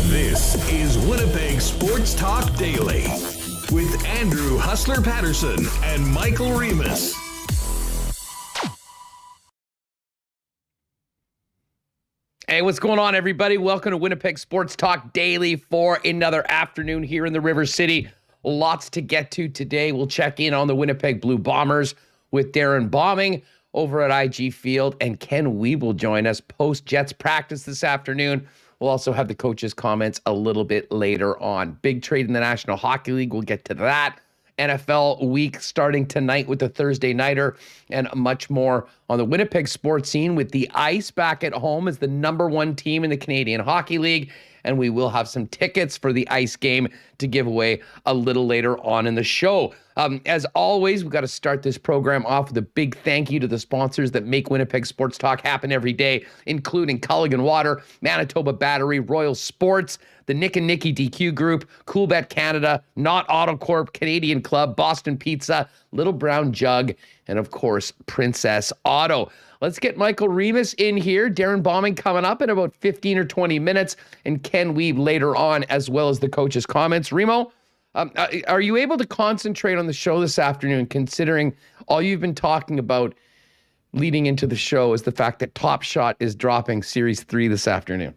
This is Winnipeg Sports Talk Daily with Andrew Hustler Paterson and Michael Remis. Hey, what's going on, everybody? Welcome to Winnipeg Sports Talk Daily for another afternoon here in the River City. Lots to get to today. We'll check in on the Winnipeg Blue Bombers with Darrin Bauming over at IG Field, and Ken Wiebe will join us post-Jets practice this afternoon. We'll also have the coach's comments a little bit later on. Big trade in the National Hockey League. We'll get to that. NFL week starting tonight with the Thursday Nighter and much more on the Winnipeg sports scene with the Ice back at home as the #1 team in the Canadian Hockey League. And we will have some tickets for the Ice game to give away a little later on in the show. As always, we've got to start this program off with a big thank you to the sponsors that make Winnipeg Sports Talk happen every day, including Culligan Water, Manitoba Battery, Royal Sports, the Nick and Nicky DQ Group, Coolbet Canada, Not Autocorp, Canadian Club, Boston Pizza, Little Brown Jug, and of course, Princess Auto. Let's get Michael Remis in here. Darrin Bauming coming up in about 15 or 20 minutes, and Ken Wiebe later on, as well as the coach's comments. Remo, are you able to concentrate on the show this afternoon, considering all you've been talking about leading into the show is the fact that Top Shot is dropping Series 3 this afternoon?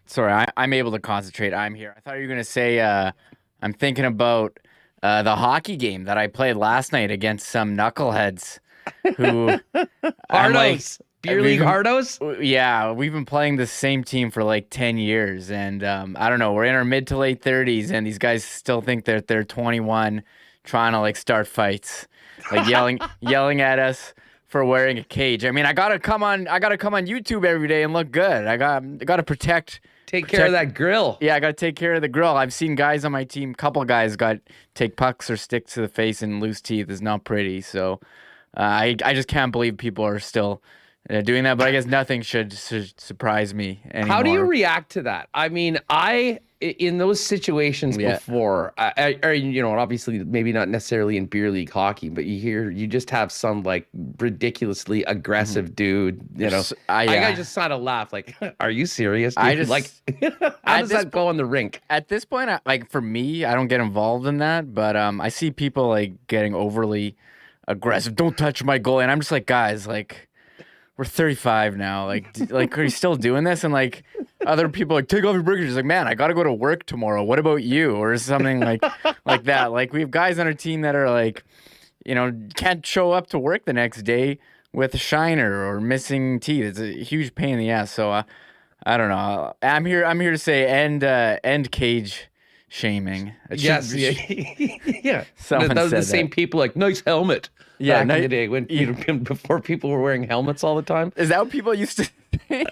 Sorry, I'm able to concentrate. I'm here. I thought you were going to say I'm thinking about the hockey game that I played last night against some knuckleheads who Hardos, beer league Hardos. Yeah, we've been playing the same team for like 10 years, and I don't know. We're in our mid to late 30s, and these guys still think that they're 21, trying to like start fights, like yelling at us for wearing a cage. I mean, I gotta come on YouTube every day and look good. I gotta protect. Take care of that grill. Yeah, I got to take care of the grill. I've seen guys on my team, couple guys take pucks or sticks to the face and loose teeth. Is not pretty. So I just can't believe people are still doing that. But I guess nothing should surprise me anymore. How do you react to that? I mean, in those situations before, obviously maybe not necessarily in beer league hockey, but you just have some like ridiculously aggressive dude, I just sort of laugh like, are you serious, dude? How does that go on the rink? At this point, for me, I don't get involved in that, but I see people like getting overly aggressive. Don't touch my goalie. And I'm just like, guys, like, we're 35 now. Like, are you still doing this? And like, other people like, take off your breakers. Like, man, I got to go to work tomorrow. What about you? Or something like that. Like, we have guys on our team that are like, can't show up to work the next day with a shiner or missing teeth. It's a huge pain in the ass. So I don't know. I'm here to say end cage shaming. Yes. Yeah. Someone that was said the same people like, nice helmet. Yeah, back in the day when before people were wearing helmets all the time. Is that what people used to think?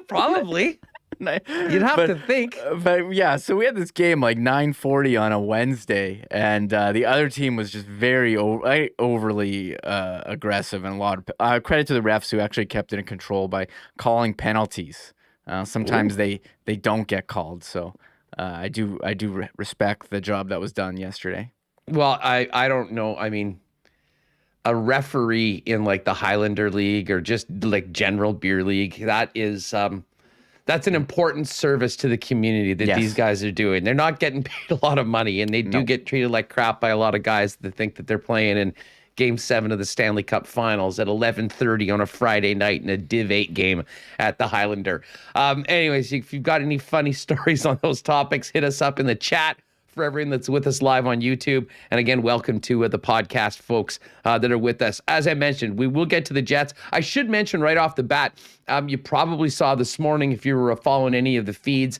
Probably. You'd have to think. But yeah, so we had this game like 9:40 on a Wednesday, and the other team was just very overly aggressive, and a lot of credit to the refs who actually kept it in control by calling penalties. Sometimes they don't get called, so I do respect the job that was done yesterday. Well, I don't know. I mean, a referee in like the Highlander League or just like general beer league, that's an important service to the community that these guys are doing. They're not getting paid a lot of money, and they do get treated like crap by a lot of guys that think that they're playing in Game 7 of the Stanley Cup Finals at 11:30 on a Friday night in a Div 8 game at the Highlander. Anyways, if you've got any funny stories on those topics, hit us up in the chat. For everyone that's with us live on YouTube. And again, welcome to the podcast folks that are with us. As I mentioned, we will get to the Jets. I should mention right off the bat, you probably saw this morning, if you were following any of the feeds,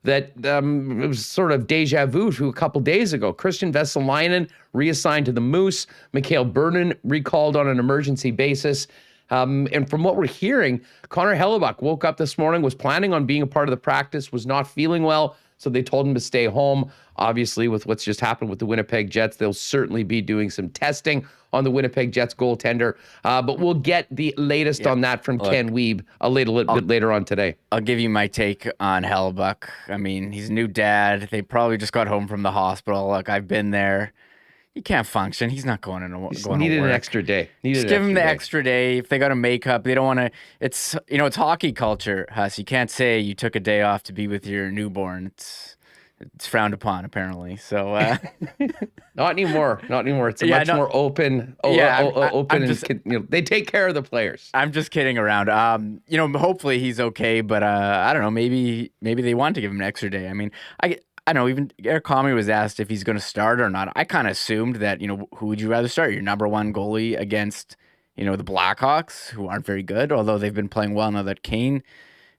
that it was sort of deja vu to a couple days ago. Christian Vesalainen reassigned to the Moose. Mikhail Burnin recalled on an emergency basis. And from what we're hearing, Connor Hellebuyck woke up this morning, was planning on being a part of the practice, was not feeling well, so they told him to stay home. Obviously, with what's just happened with the Winnipeg Jets, they'll certainly be doing some testing on the Winnipeg Jets goaltender. But we'll get the latest on that from Ken Wiebe a little bit later on today. I'll give you my take on Hellebuyck. I mean, he's a new dad. They probably just got home from the hospital. Look, I've been there. He can't function. He's not going to work. Needed an extra day. Just give him the extra day. If they got a makeup, they don't want to. It's it's hockey culture, Huss. You can't say you took a day off to be with your newborn. It's frowned upon, apparently. So not anymore. Not anymore. It's a much more open. They take care of the players. I'm just kidding around. Hopefully he's okay, but I don't know. Maybe they want to give him an extra day. I mean, I know even Eric Comrie was asked if he's going to start or not. I kind of assumed that, who would you rather start? Your number one goalie against, the Blackhawks, who aren't very good, although they've been playing well now that Kane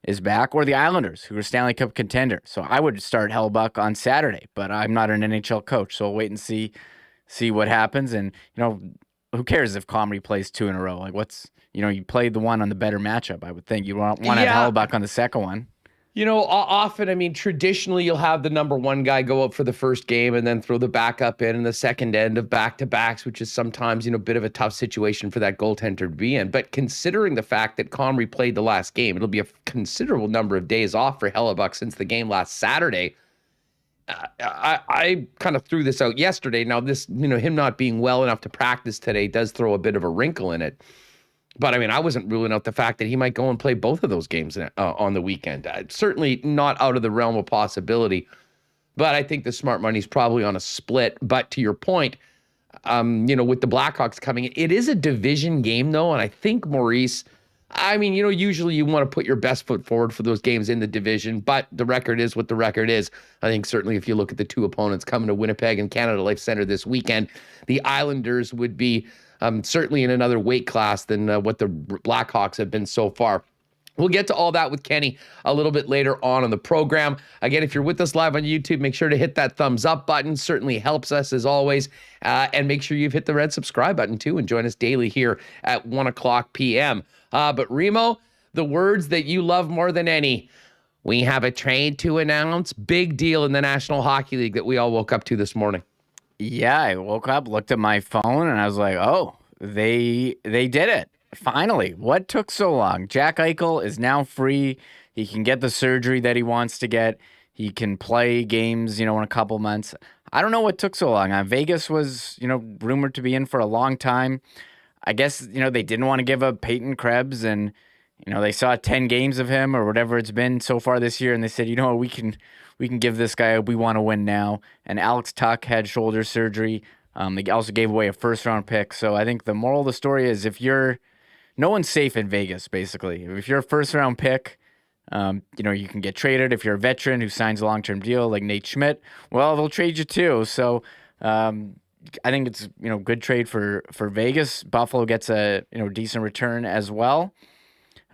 is back, or the Islanders, who are Stanley Cup contender. So I would start Hellebuyck on Saturday, but I'm not an NHL coach, so we'll wait and see what happens. And, who cares if Comrie plays 2 in a row? Like, you played the one on the better matchup, I would think. You want to have Hellebuyck on the second one. Often, traditionally you'll have the number one guy go up for the first game and then throw the backup in the second end of back-to-backs, which is sometimes, a bit of a tough situation for that goaltender to be in. But considering the fact that Comrie played the last game, it'll be a considerable number of days off for Hellebuyck since the game last Saturday. I kind of threw this out yesterday. Now this, him not being well enough to practice today does throw a bit of a wrinkle in it. But, I wasn't ruling out the fact that he might go and play both of those games on the weekend. Certainly not out of the realm of possibility. But I think the smart money's probably on a split. But to your point, with the Blackhawks coming in, it is a division game, though. And I think Maurice, usually you want to put your best foot forward for those games in the division. But the record is what the record is. I think certainly if you look at the two opponents coming to Winnipeg and Canada Life Centre this weekend, the Islanders would be certainly in another weight class than what the Blackhawks have been so far. We'll get to all that with Kenny a little bit later on the program. Again, if you're with us live on YouTube, make sure to hit that thumbs up button. Certainly helps us as always. And make sure you've hit the red subscribe button too and join us daily here at 1 o'clock p.m. But Remo, the words that you love more than any, we have a trade to announce. Big deal in the National Hockey League that we all woke up to this morning. Yeah, I woke up, looked at my phone, and I was like, oh, they did it. Finally. What took so long? Jack Eichel is now free. He can get the surgery that he wants to get. He can play games, in a couple months. I don't know what took so long. Vegas was, rumored to be in for a long time. I guess, they didn't want to give up Peyton Krebs, and, they saw 10 games of him or whatever it's been so far this year, and they said, we can give this guy, we want to win now. And Alex Tuck had shoulder surgery. They also gave away a first-round pick. So I think the moral of the story is no one's safe in Vegas, basically. If you're a first-round pick, you can get traded. If you're a veteran who signs a long-term deal like Nate Schmidt, well, they'll trade you too. So I think it's, good trade for Vegas. Buffalo gets a, decent return as well.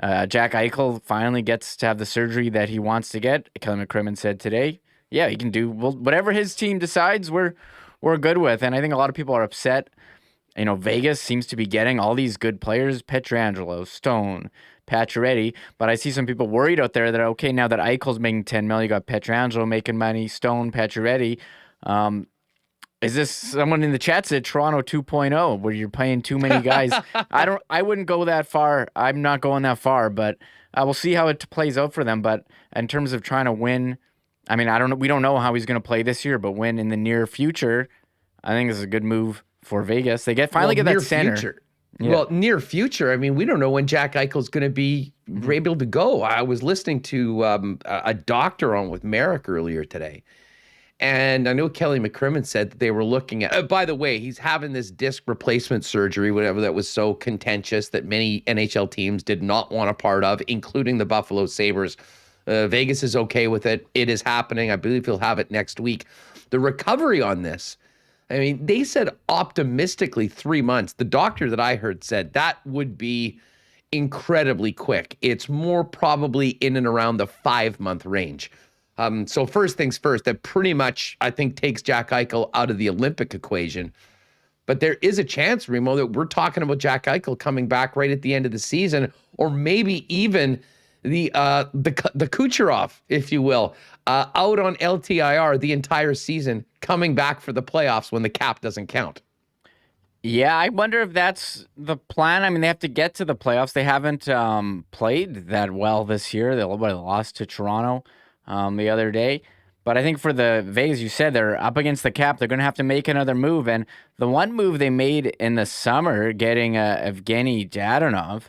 Jack Eichel finally gets to have the surgery that he wants to get. Kelly McCrimmon said today, yeah, he can do whatever his team decides we're good with. And I think a lot of people are upset. Vegas seems to be getting all these good players, Pietrangelo, Stone, Pacioretty, but I see some people worried out there that, okay, now that Eichel's making $10 million, you got Pietrangelo making money, Stone, Pacioretty. Is this someone in the chat said Toronto 2.0 where you're paying too many guys? I wouldn't go that far. I'm not going that far, but we'll see how it plays out for them. But in terms of trying to win, we don't know how he's going to play this year, but win in the near future, I think this is a good move for Vegas. They finally get that center. Future. Yeah. Well, near future, we don't know when Jack Eichel's going to be able to go. I was listening to a doctor on with Merrick earlier today. And I know Kelly McCrimmon said that they were looking at, by the way, he's having this disc replacement surgery, whatever, that was so contentious that many NHL teams did not want a part of, including the Buffalo Sabres. Vegas is okay with it. It is happening. I believe he'll have it next week. The recovery on this, they said optimistically 3 months. The doctor that I heard said that would be incredibly quick. It's more probably in and around the 5-month range. So first things first, that pretty much, I think, takes Jack Eichel out of the Olympic equation. But there is a chance, Remo, that we're talking about Jack Eichel coming back right at the end of the season, or maybe even the Kucherov, if you will, out on LTIR the entire season, coming back for the playoffs when the cap doesn't count. Yeah, I wonder if that's the plan. I mean, they have to get to the playoffs. They haven't played that well this year. They lost to Toronto the other day. But I think for the Vegas, you said they're up against the cap. They're going to have to make another move. And the one move they made in the summer, getting Evgeny Dadonov,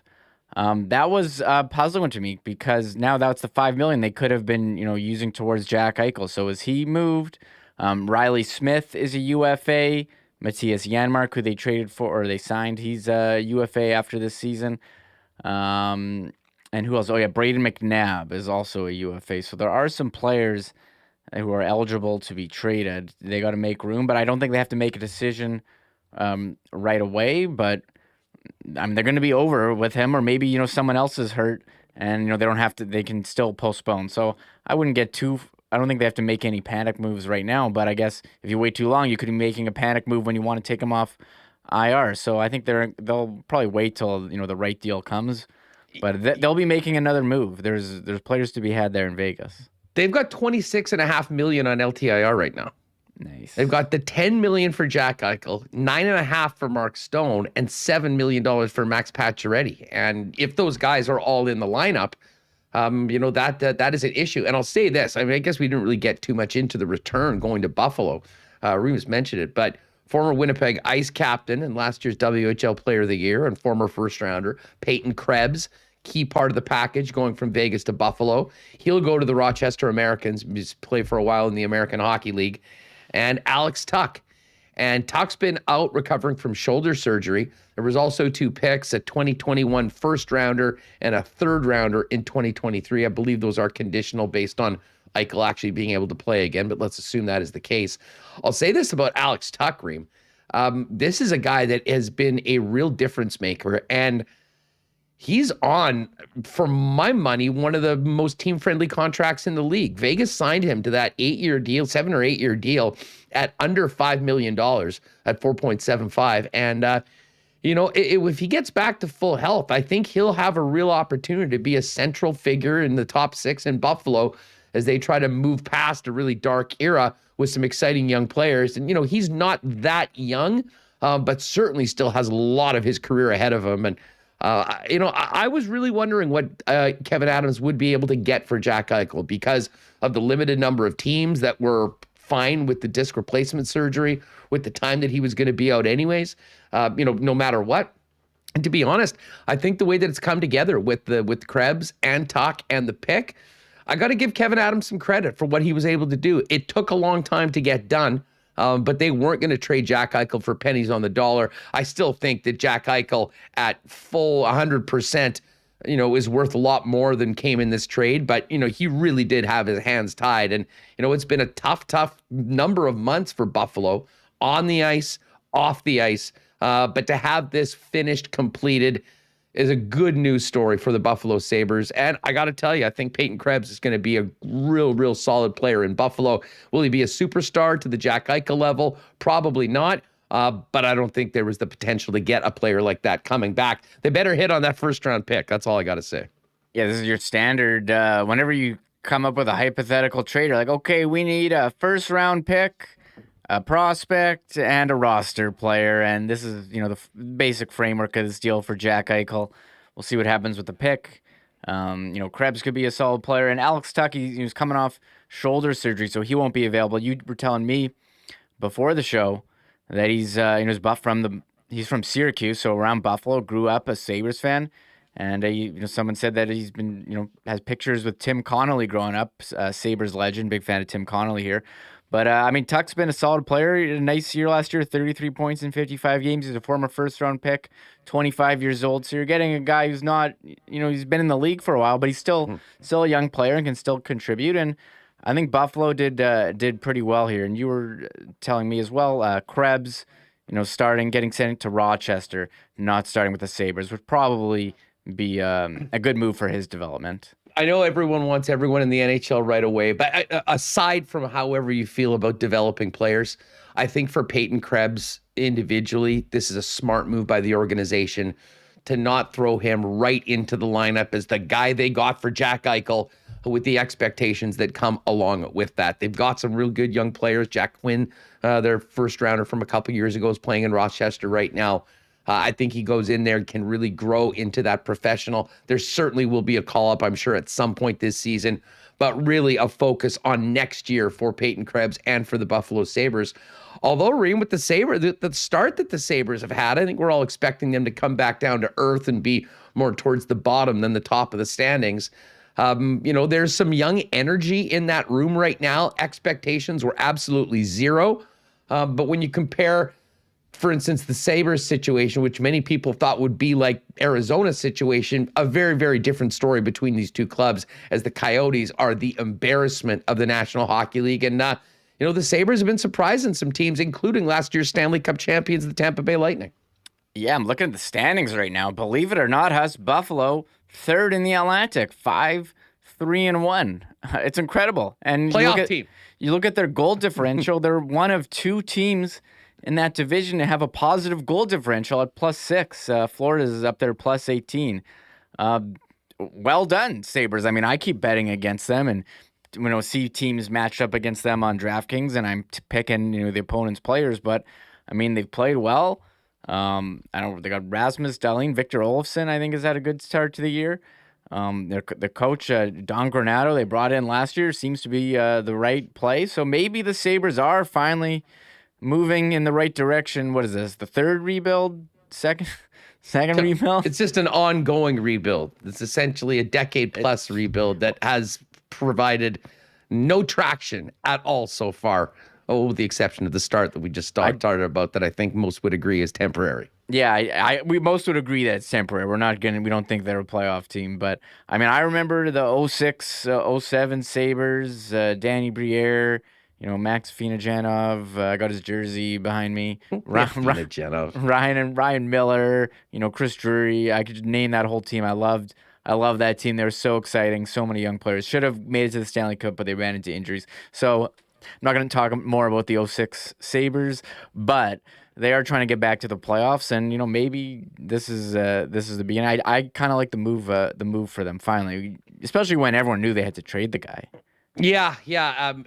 that was puzzling to me because now that's the $5 million they could have been, using towards Jack Eichel. So as he moved, Riley Smith is a UFA. Matthias Janmark, who they traded for or they signed, he's a UFA after this season. And who else? Oh yeah, Braden McNabb is also a UFA. So there are some players who are eligible to be traded. They got to make room, but I don't think they have to make a decision right away. But I mean, they're going to be over with him, or maybe someone else is hurt, and they don't have to. They can still postpone. So I wouldn't get too. I don't think they have to make any panic moves right now. But I guess if you wait too long, you could be making a panic move when you want to take him off IR. So I think they'll probably wait till the right deal comes. But they'll be making another move. There's players to be had there in Vegas. They've got $26.5 million on LTIR right now. Nice. They've got the $10 million for Jack Eichel, $9.5 million for Mark Stone, and $7 million for Max Pacioretty. And if those guys are all in the lineup, that is an issue. And I'll say this: I mean, I guess we didn't really get too much into the return going to Buffalo. Remis mentioned it, but former Winnipeg Ice captain and last year's WHL Player of the Year and former first rounder Peyton Krebs. Key part of the package going from Vegas to Buffalo. He'll go to the Rochester Americans, just play for a while in the American Hockey League. And Alex Tuch. And Tuch's been out recovering from shoulder surgery. There was also 2 picks, a 2021 first rounder and a third rounder in 2023. I believe those are conditional based on Eichel actually being able to play again, but let's assume that is the case. I'll say this about Alex Tuch, Reem. This is a guy that has been a real difference maker, and he's on, for my money, one of the most team-friendly contracts in the league. Vegas signed him to that 8-year deal, 7 or 8 year deal at under $5 million at 4.75. And, if he gets back to full health, I think he'll have a real opportunity to be a central figure in the top 6 in Buffalo as they try to move past a really dark era with some exciting young players. And, he's not that young, but certainly still has a lot of his career ahead of him. And, I was really wondering what Kevin Adams would be able to get for Jack Eichel because of the limited number of teams that were fine with the disc replacement surgery, with the time that he was going to be out anyways, no matter what. And to be honest, I think the way that it's come together with Krebs and Tuch and the pick, I got to give Kevin Adams some credit for what he was able to do. It took a long time to get done. But they weren't going to trade Jack Eichel for pennies on the dollar. I still think that Jack Eichel at full 100%, is worth a lot more than came in this trade. But, he really did have his hands tied. And, it's been a tough number of months for Buffalo on the ice, off the ice. But to have this finished, completed, is a good news story for the Buffalo Sabres. And I got to tell you, I think Peyton Krebs is going to be a real solid player in Buffalo. Will he be a superstar to the Jack Eichel level? Probably not. But I don't think there was the potential to get a player like that coming back. They better hit on that first-round pick. That's all I got to say. Yeah, this is your standard. Whenever you come up with a hypothetical trade, you're like, okay, we need a first-round pick, a prospect, and a roster player. And this is, the basic framework of this deal for Jack Eichel. We'll see what happens with the pick. Krebs could be a solid player. And Alex Tuch, he's coming off shoulder surgery, so he won't be available. You were telling me before the show that he's he's from Syracuse, so around Buffalo, grew up a Sabres fan. And someone said that he's been, has pictures with Tim Connolly growing up, Sabres legend, big fan of Tim Connolly here. But, Tuch's been a solid player. He had a nice year last year, 33 points in 55 games. He's a former first-round pick, 25 years old. So you're getting a guy who's not, he's been in the league for a while, but he's still a young player and can still contribute. And I think Buffalo did pretty well here. And you were telling me as well, Krebs, getting sent to Rochester, not starting with the Sabres, would probably be a good move for his development. I know everyone wants everyone in the NHL right away, but aside from however you feel about developing players, I think for Peyton Krebs individually, this is a smart move by the organization to not throw him right into the lineup as the guy they got for Jack Eichel with the expectations that come along with that. They've got some real good young players. Jack Quinn, their first rounder from a couple years ago, is playing in Rochester right now. I think he goes in there and can really grow into that professional. There certainly will be a call-up, I'm sure, at some point this season, but really a focus on next year for Peyton Krebs and for the Buffalo Sabres. Although, Reem, with the start that the Sabres have had, I think we're all expecting them to come back down to earth and be more towards the bottom than the top of the standings. There's some young energy in that room right now. Expectations were absolutely zero. But when you compare, for instance, the Sabres situation, which many people thought would be like Arizona's situation, a very, very different story between these two clubs, as the Coyotes are the embarrassment of the National Hockey League. And, the Sabres have been surprising some teams, including last year's Stanley Cup champions, the Tampa Bay Lightning. Yeah, I'm looking at the standings right now. Believe it or not, Buffalo, third in the Atlantic, 5-3-1. It's incredible. And playoff team. You look at their goal differential, they're one of two teams in that division to have a positive goal differential at +6. Florida is up there +18. Well done, Sabres. I mean, I keep betting against them and see teams matched up against them on DraftKings, and I'm picking the opponent's players. But I mean, they've played well. They got Rasmus Dahlin, Victor Olofsson, I think, has had a good start to the year. The coach, Don Granato, they brought in last year, seems to be the right play. So maybe the Sabres are finally moving in the right direction. What is this? The third rebuild? Second rebuild? It's just an ongoing rebuild. It's essentially a decade-plus rebuild that has provided no traction at all so far. Oh, with the exception of the start that we just started about, that I think most would agree is temporary. Yeah, we most would agree that it's temporary. We don't think they're a playoff team. But, I mean, I remember the 06, 07 Sabres, Danny Briere, Max Finajanov. I got his jersey behind me. Ryan Miller, Chris Drury. I could name that whole team. I loved that team. They were so exciting. So many young players. Should have made it to the Stanley Cup, but they ran into injuries. So I'm not going to talk more about the 06 Sabres, but they are trying to get back to the playoffs, and maybe this is the beginning. I kind of like the move for them finally, especially when everyone knew they had to trade the guy. Yeah.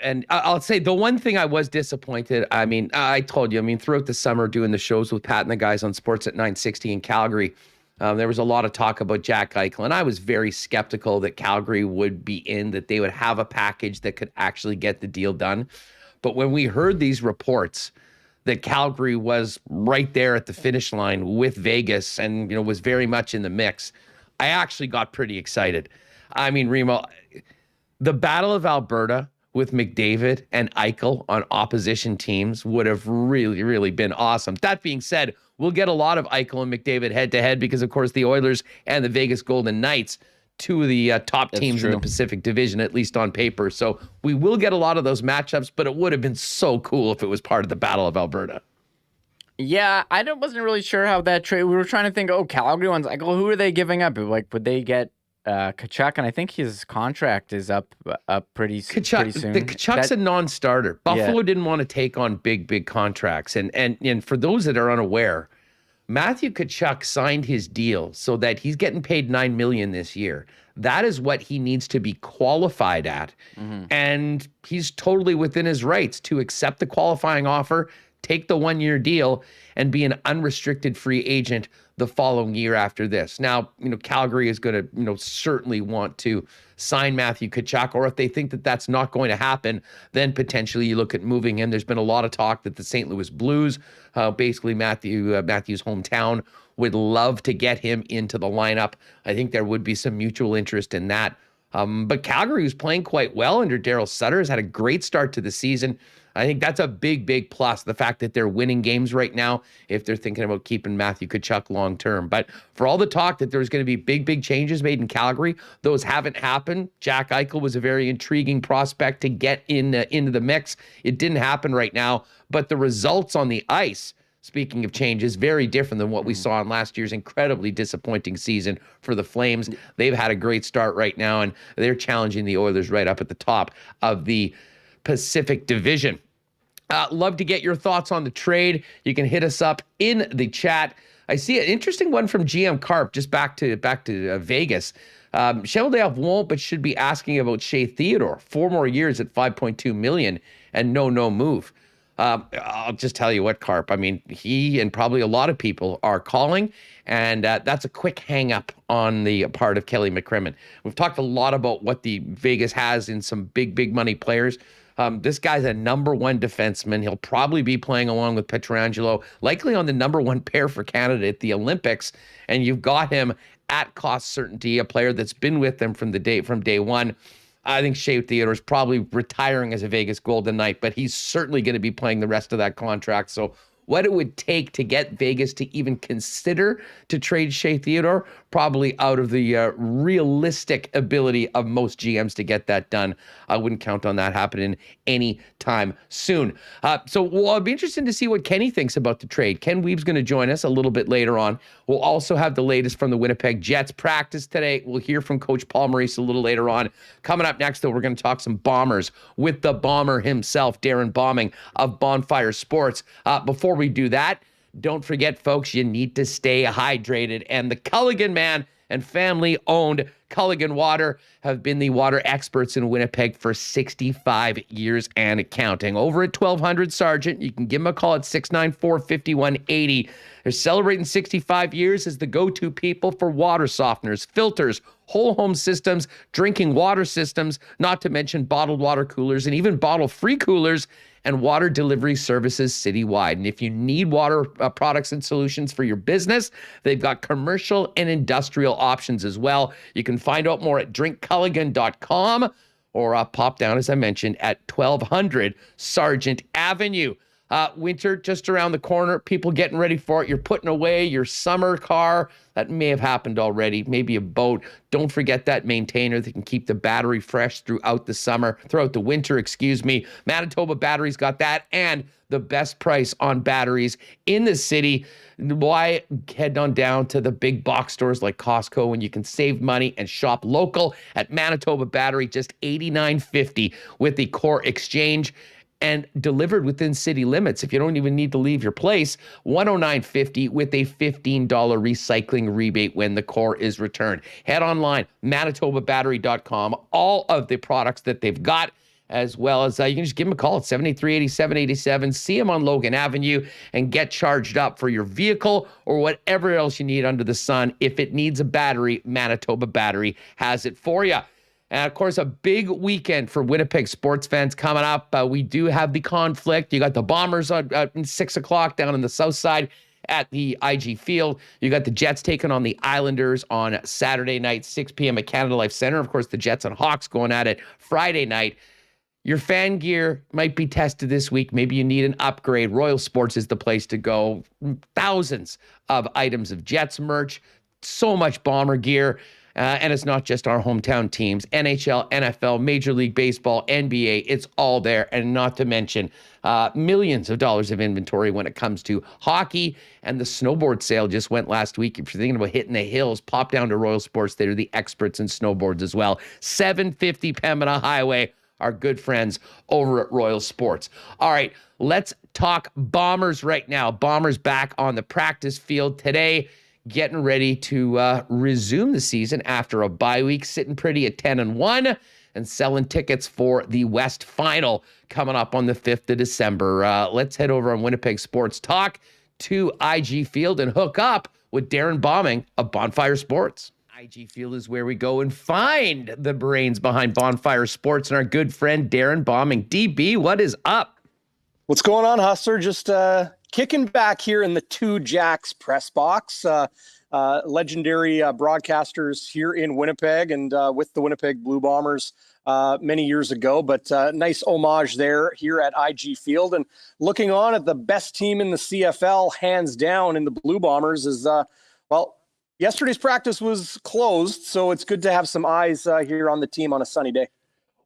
And I'll say the one thing I was disappointed. I mean, I told you. Throughout the summer doing the shows with Pat and the guys on Sportsnet 960 in Calgary, there was a lot of talk about Jack Eichel, and I was very skeptical that Calgary would be in, that they would have a package that could actually get the deal done. But when we heard these reports that Calgary was right there at the finish line with Vegas and, was very much in the mix, I actually got pretty excited. I mean, Remo, the Battle of Alberta with McDavid and Eichel on opposition teams would have really, really been awesome. That being said, we'll get a lot of Eichel and McDavid head-to-head because, of course, the Oilers and the Vegas Golden Knights, two of the top teams in the Pacific Division, at least on paper. So we will get a lot of those matchups, but it would have been so cool if it was part of the Battle of Alberta. Yeah, I wasn't really sure how that trade. We were trying to think, Calgary one's like, who are they giving up? Like, would they get Tkachuk? And I think his contract is up pretty soon. Tkachuk's a non-starter. Buffalo didn't want to take on big contracts. And for those that are unaware, Matthew Tkachuk signed his deal so that he's getting paid $9 million this year. That is what he needs to be qualified at. Mm-hmm. And he's totally within his rights to accept the qualifying offer, take the 1-year deal, and be an unrestricted free agent the following year after this. Now, Calgary is going to, certainly want to sign Matthew Tkachuk, or if they think that that's not going to happen, then potentially you look at moving him. There's been a lot of talk that the St. Louis Blues, basically Matthew's hometown, would love to get him into the lineup. I think there would be some mutual interest in that. But Calgary, who's playing quite well under Daryl Sutter, has had a great start to the season. I think that's a big plus, the fact that they're winning games right now if they're thinking about keeping Matthew Tkachuk long term. But for all the talk that there's going to be big changes made in Calgary, those haven't happened. Jack Eichel was a very intriguing prospect to get into the mix. It didn't happen right now, but the results on the ice speaking of changes, very different than what we saw in last year's incredibly disappointing season for the Flames. They've had a great start right now, and they're challenging the Oilers right up at the top of the Pacific Division. Love to get your thoughts on the trade. You can hit us up in the chat. I see an interesting one from GM Carp, just back to Vegas. Cheveldayoff won't, but should be asking about Shea Theodore. 4 more years at $5.2 million and no move. I'll just tell you what, Carp. I mean, he and probably a lot of people are calling, and that's a quick hang up on the part of Kelly McCrimmon. We've talked a lot about what the Vegas has in some big money players. This guy's a number 1 defenseman. He'll probably be playing along with Pietrangelo, likely on the number 1 pair for Canada at the Olympics. And you've got him at cost certainty, a player that's been with them from day one. I think Shea Theodore's probably retiring as a Vegas Golden Knight, but he's certainly going to be playing the rest of that contract. So what it would take to get Vegas to even consider to trade Shea Theodore, probably out of the realistic ability of most GMs to get that done. I wouldn't count on that happening anytime soon. So I'll be interested to see what Kenny thinks about the trade. Ken Weeb's going to join us a little bit later on. We'll also have the latest from the Winnipeg Jets practice today. We'll hear from Coach Paul Maurice a little later on. Coming up next, though, we're going to talk some Bombers with the Bomber himself, Darrin Bauming of Bonfire Sports. Before we do that, don't forget, folks, you need to stay hydrated. And the Culligan man and family-owned Culligan Water have been the water experts in Winnipeg for 65 years and counting. Over at 1200 Sargent, you can give them a call at 694-5180. They're celebrating 65 years as the go-to people for water softeners, filters, whole home systems, drinking water systems, not to mention bottled water coolers and even bottle-free coolers and water delivery services citywide. And if you need water products and solutions for your business, they've got commercial and industrial options as well. You can find out more at drinkculligan.com or pop down, as I mentioned, at 1200 Sargent Avenue. Winter just around the corner, people getting ready for it. You're putting away your summer car. That may have happened already, maybe a boat. Don't forget that maintainer that can keep the battery fresh throughout the winter, Manitoba Battery's got that and the best price on batteries in the city. Why head on down to the big box stores like Costco when you can save money and shop local at Manitoba Battery, just $89.50 with the core exchange, and delivered within city limits. If you don't even need to leave your place, $109.50 with a $15 recycling rebate when the core is returned. Head online, manitobabattery.com. All of the products that they've got, as well as you can just give them a call at 783-8787. See them on Logan Avenue and get charged up for your vehicle or whatever else you need under the sun. If it needs a battery, Manitoba Battery has it for you. And, of course, a big weekend for Winnipeg sports fans coming up. We do have the conflict. You got the Bombers at 6 o'clock down on the south side at the IG Field. You got the Jets taking on the Islanders on Saturday night, 6 p.m. at Canada Life Center. Of course, the Jets and Hawks going at it Friday night. Your fan gear might be tested this week. Maybe you need an upgrade. Royal Sports is the place to go. Thousands of items of Jets merch, so much Bomber gear. And it's not just our hometown teams, NHL, NFL, Major League Baseball, NBA, it's all there. And not to mention millions of dollars of inventory when it comes to hockey. And the snowboard sale just went last week. If you're thinking about hitting the hills, pop down to Royal Sports. They're the experts in snowboards as well. 750 Pembina Highway, our good friends over at Royal Sports. All right, let's talk Bombers right now. Bombers back on the practice field today, getting ready to resume the season after a bye week, sitting pretty at 10-1 and selling tickets for the West Final coming up on the 5th of December. Let's head over on Winnipeg Sports Talk to IG Field and hook up with Darrin Bauming of Bonfire Sports. IG Field is where we go and find the brains behind Bonfire Sports and our good friend Darrin Bauming. DB, what is up? What's going on, Hustler? Just kicking back here in the Two Jacks press box. Legendary broadcasters here in Winnipeg and with the Winnipeg Blue Bombers many years ago. But nice homage there here at IG Field. And looking on at the best team in the CFL, hands down, in the Blue Bombers is, yesterday's practice was closed. So it's good to have some eyes here on the team on a sunny day.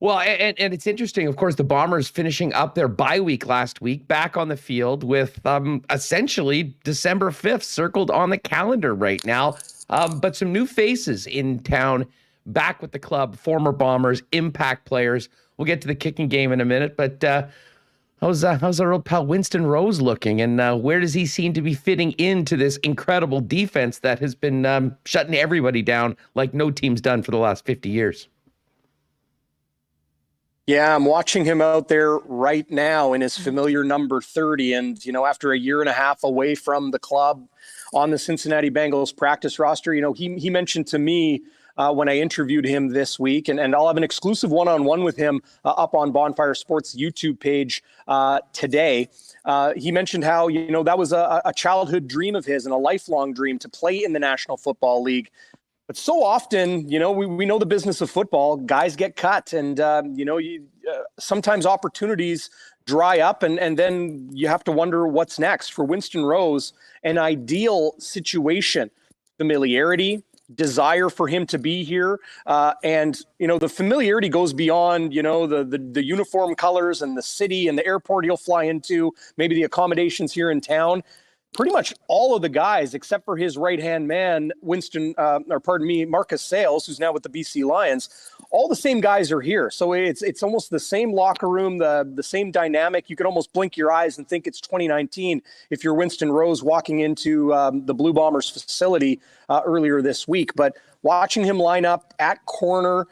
Well, and it's interesting. Of course, the Bombers finishing up their bye week last week, back on the field with essentially December 5th circled on the calendar right now. But some new faces in town, back with the club, former Bombers, impact players. We'll get to the kicking game in a minute, but how's our old pal Winston Rose looking, and where does he seem to be fitting into this incredible defense that has been shutting everybody down like no team's done for the last 50 years? Yeah, I'm watching him out there right now in his familiar number 30. And, after a year and a half away from the club on the Cincinnati Bengals practice roster, he mentioned to me when I interviewed him this week, and I'll have an exclusive one-on-one with him up on Bonfire Sports YouTube page today. He mentioned how, that was a childhood dream of his and a lifelong dream to play in the National Football League. But so often, we know the business of football. Guys get cut, and sometimes opportunities dry up, and then you have to wonder what's next. For Winston Rose, an ideal situation, familiarity, desire for him to be here, and the familiarity goes beyond the uniform colors and the city and the airport he'll fly into, maybe the accommodations here in town. Pretty much all of the guys, except for his right-hand man, Marcus Sales, who's now with the BC Lions, all the same guys are here. So it's almost the same locker room, the same dynamic. You could almost blink your eyes and think it's 2019 if you're Winston Rose walking into the Blue Bombers facility earlier this week. But watching him line up at corner,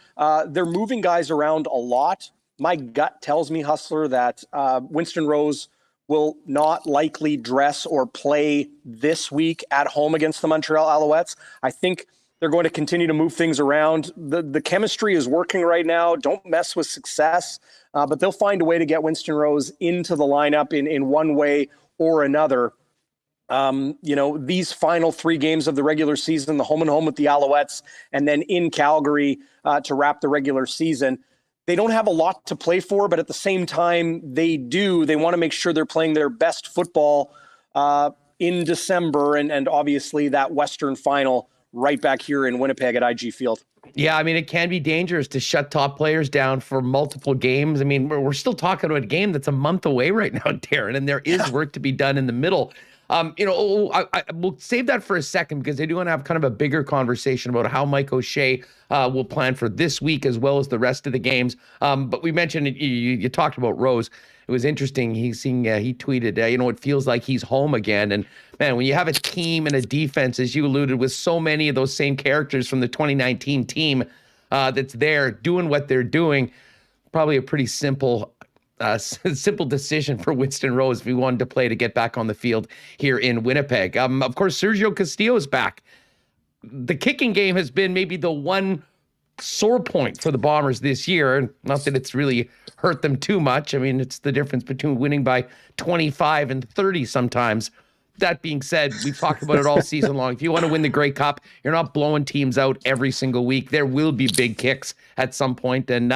they're moving guys around a lot. My gut tells me, Hustler, that Winston Rose will not likely dress or play this week at home against the Montreal Alouettes. I think they're going to continue to move things around. The chemistry is working right now. Don't mess with success, but they'll find a way to get Winston Rose into the lineup in one way or another. These final 3 games of the regular season, the home and home with the Alouettes, and then in Calgary to wrap the regular season. They don't have a lot to play for, but at the same time, they do. They want to make sure they're playing their best football in December, and obviously that Western final right back here in Winnipeg at IG Field. Yeah, I mean, it can be dangerous to shut top players down for multiple games. I mean, we're still talking about a game that's a month away right now, Darrin, and there is work to be done in the middle. We'll save that for a second because I do want to have kind of a bigger conversation about how Mike O'Shea will plan for this week as well as the rest of the games. But we mentioned, you talked about Rose. It was interesting. He tweeted, it feels like he's home again. And man, when you have a team and a defense, as you alluded, with so many of those same characters from the 2019 team that's there doing what they're doing, probably a pretty simple decision for Winston Rose if he wanted to play to get back on the field here in Winnipeg. Of course, Sergio Castillo is back. The kicking game has been maybe the one sore point for the Bombers this year. Not that it's really hurt them too much. I mean, it's the difference between winning by 25 and 30 sometimes. That being said, we've talked about it all season long. If you want to win the Grey Cup, you're not blowing teams out every single week. There will be big kicks at some point, and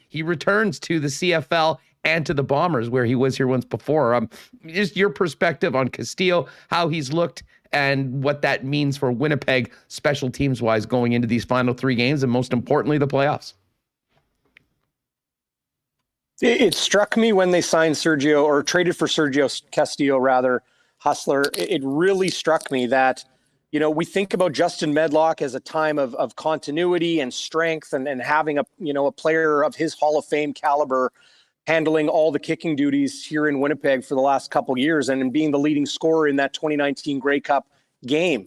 he returns to the CFL and to the Bombers, where he was here once before. Just your perspective on Castillo, how he's looked, and what that means for Winnipeg special teams-wise going into these final 3 games, and most importantly, the playoffs. It struck me when they signed Sergio, or traded for Sergio Castillo, rather, Hustler. It really struck me that, we think about Justin Medlock as a time of continuity and strength, and having a player of his Hall of Fame caliber handling all the kicking duties here in Winnipeg for the last couple years, and being the leading scorer in that 2019 Grey Cup game.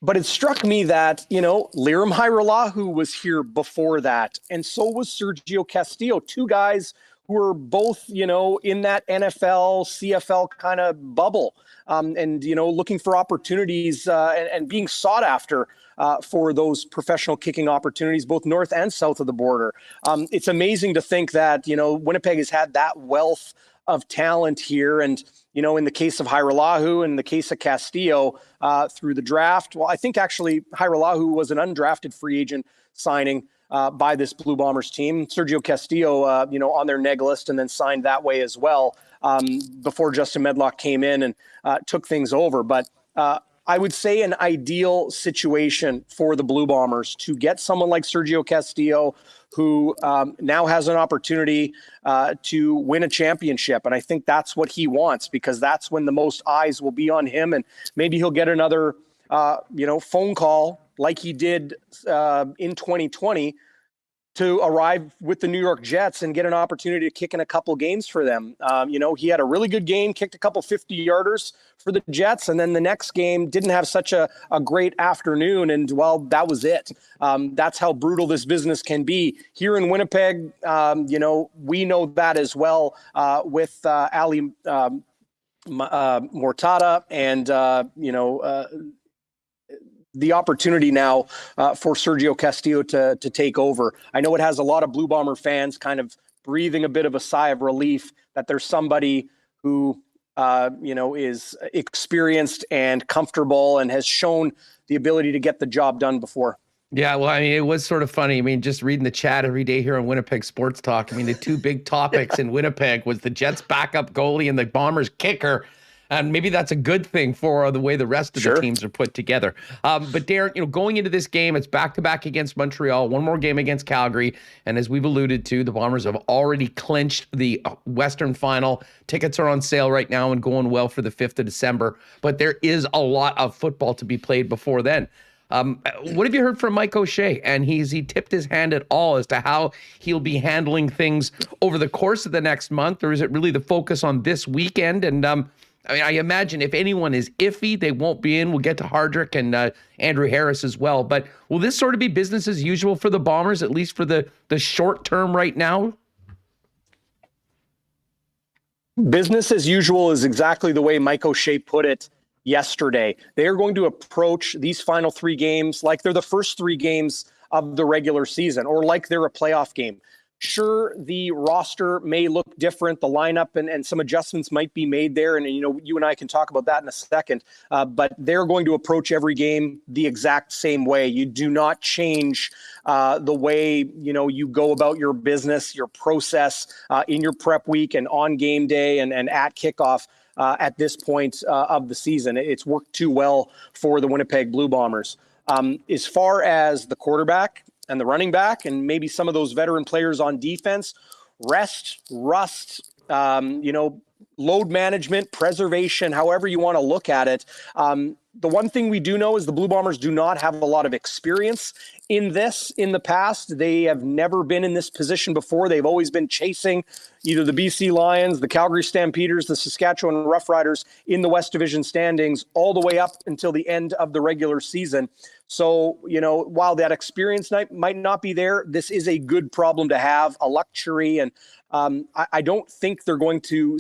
But it struck me that, Lirim Hajrullahu was here before that, and so was Sergio Castillo, 2 guys who were both, in that NFL, CFL kind of bubble, and looking for opportunities and being sought after for those professional kicking opportunities, both north and south of the border. It's amazing to think that, Winnipeg has had that wealth of talent here. And, in the case of Hajrullahu and the case of Castillo through the draft, well, I think actually Hajrullahu was an undrafted free agent signing by this Blue Bombers team. Sergio Castillo, on their neg list, and then signed that way as well before Justin Medlock came in and took things over. But I would say an ideal situation for the Blue Bombers to get someone like Sergio Castillo, who now has an opportunity to win a championship. And I think that's what he wants, because that's when the most eyes will be on him. And maybe he'll get another, phone call like he did in 2020 to arrive with the New York Jets and get an opportunity to kick in a couple games for them. He had a really good game, kicked a couple 50-yarders for the Jets, and then the next game didn't have such a great afternoon, and, well, that was it. That's how brutal this business can be. Here in Winnipeg, we know that as well with Ali Mortada and, the opportunity now for Sergio Castillo to take over. I know it has a lot of Blue Bomber fans kind of breathing a bit of a sigh of relief that there's somebody who, is experienced and comfortable and has shown the ability to get the job done before. Yeah, well, I mean, it was sort of funny. I mean, just reading the chat every day here on Winnipeg Sports Talk. I mean, the two big topics in Winnipeg was the Jets backup goalie and the Bombers kicker. And maybe that's a good thing for the way the rest of the teams are put together. But Darrin, going into this game, it's back-to-back against Montreal, one more game against Calgary. And as we've alluded to, the Bombers have already clinched the Western Final. Tickets are on sale right now and going well for the 5th of December. But there is a lot of football to be played before then. What have you heard from Mike O'Shea? And he tipped his hand at all as to how he'll be handling things over the course of the next month? Or is it really the focus on this weekend? And I imagine if anyone is iffy, they won't be in. We'll get to Hardrick and Andrew Harris as well. But will this sort of be business as usual for the Bombers, at least for the short term right now? Business as usual is exactly the way Mike O'Shea put it yesterday. They are going to approach these final 3 games like they're the first 3 games of the regular season, or like they're a playoff game. Sure, the roster may look different, the lineup and some adjustments might be made there. And, you and I can talk about that in a second. But they're going to approach every game the exact same way. You do not change the way, you go about your business, your process in your prep week and on game day and at kickoff at this point of the season. It's worked too well for the Winnipeg Blue Bombers. As far as the quarterback and the running back and maybe some of those veteran players on defense, rust, load management, preservation, however you want to look at it. The one thing we do know is the Blue Bombers do not have a lot of experience in this in the past. They have never been in this position before. They've always been chasing either the BC Lions, the Calgary Stampeders, the Saskatchewan Roughriders in the West Division standings all the way up until the end of the regular season. So, while that experience might not be there, this is a good problem to have, a luxury. And I don't think they're going to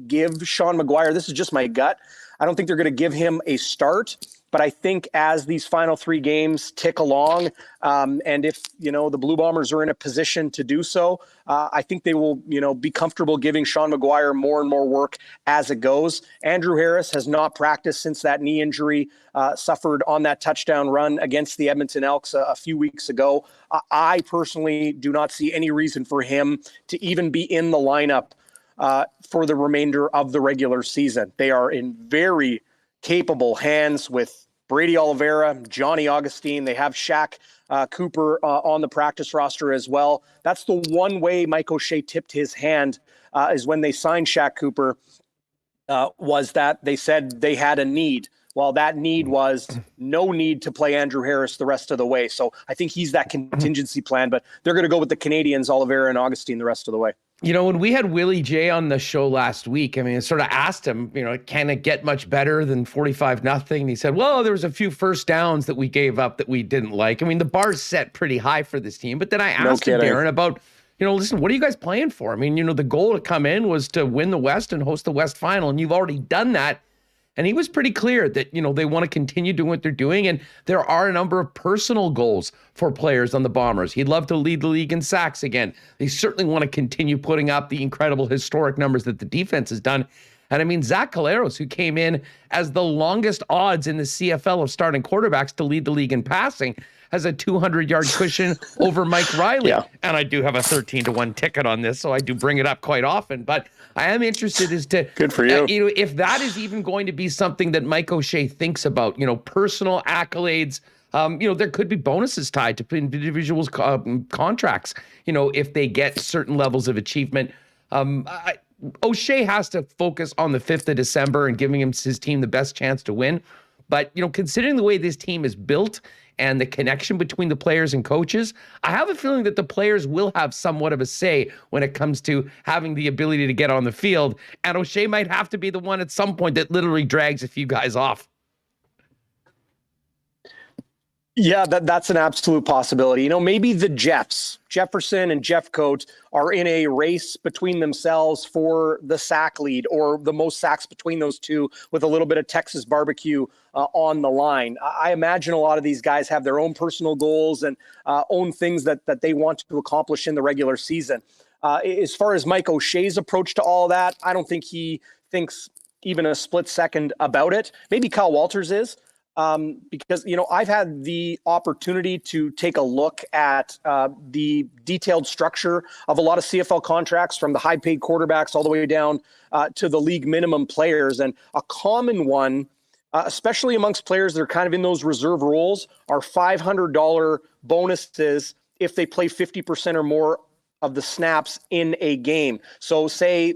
give Sean McGuire, this is just my gut, I don't think they're going to give him a start. But I think as these final 3 games tick along, and if, the Blue Bombers are in a position to do so, I think they will, be comfortable giving Sean McGuire more and more work as it goes. Andrew Harris has not practiced since that knee injury suffered on that touchdown run against the Edmonton Elks a few weeks ago. I personally do not see any reason for him to even be in the lineup for the remainder of the regular season. They are in very capable hands with Brady Oliveira, Johnny Augustine. They have Shaq Cooper on the practice roster as well. That's the one way Mike O'Shea tipped his hand is when they signed Shaq Cooper, was that they said they had a need. Well, that need was no need to play Andrew Harris the rest of the way. So I think he's that contingency plan, but they're going to go with the Canadians, Oliveira and Augustine, the rest of the way. When we had Willie J on the show last week, I sort of asked him, can it get much better than 45-0? And he said, well, there was a few first downs that we gave up that we didn't like. The bar's set pretty high for this team. But then I asked him, Darrin, about, listen, what are you guys playing for? The goal to come in was to win the West and host the West Final, and you've already done that. And he was pretty clear that, they want to continue doing what they're doing. And there are a number of personal goals for players on the Bombers. He'd love to lead the league in sacks again. They certainly want to continue putting up the incredible historic numbers that the defense has done. And Zach Caleros, who came in as the longest odds in the CFL of starting quarterbacks to lead the league in passing, has a 200-yard cushion over Mike Riley. Yeah. And I do have a 13-1 ticket on this, so I do bring it up quite often. But I am interested as to good for you. If that is even going to be something that Mike O'Shea thinks about, personal accolades. There could be bonuses tied to individuals' contracts, if they get certain levels of achievement. O'Shea has to focus on the 5th of December and giving his team the best chance to win. But, considering the way this team is built and the connection between the players and coaches, I have a feeling that the players will have somewhat of a say when it comes to having the ability to get on the field. And O'Shea might have to be the one at some point that literally drags a few guys off. Yeah, that's an absolute possibility. Maybe the Jeffs, Jefferson and Jeffcoat, are in a race between themselves for the sack lead or the most sacks between those two, with a little bit of Texas barbecue on the line. I imagine a lot of these guys have their own personal goals and own things that they want to accomplish in the regular season. As far as Mike O'Shea's approach to all that, I don't think he thinks even a split second about it. Maybe Kyle Walters is. Because, I've had the opportunity to take a look at the detailed structure of a lot of CFL contracts, from the high paid quarterbacks all the way down to the league minimum players. And a common one, especially amongst players that are kind of in those reserve roles, are $500 bonuses if they play 50% or more of the snaps in a game. So say,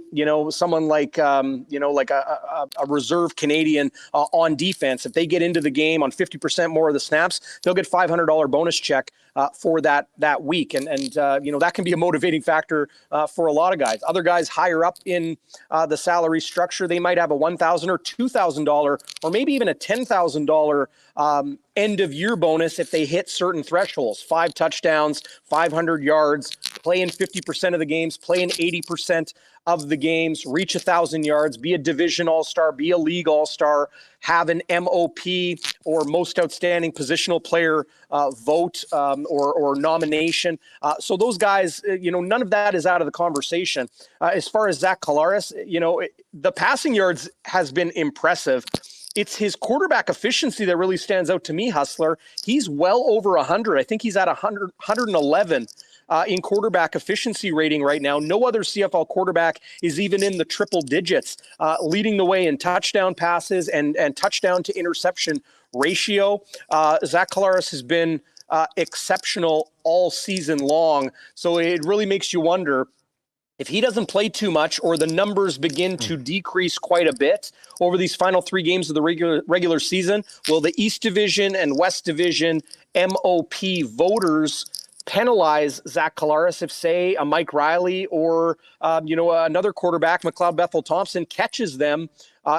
someone like, like a reserve Canadian on defense, if they get into the game on 50% more of the snaps, they'll get $500 bonus check for that week. And that can be a motivating factor for a lot of guys. Other guys higher up in the salary structure, they might have a $1,000 or $2,000 or maybe even a $10,000 end of year bonus if they hit certain thresholds: 5 touchdowns, 500 yards, play in 50% of the games, play in 80% of the games, reach 1,000 yards, be a division all-star, be a league all-star, have an MOP or most outstanding positional player vote or nomination. So those guys, none of that is out of the conversation. As far as Zach Collaros, the passing yards has been impressive. It's his quarterback efficiency that really stands out to me, Hustler. He's well over 100. I think he's at 111 in quarterback efficiency rating right now. No other CFL quarterback is even in the triple digits, leading the way in touchdown passes and touchdown to interception ratio. Zach Collaros has been exceptional all season long. So it really makes you wonder, if he doesn't play too much or the numbers begin to decrease quite a bit over these final 3 games of the regular season, will the East Division and West Division MOP voters penalize Zach Collaros if, say, a Mike Riley or another quarterback, McLeod Bethel Thompson, catches them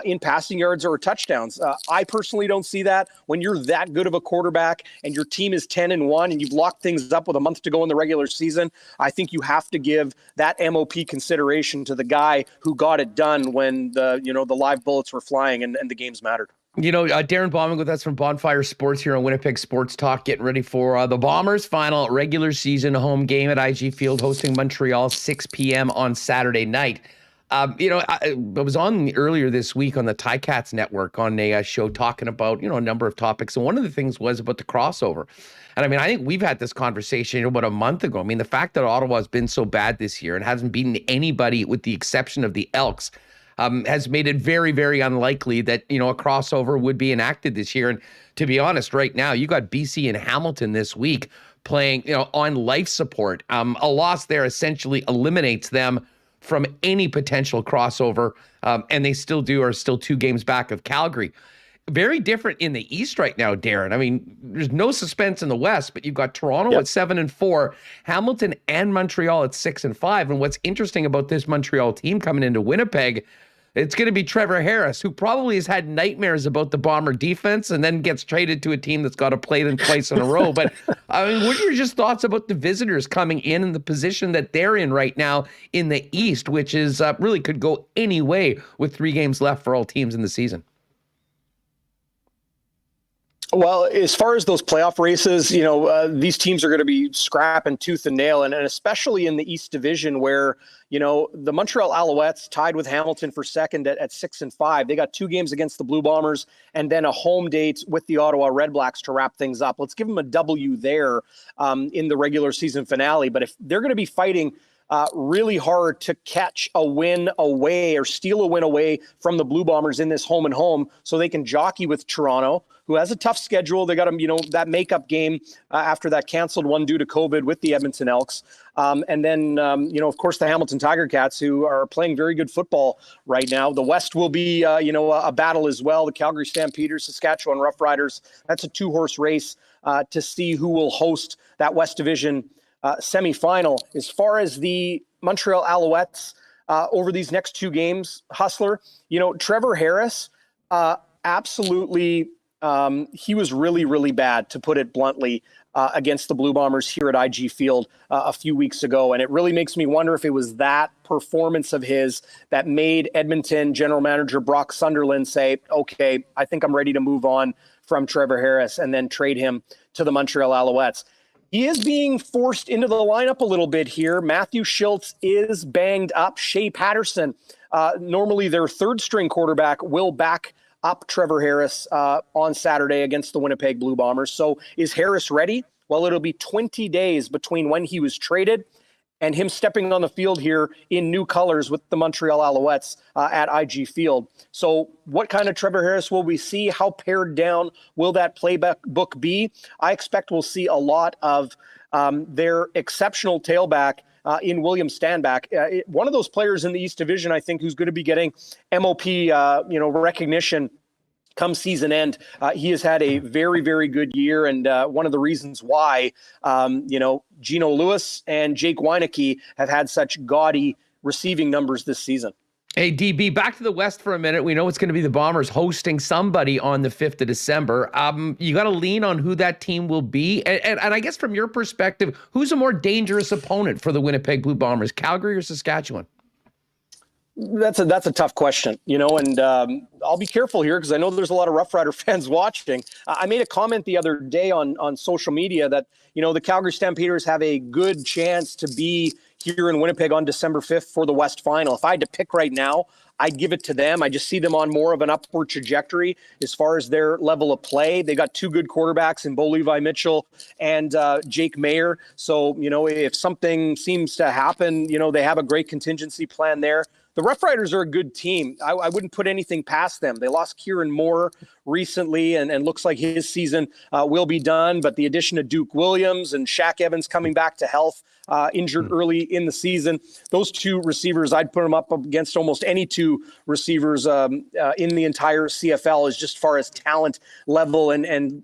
in passing yards or touchdowns? I personally don't see that. When you're that good of a quarterback and your team is 10-1 and you've locked things up with a month to go in the regular season, I think you have to give that MOP consideration to the guy who got it done when the live bullets were flying and the games mattered. Darrin Bauming with us from Bonfire Sports here on Winnipeg Sports Talk, getting ready for the Bombers' final regular season home game at IG Field, hosting Montreal 6 p.m. on Saturday night. I was on earlier this week on the Ticats Network on a show talking about, a number of topics. And one of the things was about the crossover. And I think we've had this conversation about a month ago. The fact that Ottawa has been so bad this year and hasn't beaten anybody with the exception of the Elks has made it very, very unlikely that, a crossover would be enacted this year. And to be honest, right now, you got BC and Hamilton this week playing, on life support. A loss there essentially eliminates them from any potential crossover, and they are still 2 games back of Calgary. Very different in the East right now, Darrin. There's no suspense in the West, but you've got Toronto at 7-4, Hamilton and Montreal at 6-5. And what's interesting about this Montreal team coming into Winnipeg, it's going to be Trevor Harris, who probably has had nightmares about the Bomber defense and then gets traded to a team that's got to play them twice in a row. But what are your just thoughts about the visitors coming in the position that they're in right now in the East, which is really could go any way with 3 games left for all teams in the season? Well, as far as those playoff races, these teams are going to be scrapping tooth and nail, and especially in the East Division where, the Montreal Alouettes tied with Hamilton for second at 6-5. They got 2 games against the Blue Bombers and then a home date with the Ottawa Redblacks to wrap things up. Let's give them a W there in the regular season finale. But if they're going to be fighting really hard to catch a win away or steal a win away from the Blue Bombers in this home and home so they can jockey with Toronto, who has a tough schedule. They got that makeup game after that canceled one due to COVID with the Edmonton Elks. And then, of course, the Hamilton Tiger Cats, who are playing very good football right now. The West will be, a battle as well. The Calgary Stampeders, Saskatchewan Roughriders. That's a 2-horse race to see who will host that West Division semifinal. As far as the Montreal Alouettes over these next 2 games, Hustler, Trevor Harris, absolutely, he was really, really bad, to put it bluntly, against the Blue Bombers here at IG Field a few weeks ago. And it really makes me wonder if it was that performance of his that made Edmonton general manager Brock Sunderland say, okay, I think I'm ready to move on from Trevor Harris and then trade him to the Montreal Alouettes. He is being forced into the lineup a little bit here. Matthew Schultz is banged up. Shea Paterson, normally their 3rd-string quarterback, will back up Trevor Harris on Saturday against the Winnipeg Blue Bombers. So is Harris ready? Well, it'll be 20 days between when he was traded and him stepping on the field here in new colors with the Montreal Alouettes at IG Field. So what kind of Trevor Harris will we see? How pared down will that playbook be? I expect we'll see a lot of their exceptional tailback in William Stanback. One of those players in the East Division, I think, who's going to be getting MOP recognition come season end. He has had a very, very good year, and one of the reasons why, Geno Lewis and Jake Weineke have had such gaudy receiving numbers this season. Hey, DB, back to the West for a minute. We know it's going to be the Bombers hosting somebody on the 5th of December. You got to lean on who that team will be. And I guess from your perspective, who's a more dangerous opponent for the Winnipeg Blue Bombers, Calgary or Saskatchewan? That's a tough question, and I'll be careful here because I know there's a lot of Rough Rider fans watching. I made a comment the other day on social media that, the Calgary Stampeders have a good chance to be here in Winnipeg on December 5th for the West Final. If I had to pick right now, I'd give it to them. I just see them on more of an upward trajectory as far as their level of play. They got 2 good quarterbacks in Bo Levi Mitchell and Jake Mayer. So, if something seems to happen, they have a great contingency plan there. The Rough Riders are a good team. I wouldn't put anything past them. They lost Kieran Moore recently, and looks like his season will be done. But the addition of Duke Williams and Shaq Evans coming back to health, injured early in the season, those 2 receivers, I'd put them up against almost any 2 receivers in the entire CFL as just far as talent level and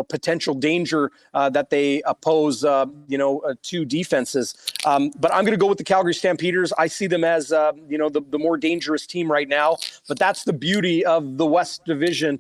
potential danger that they oppose, to defenses. But I'm going to go with the Calgary Stampeders. I see them as, the more dangerous team right now. But that's the beauty of the West Division.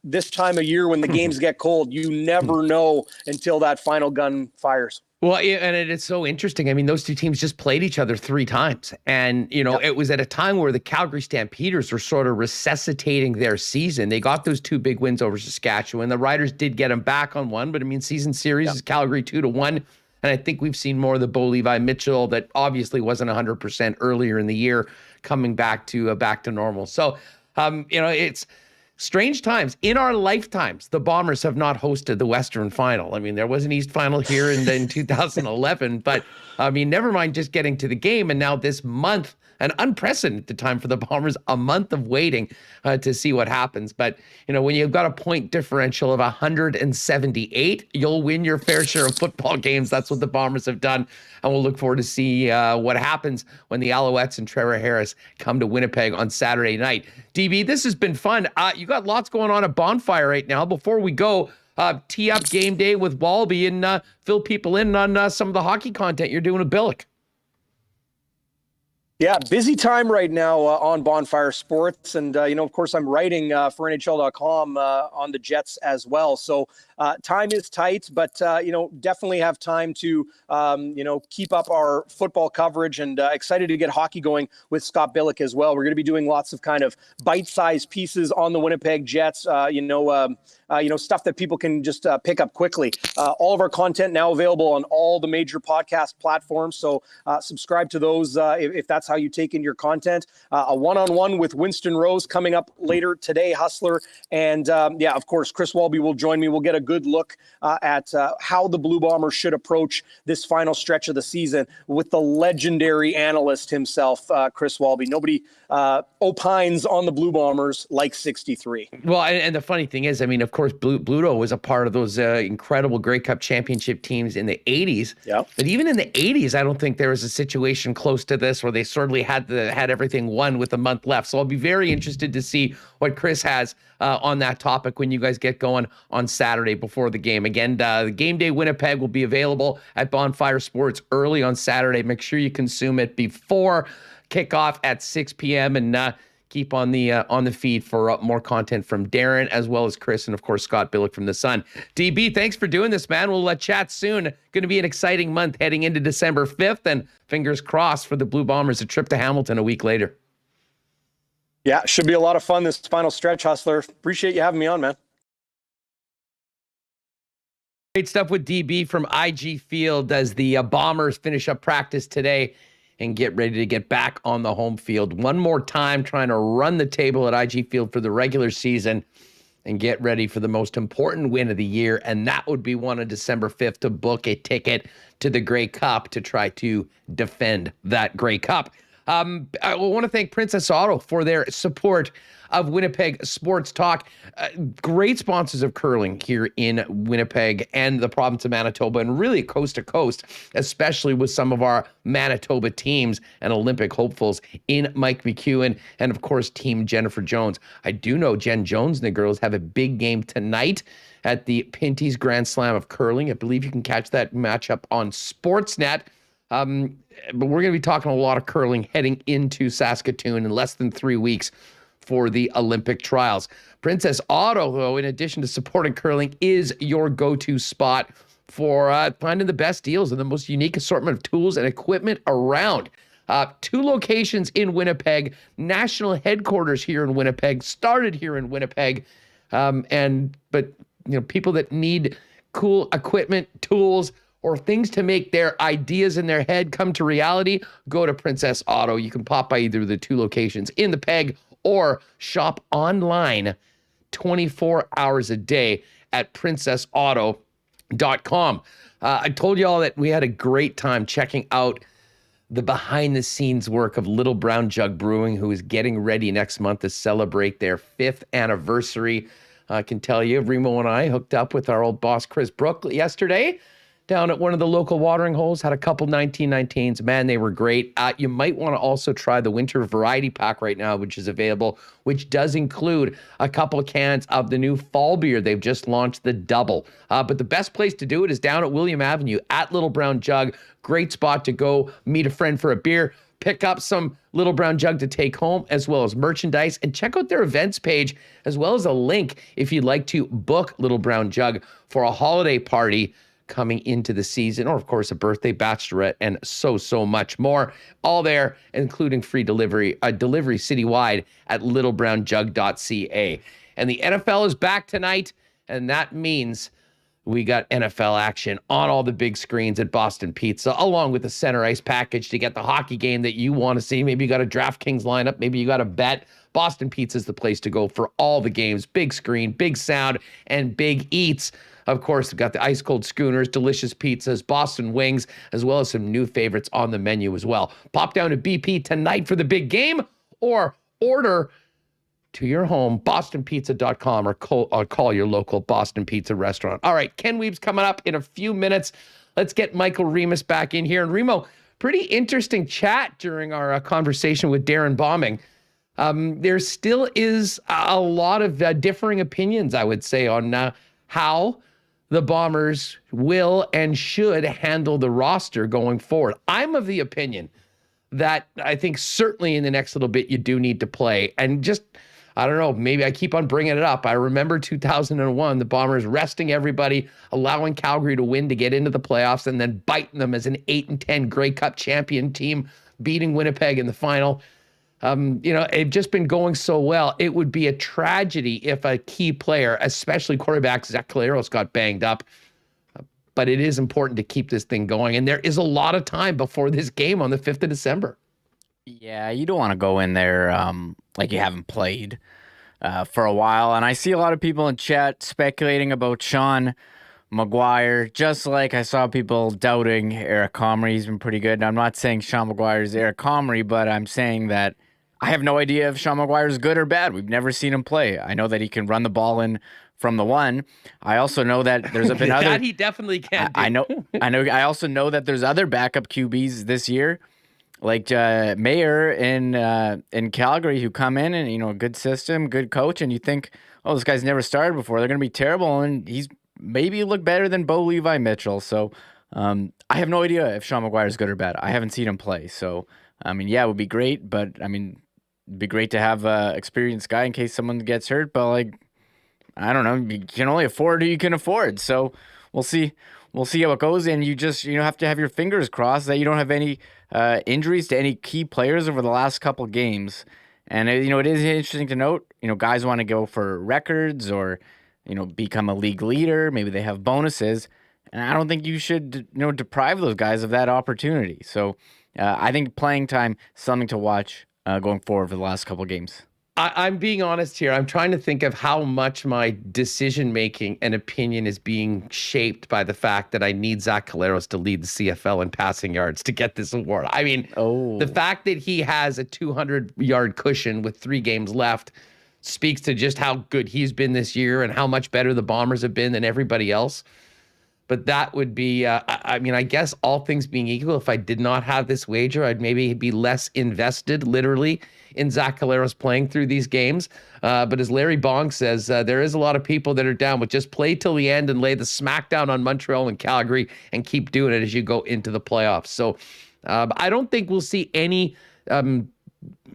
This time of year when the games get cold, you never know until that final gun fires. Well, and it's so interesting. I mean, those 2 teams just played each other 3 times. And, It was at a time where the Calgary Stampeders were sort of resuscitating their season. They got those 2 big wins over Saskatchewan. The Riders did get them back on one, but season series is Calgary 2-1. And I think we've seen more of the Bo Levi Mitchell that obviously wasn't 100% earlier in the year coming back to normal. So, it's strange times. In our lifetimes, the Bombers have not hosted the Western Final. There was an East Final here in 2011, but never mind just getting to the game. And now this month, an unprecedented time for the Bombers, a month of waiting to see what happens. But, when you've got a point differential of 178, you'll win your fair share of football games. That's what the Bombers have done. And we'll look forward to see what happens when the Alouettes and Trevor Harris come to Winnipeg on Saturday night. DB, this has been fun. You got lots going on at Bonfire right now. Before we go, tee up game day with Walby and fill people in on some of the hockey content you're doing with Billick. Yeah, busy time right now on Bonfire Sports. And, of course, I'm writing for NHL.com on the Jets as well. So time is tight, but definitely have time to keep up our football coverage, and excited to get hockey going with Scott Billeck as well. We're going to be doing lots of kind of bite-sized pieces on the Winnipeg Jets. Stuff that people can just pick up quickly. All of our content now available on all the major podcast platforms. So subscribe to those if that's how you take in your content. A one-on-one with Winston Rose coming up later today, Hustler. And of course, Chris Walby will join me. We'll get a good look at how the Blue Bombers should approach this final stretch of the season with the legendary analyst himself, Chris Walby. Nobody opines on the Blue Bombers like 63. Well, and the funny thing is, I mean, of course, Bluto was a part of those incredible Grey Cup championship teams in the 80s. Yeah. But even in the 80s, I don't think there was a situation close to this where they certainly had everything won with a month left. So I'll be very interested to see what Chris has on that topic when you guys get going on Saturday before the game. Again, the Game Day Winnipeg will be available at Bonfire Sports early on Saturday. Make sure you consume it before kickoff at 6 p.m. and keep on the feed for more content from Darrin as well as Chris and, of course, Scott Billeck from The Sun. DB, thanks for doing this, man. We'll chat soon. Going to be an exciting month heading into December 5th, and fingers crossed for the Blue Bombers, a trip to Hamilton a week later. Yeah, should be a lot of fun this final stretch, Hustler. Appreciate you having me on, man. Great stuff with DB from IG Field as the Bombers finish up practice today and get ready to get back on the home field one more time, trying to run the table at IG Field for the regular season and get ready for the most important win of the year, and that would be one on December 5th to book a ticket to the Grey Cup to try to defend that Grey Cup. I want to thank Princess Auto for their support of Winnipeg Sports Talk. Great sponsors of curling here in Winnipeg and the province of Manitoba, and really coast to coast, especially with some of our Manitoba teams and Olympic hopefuls in Mike McEwen and, of course, Team Jennifer Jones. I do know Jen Jones and the girls have a big game tonight at the Pinty's Grand Slam of Curling. I believe you can catch that matchup on Sportsnet. But we're going to be talking a lot of curling heading into Saskatoon in less than 3 weeks for the Olympic trials. Princess Auto, though, in addition to supporting curling, is your go-to spot for finding the best deals and the most unique assortment of tools and equipment around. 2 locations in Winnipeg, national headquarters here in Winnipeg, started here in Winnipeg, but people that need cool equipment, tools, or things to make their ideas in their head come to reality, go to Princess Auto. You can pop by either of the 2 locations in the Peg or shop online 24 hours a day at princessauto.com. I told you all that we had a great time checking out the behind-the-scenes work of Little Brown Jug Brewing, who is getting ready next month to celebrate their 5th anniversary. I can tell you, Remo and I hooked up with our old boss, Chris Brook, yesterday down at one of the local watering holes, had a couple 1919s. Man, they were great. You might want to also try the winter variety pack right now, which is available, which does include a couple cans of the new fall beer. They've just launched the Double. But the best place to do it is down at William Avenue at Little Brown Jug. Great spot to go meet a friend for a beer, pick up some Little Brown Jug to take home, as well as merchandise, and check out their events page, as well as a link if you'd like to book Little Brown Jug for a holiday party coming into the season, or of course a birthday, bachelorette, and so much more. All there, including free delivery citywide at littlebrownjug.ca. And the NFL is back tonight, and that means we got NFL action on all the big screens at Boston Pizza, along with the center ice package to get the hockey game that you want to see. Maybe you got a DraftKings lineup, maybe you got a bet. Boston Pizza is the place to go for all the games. Big screen, big sound, and big eats. Of course, we've got the ice cold schooners, delicious pizzas, Boston wings, as well as some new favorites on the menu as well. Pop down to BP tonight for the big game, or order to your home, bostonpizza.com, or call your local Boston Pizza restaurant. All right, Ken Weeb's coming up in a few minutes. Let's get Michael Remis back in here. And Remo, pretty interesting chat during our conversation with Darrin Bauming. There still is a lot of differing opinions, I would say, on how the Bombers will and should handle the roster going forward. I'm of the opinion that I think certainly in the next little bit you do need to play. And just I don't know, maybe I keep on bringing it up. I remember 2001, the Bombers resting everybody, allowing Calgary to win to get into the playoffs, and then biting them as an 8-10 Grey Cup champion team, beating Winnipeg in the final. They've just been going so well. It would be a tragedy if a key player, especially quarterback Zach Collaros, got banged up. But it is important to keep this thing going. And there is a lot of time before this game on the 5th of December. Yeah, you don't want to go in there like you haven't played for a while. And I see a lot of people in chat speculating about Sean McGuire, just like I saw people doubting Eric Comrie. He's been pretty good. And I'm not saying Sean McGuire is Eric Comrie, but I'm saying that I have no idea if Sean McGuire is good or bad. We've never seen him play. I know that he can run the ball in from the one. I also know that there's been other. That he definitely can. I know. I also know that there's other backup QBs this year, like Mayer in Calgary, who come in and a good system, good coach, and you think, oh, this guy's never started before. They're going to be terrible, and he's maybe look better than Bo Levi Mitchell. So I have no idea if Sean McGuire is good or bad. I haven't seen him play. So it would be great, but it'd be great to have an experienced guy in case someone gets hurt. But I don't know. You can only afford who you can afford. So we'll see. We'll see how it goes. And you just have to have your fingers crossed that you don't have any injuries to any key players over the last couple games. And it is interesting to note. Guys want to go for records or become a league leader. Maybe they have bonuses, and I don't think you should deprive those guys of that opportunity. So I think playing time is something to watch going forward for the last couple of games. I'm being honest here. I'm trying to think of how much my decision-making and opinion is being shaped by the fact that I need Zach Collaros to lead the CFL in passing yards to get this award. I mean, the fact that he has a 200-yard cushion with 3 games left speaks to just how good he's been this year and how much better the Bombers have been than everybody else. But that would be, I guess all things being equal, if I did not have this wager, I'd maybe be less invested, literally, in Zach Collaros playing through these games. But as Larry Bong says, there is a lot of people that are down with just play till the end and lay the smackdown on Montreal and Calgary and keep doing it as you go into the playoffs. So I don't think we'll see any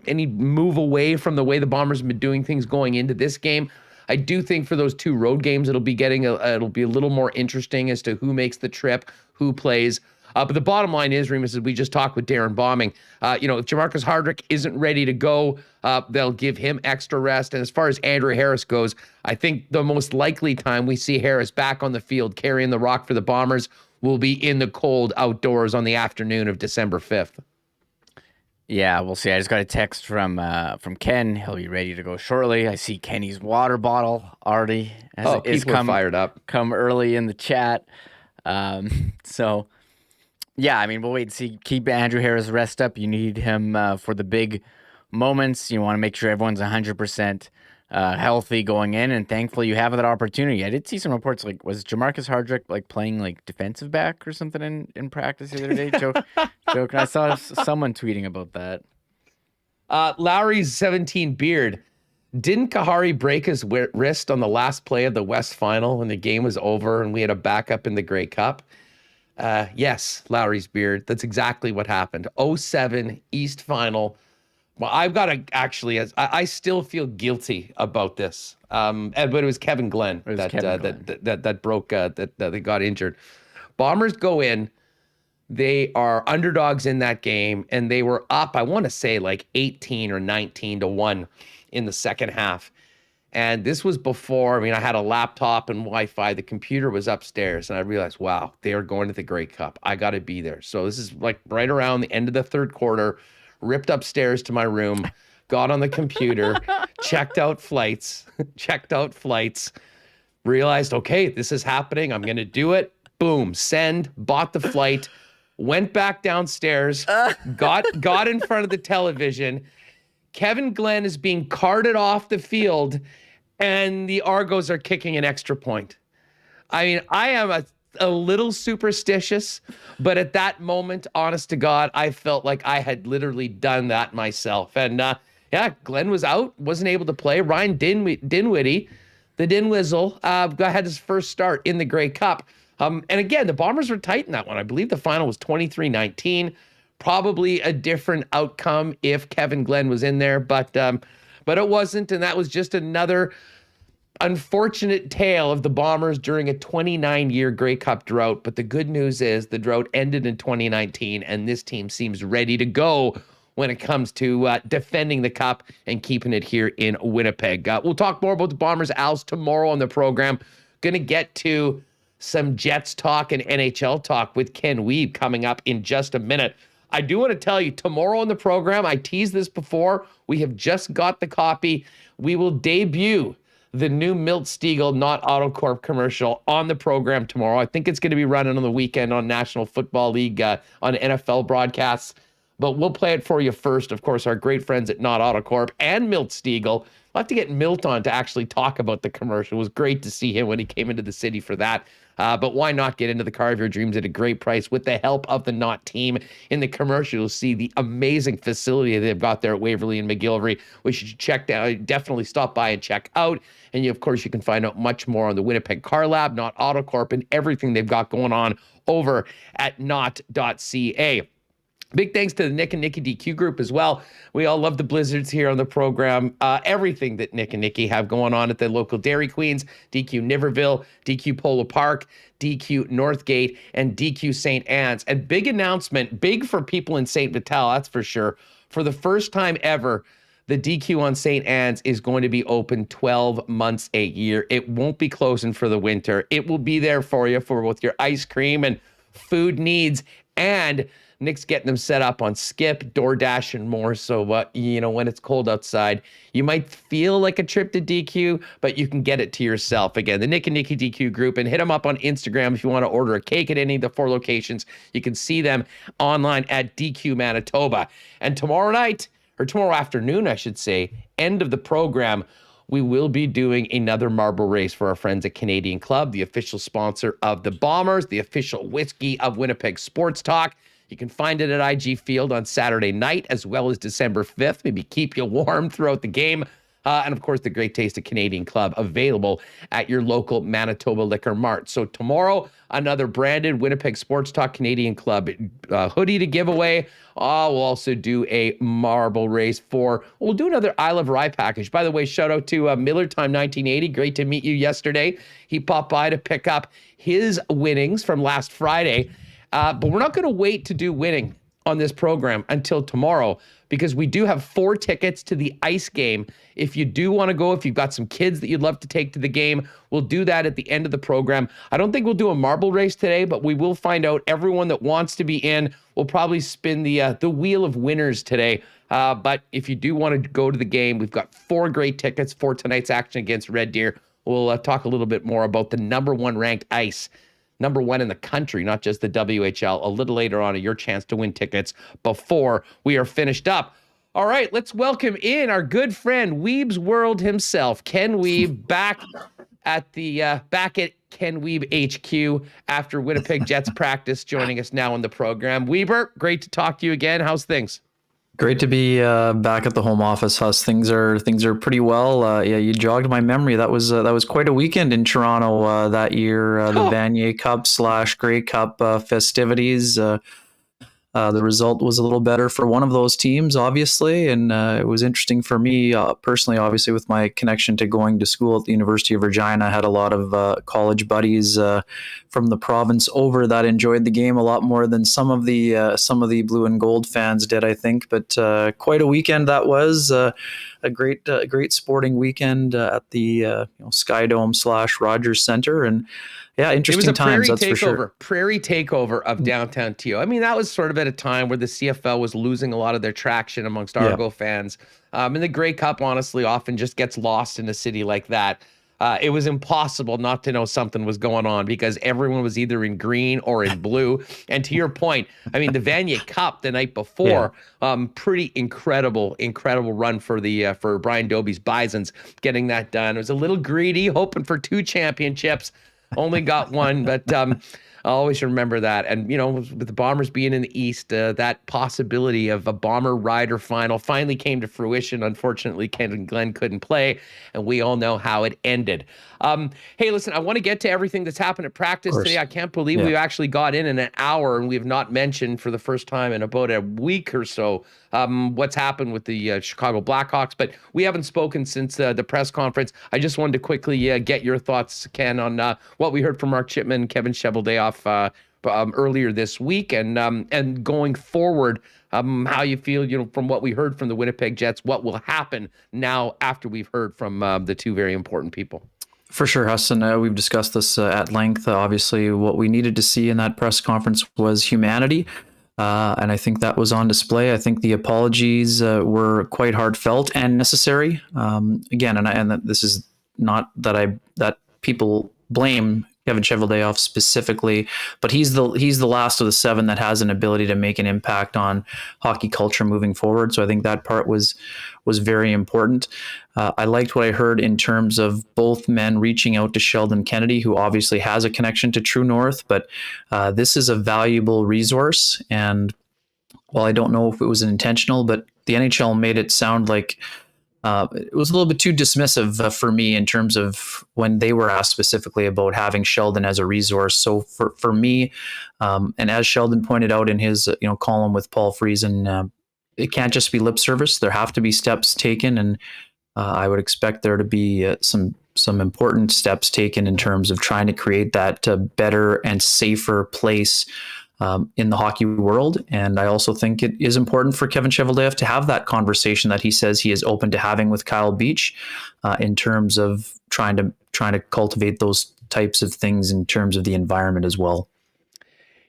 move away from the way the Bombers have been doing things going into this game. I do think for those 2 road games, it'll be a little more interesting as to who makes the trip, who plays. But the bottom line is, Remis, as we just talked with Darrin Bauming, if Jamarcus Hardrick isn't ready to go, they'll give him extra rest. And as far as Andrew Harris goes, I think the most likely time we see Harris back on the field carrying the rock for the Bombers will be in the cold outdoors on the afternoon of December 5th. Yeah, we'll see. I just got a text from Ken. He'll be ready to go shortly. I see Kenny's water bottle already people are fired up. Come early in the chat. So, yeah, we'll wait and see. Keep Andrew Harris rest up. You need him for the big moments. You want to make sure everyone's 100% healthy going in, and thankfully you have that opportunity. I did see some reports, was Jamarcus Hardrick playing defensive back or something in practice the other day? Joke. I saw someone tweeting about that. Lowry's 17 beard. Didn't Kahari break his wrist on the last play of the West Final when the game was over and we had a backup in the Grey Cup? Yes, Lowry's beard. That's exactly what happened. 07 East Final. Well, I've got to actually, I still feel guilty about this. But it was Kevin Glenn that broke, that they got injured. Bombers go in. They are underdogs in that game, and they were up, I want to say 18 or 19-1 in the second half. And this was before, I had a laptop and Wi-Fi. The computer was upstairs, and I realized, wow, they are going to the Grey Cup. I got to be there. So this is right around the end of the third quarter. Ripped upstairs to my room, got on the computer, checked out flights, realized, okay, this is happening. I'm going to do it. Boom, send, bought the flight, went back downstairs, got in front of the television. Kevin Glenn is being carted off the field, and the Argos are kicking an extra point. I am a little superstitious, but at that moment, honest to God, I felt like I had literally done that myself. And Glenn was out, wasn't able to play. Ryan Dinwiddie, the Dinwizzle, had his first start in the Grey Cup. And again, the Bombers were tight in that one. I believe the final was 23-19. Probably a different outcome if Kevin Glenn was in there, but but it wasn't, and that was just another unfortunate tale of the Bombers during a 29-year Grey Cup drought. But the good news is the drought ended in 2019, and this team seems ready to go when it comes to defending the Cup and keeping it here in Winnipeg. We'll talk more about the Bombers, Als, tomorrow on the program. Going to get to some Jets talk and NHL talk with Ken Wiebe coming up in just a minute. I do want to tell you, tomorrow on the program, I teased this before, we have just got the copy. We will debut the new Milt Stegall Not AutoCorp commercial on the program tomorrow. I think it's going to be running on the weekend on National Football League on NFL broadcasts, but we'll play it for you first. Of course, our great friends at Not AutoCorp and Milt Stegall. We'll have to get Milt on to actually talk about the commercial. It was great to see him when he came into the city for that. But why not get into the car of your dreams at a great price with the help of the Not team? In the commercial, you'll see the amazing facility they've got there at Waverly and McGillivray, which you should check out. Definitely stop by and check out. And you, of course, you can find out much more on the Winnipeg Car Lab, Not AutoCorp, and everything they've got going on over at not.ca. Big thanks to the Nick and Nikki DQ group as well. We all love the Blizzards here on the program. Everything that Nick and Nikki have going on at the local Dairy Queens, DQ Niverville, DQ Polo Park, DQ Northgate, and DQ St. Anne's. And big announcement, big for people in St. Vital, that's for sure. For the first time ever, the DQ on St. Anne's is going to be open 12 months a year. It won't be closing for the winter. It will be there for you for both your ice cream and food needs, and Nick's getting them set up on Skip, DoorDash, and more. So, when it's cold outside, you might feel like a trip to DQ, but you can get it to yourself. Again, the Nick and Nikki DQ group, and hit them up on Instagram if you want to order a cake at any of the 4 locations. You can see them online at DQ Manitoba. And tomorrow afternoon, I should say, end of the program, we will be doing another marble race for our friends at Canadian Club, the official sponsor of the Bombers, the official whiskey of Winnipeg Sports Talk. You can find it at IG Field on Saturday night, as well as December 5th. Maybe keep you warm throughout the game. And, of course, the Great Taste of Canadian Club available at your local Manitoba Liquor Mart. So tomorrow, another branded Winnipeg Sports Talk Canadian Club hoodie to give away. We'll also do a marble race we'll do another Isle of Rye package. By the way, shout out to Miller Time 1980. Great to meet you yesterday. He popped by to pick up his winnings from last Friday. But we're not going to wait to do winning on this program until tomorrow, because we do have 4 tickets to the ice game. If you do want to go, if you've got some kids that you'd love to take to the game, we'll do that at the end of the program. I don't think we'll do a marble race today, but we will find out everyone that wants to be in. We'll probably spin the wheel of winners today. But if you do want to go to the game, we've got 4 great tickets for tonight's action against Red Deer. We'll talk a little bit more about the number 1 ranked ice, number 1 in the country, not just the WHL, a little later on, your chance to win tickets before we are finished up. All right, let's welcome in our good friend, Wiebe's World himself, Ken Wiebe, back at Ken Wiebe HQ after Winnipeg Jets practice, joining us now on the program. Weber, great to talk to you again. How's things? Great to be back at the home office, Huss. Things are pretty well. You jogged my memory. That was quite a weekend in Toronto that year. The Vanier Cup / Grey Cup festivities. The result was a little better for one of those teams, obviously, and it was interesting for me personally, obviously, with my connection to going to school at the University of Regina. I had a lot of college buddies from the province over that enjoyed the game a lot more than some of the blue and gold fans did, I think. But quite a weekend that was. A great sporting weekend at the Sky Dome / Rogers Center, and yeah, interesting times. That's for sure. Prairie takeover of downtown TO. I mean, that was sort of at a time where the CFL was losing a lot of their traction amongst Argo fans. And the Grey Cup, honestly, often just gets lost in a city like that. It was impossible not to know something was going on because everyone was either in green or in blue. And to your point, I mean, the Vanier Cup the night before, pretty incredible run for Brian Dobie's Bisons getting that done. It was a little greedy, hoping for 2 championships. Only got 1, but I'll always remember that. And, with the Bombers being in the East, that possibility of a Bomber Rider final finally came to fruition. Unfortunately, Ken and Glenn couldn't play, and we all know how it ended. Hey, listen, I want to get to everything that's happened at practice today. I can't believe we actually got in an hour, and we have not mentioned for the first time in about a week or so what's happened with the Chicago Blackhawks. But we haven't spoken since the press conference. I just wanted to quickly get your thoughts, Ken, on what we heard from Mark Chipman and Kevin Cheveldayoff earlier this week, and going forward, how you feel, from what we heard from the Winnipeg Jets, what will happen now after we've heard from the two very important people. For sure, Huston. We've discussed this at length. Obviously, what we needed to see in that press conference was humanity. And I think that was on display. I think the apologies were quite heartfelt and necessary. Again, and this is not that people blame Kevin Cheveldayoff specifically, but he's the last of the seven that has an ability to make an impact on hockey culture moving forward. So I think that part was very important. I liked what I heard in terms of both men reaching out to Sheldon Kennedy, who obviously has a connection to True North, but this is a valuable resource. And while I don't know if it was intentional, but the NHL made it sound like it was a little bit too dismissive for me in terms of when they were asked specifically about having Sheldon as a resource. So for me, and as Sheldon pointed out in his column with Paul Friesen, it can't just be lip service. There have to be steps taken, and I would expect there to be some important steps taken in terms of trying to create that better and safer place in the hockey world. And I also think it is important for Kevin Cheveldayoff to have that conversation that he says he is open to having with Kyle Beach in terms of trying to cultivate those types of things in terms of the environment as well.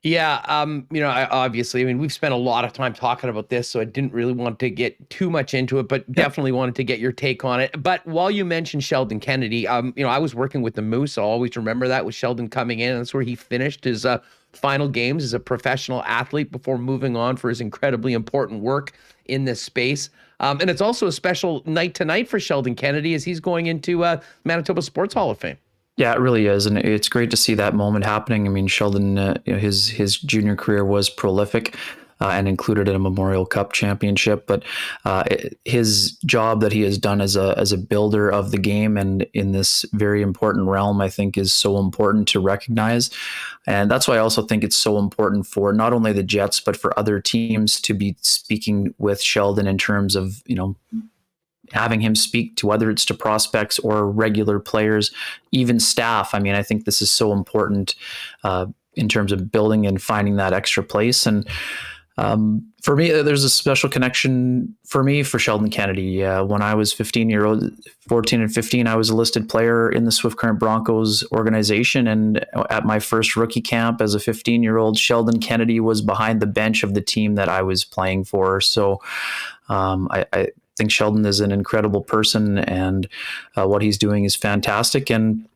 Yeah, obviously, we've spent a lot of time talking about this, so I didn't really want to get too much into it, but definitely wanted to get your take on it. But while you mentioned Sheldon Kennedy, I was working with the Moose. I'll always remember that with Sheldon coming in. That's where he finished his final games as a professional athlete before moving on for his incredibly important work in this space. And it's also a special night tonight for Sheldon Kennedy as he's going into Manitoba Sports Hall of Fame. Yeah, it really is. And it's great to see that moment happening. I mean, Sheldon, his junior career was prolific and included in a Memorial Cup championship. But his job that he has done as a builder of the game and in this very important realm, I think, is so important to recognize. And that's why I also think it's so important for not only the Jets, but for other teams to be speaking with Sheldon in terms of, having him speak to whether it's to prospects or regular players, even staff. I mean, I think this is so important in terms of building and finding that extra place. And for me, there's a special connection for me for Sheldon Kennedy. When I was 14 and 15, I was a listed player in the Swift Current Broncos organization. And at my first rookie camp as a 15-year-old, Sheldon Kennedy was behind the bench of the team that I was playing for. So I think Sheldon is an incredible person, and what he's doing is fantastic. And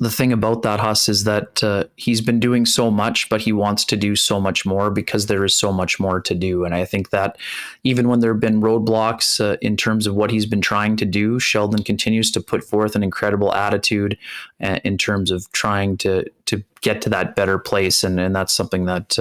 the thing about that, Huss, is that he's been doing so much, but he wants to do so much more because there is so much more to do. And I think that even when there have been roadblocks in terms of what he's been trying to do, Sheldon continues to put forth an incredible attitude in terms of trying to get to that better place. And that's something that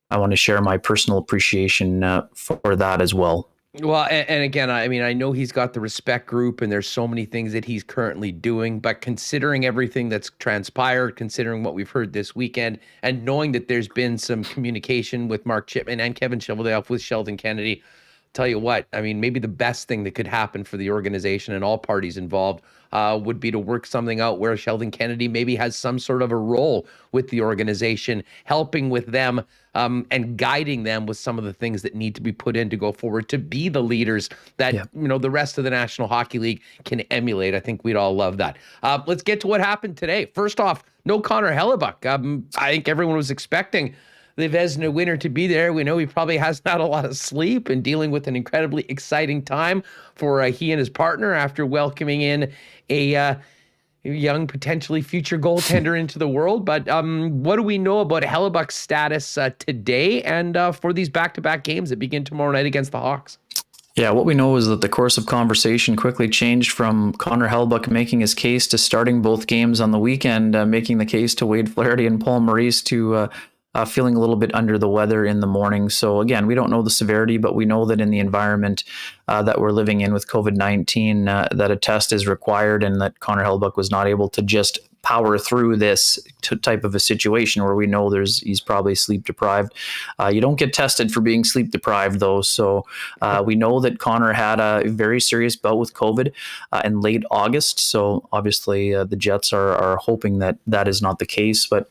I want to share my personal appreciation for that as well. Well, and again, I know he's got the respect group and there's so many things that he's currently doing, but considering everything that's transpired, considering what we've heard this weekend, and knowing that there's been some communication with Mark Chipman and Kevin Cheveldayoff with Sheldon Kennedy, tell you what, maybe the best thing that could happen for the organization and all parties involved would be to work something out where Sheldon Kennedy maybe has some sort of a role with the organization, helping with them and guiding them with some of the things that need to be put in to go forward, to be the leaders that, the rest of the National Hockey League can emulate. I think we'd all love that. Let's get to what happened today. First off, no Connor Hellebuyck. I think everyone was expecting the Vezina winner to be there. We know he probably hasn't had a lot of sleep and dealing with an incredibly exciting time for he and his partner after welcoming in a young, potentially future goaltender into the world. But what do we know about Hellebuyck's status today and for these back-to-back games that begin tomorrow night against the Hawks? Yeah, what we know is that the course of conversation quickly changed from Connor Hellebuyck making his case to starting both games on the weekend, making the case to Wade Flaherty and Paul Maurice to feeling a little bit under the weather in the morning. So again, we don't know the severity, but we know that in the environment that we're living in with COVID-19, that a test is required, and that Connor Hellebuyck was not able to just power through this type of a situation where we know he's probably sleep deprived. You don't get tested for being sleep deprived though. So we know that Connor had a very serious bout with COVID in late August. So obviously the Jets are hoping that that is not the case, but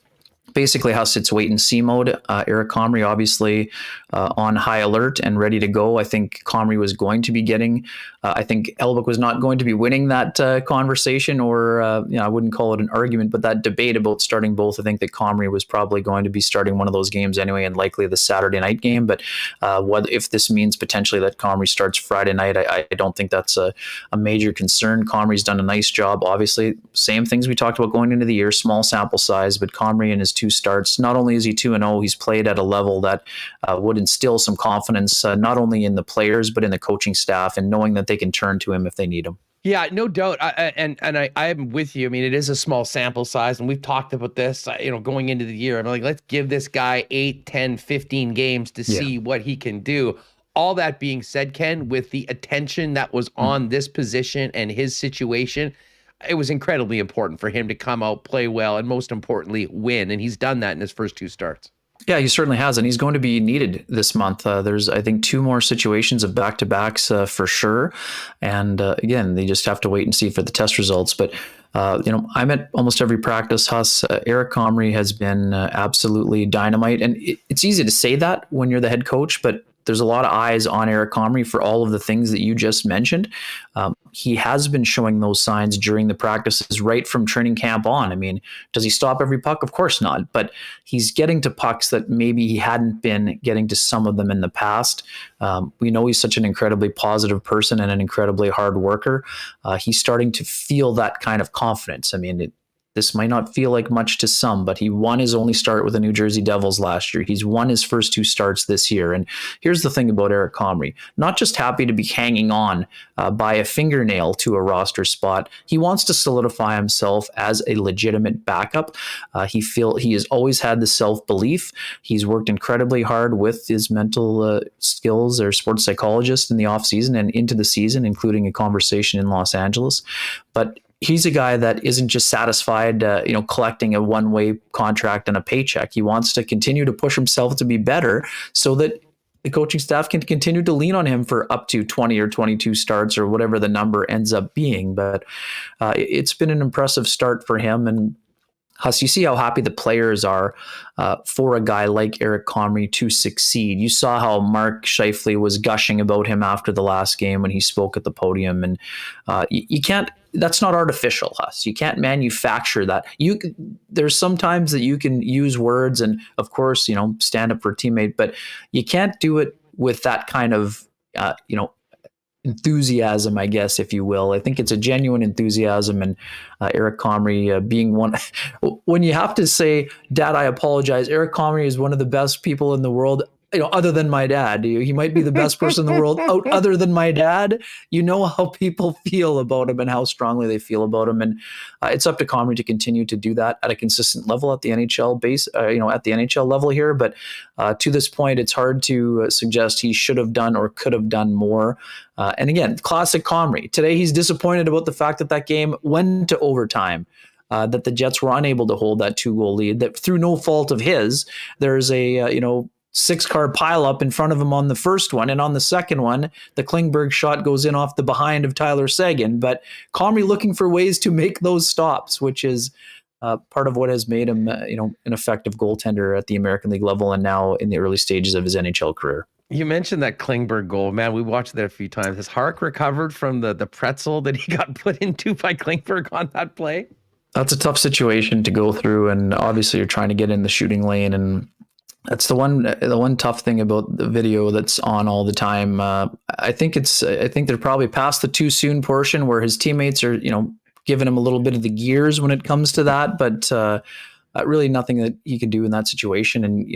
basically Huss, it's wait and see mode. Eric Comrie obviously on high alert and ready to go. I think Comrie was going to be getting, I think Hellebuyck was not going to be winning that conversation, or I wouldn't call it an argument, but that debate about starting both. I think that Comrie was probably going to be starting one of those games anyway, and likely the Saturday night game. But what if this means potentially that Comrie starts Friday night? I don't think that's a major concern. Comrie's done a nice job. Obviously, same things we talked about going into the year, small sample size, but Comrie in his 2 starts, not only is he 2-0, he's played at a level that would instill some confidence, not only in the players, but in the coaching staff, and knowing that they can turn to him if they need him. Yeah, no doubt. I'm with you. I mean, it is a small sample size, and we've talked about this, going into the year. I'm like, let's give this guy 8, 10, 15 games to see what he can do. All that being said, Ken, with the attention that was on this position and his situation, it was incredibly important for him to come out, play well, and most importantly, win. And he's done that in his first 2 starts. Yeah, he certainly has, and he's going to be needed this month. There's, I think, 2 more situations of back-to-backs for sure. And again, they just have to wait and see for the test results. But, I'm at almost every practice, Huss. Eric Comrie has been absolutely dynamite. And it's easy to say that when you're the head coach, but there's a lot of eyes on Eric Comrie for all of the things that you just mentioned. He has been showing those signs during the practices right from training camp on. I mean, does he stop every puck? Of course not. But he's getting to pucks that maybe he hadn't been getting to some of them in the past. We know he's such an incredibly positive person and an incredibly hard worker. He's starting to feel that kind of confidence. I mean, this might not feel like much to some, but he won his only start with the New Jersey Devils last year. He's won his first 2 starts this year. And here's the thing about Eric Comrie, not just happy to be hanging on by a fingernail to a roster spot. He wants to solidify himself as a legitimate backup. He has always had the self-belief. He's worked incredibly hard with his mental skills or sports psychologist in the offseason and into the season, including a conversation in Los Angeles. But he's a guy that isn't just satisfied, collecting a one-way contract and a paycheck. He wants to continue to push himself to be better so that the coaching staff can continue to lean on him for up to 20 or 22 starts or whatever the number ends up being. But it's been an impressive start for him. And Huss, you see how happy the players are for a guy like Eric Comrie to succeed. You saw how Mark Scheifele was gushing about him after the last game when he spoke at the podium. And you can't, that's not artificial, Huss. You can't manufacture that. There's sometimes that you can use words and, of course, stand up for a teammate, but you can't do it with that kind of, enthusiasm, I guess, if you will. I think it's a genuine enthusiasm, and Eric Comrie being one. When you have to say, "Dad, I apologize," Eric Comrie is one of the best people in the world. Other than my dad, he might be the best person in the world other than my dad. You know how people feel about him and how strongly they feel about him. And it's up to Comrie to continue to do that at a consistent level at the NHL base, at the NHL level here. But to this point, it's hard to suggest he should have done or could have done more. And again, classic Comrie. Today, he's disappointed about the fact that game went to overtime. That the Jets were unable to hold that 2-goal lead, that through no fault of his, there's a, 6-car pileup in front of him on the first one. And on the second one, the Klingberg shot goes in off the behind of Tyler Seguin. But Comrie looking for ways to make those stops, which is part of what has made him, an effective goaltender at the American League level and now in the early stages of his NHL career. You mentioned that Klingberg goal. Man, we watched that a few times. Has Hark recovered from the pretzel that he got put into by Klingberg on that play? That's a tough situation to go through. And obviously you're trying to get in the shooting lane, and that's the one tough thing about the video that's on all the time. I think they're probably past the too soon portion where his teammates are, giving him a little bit of the gears when it comes to that, but really nothing that he can do in that situation. And,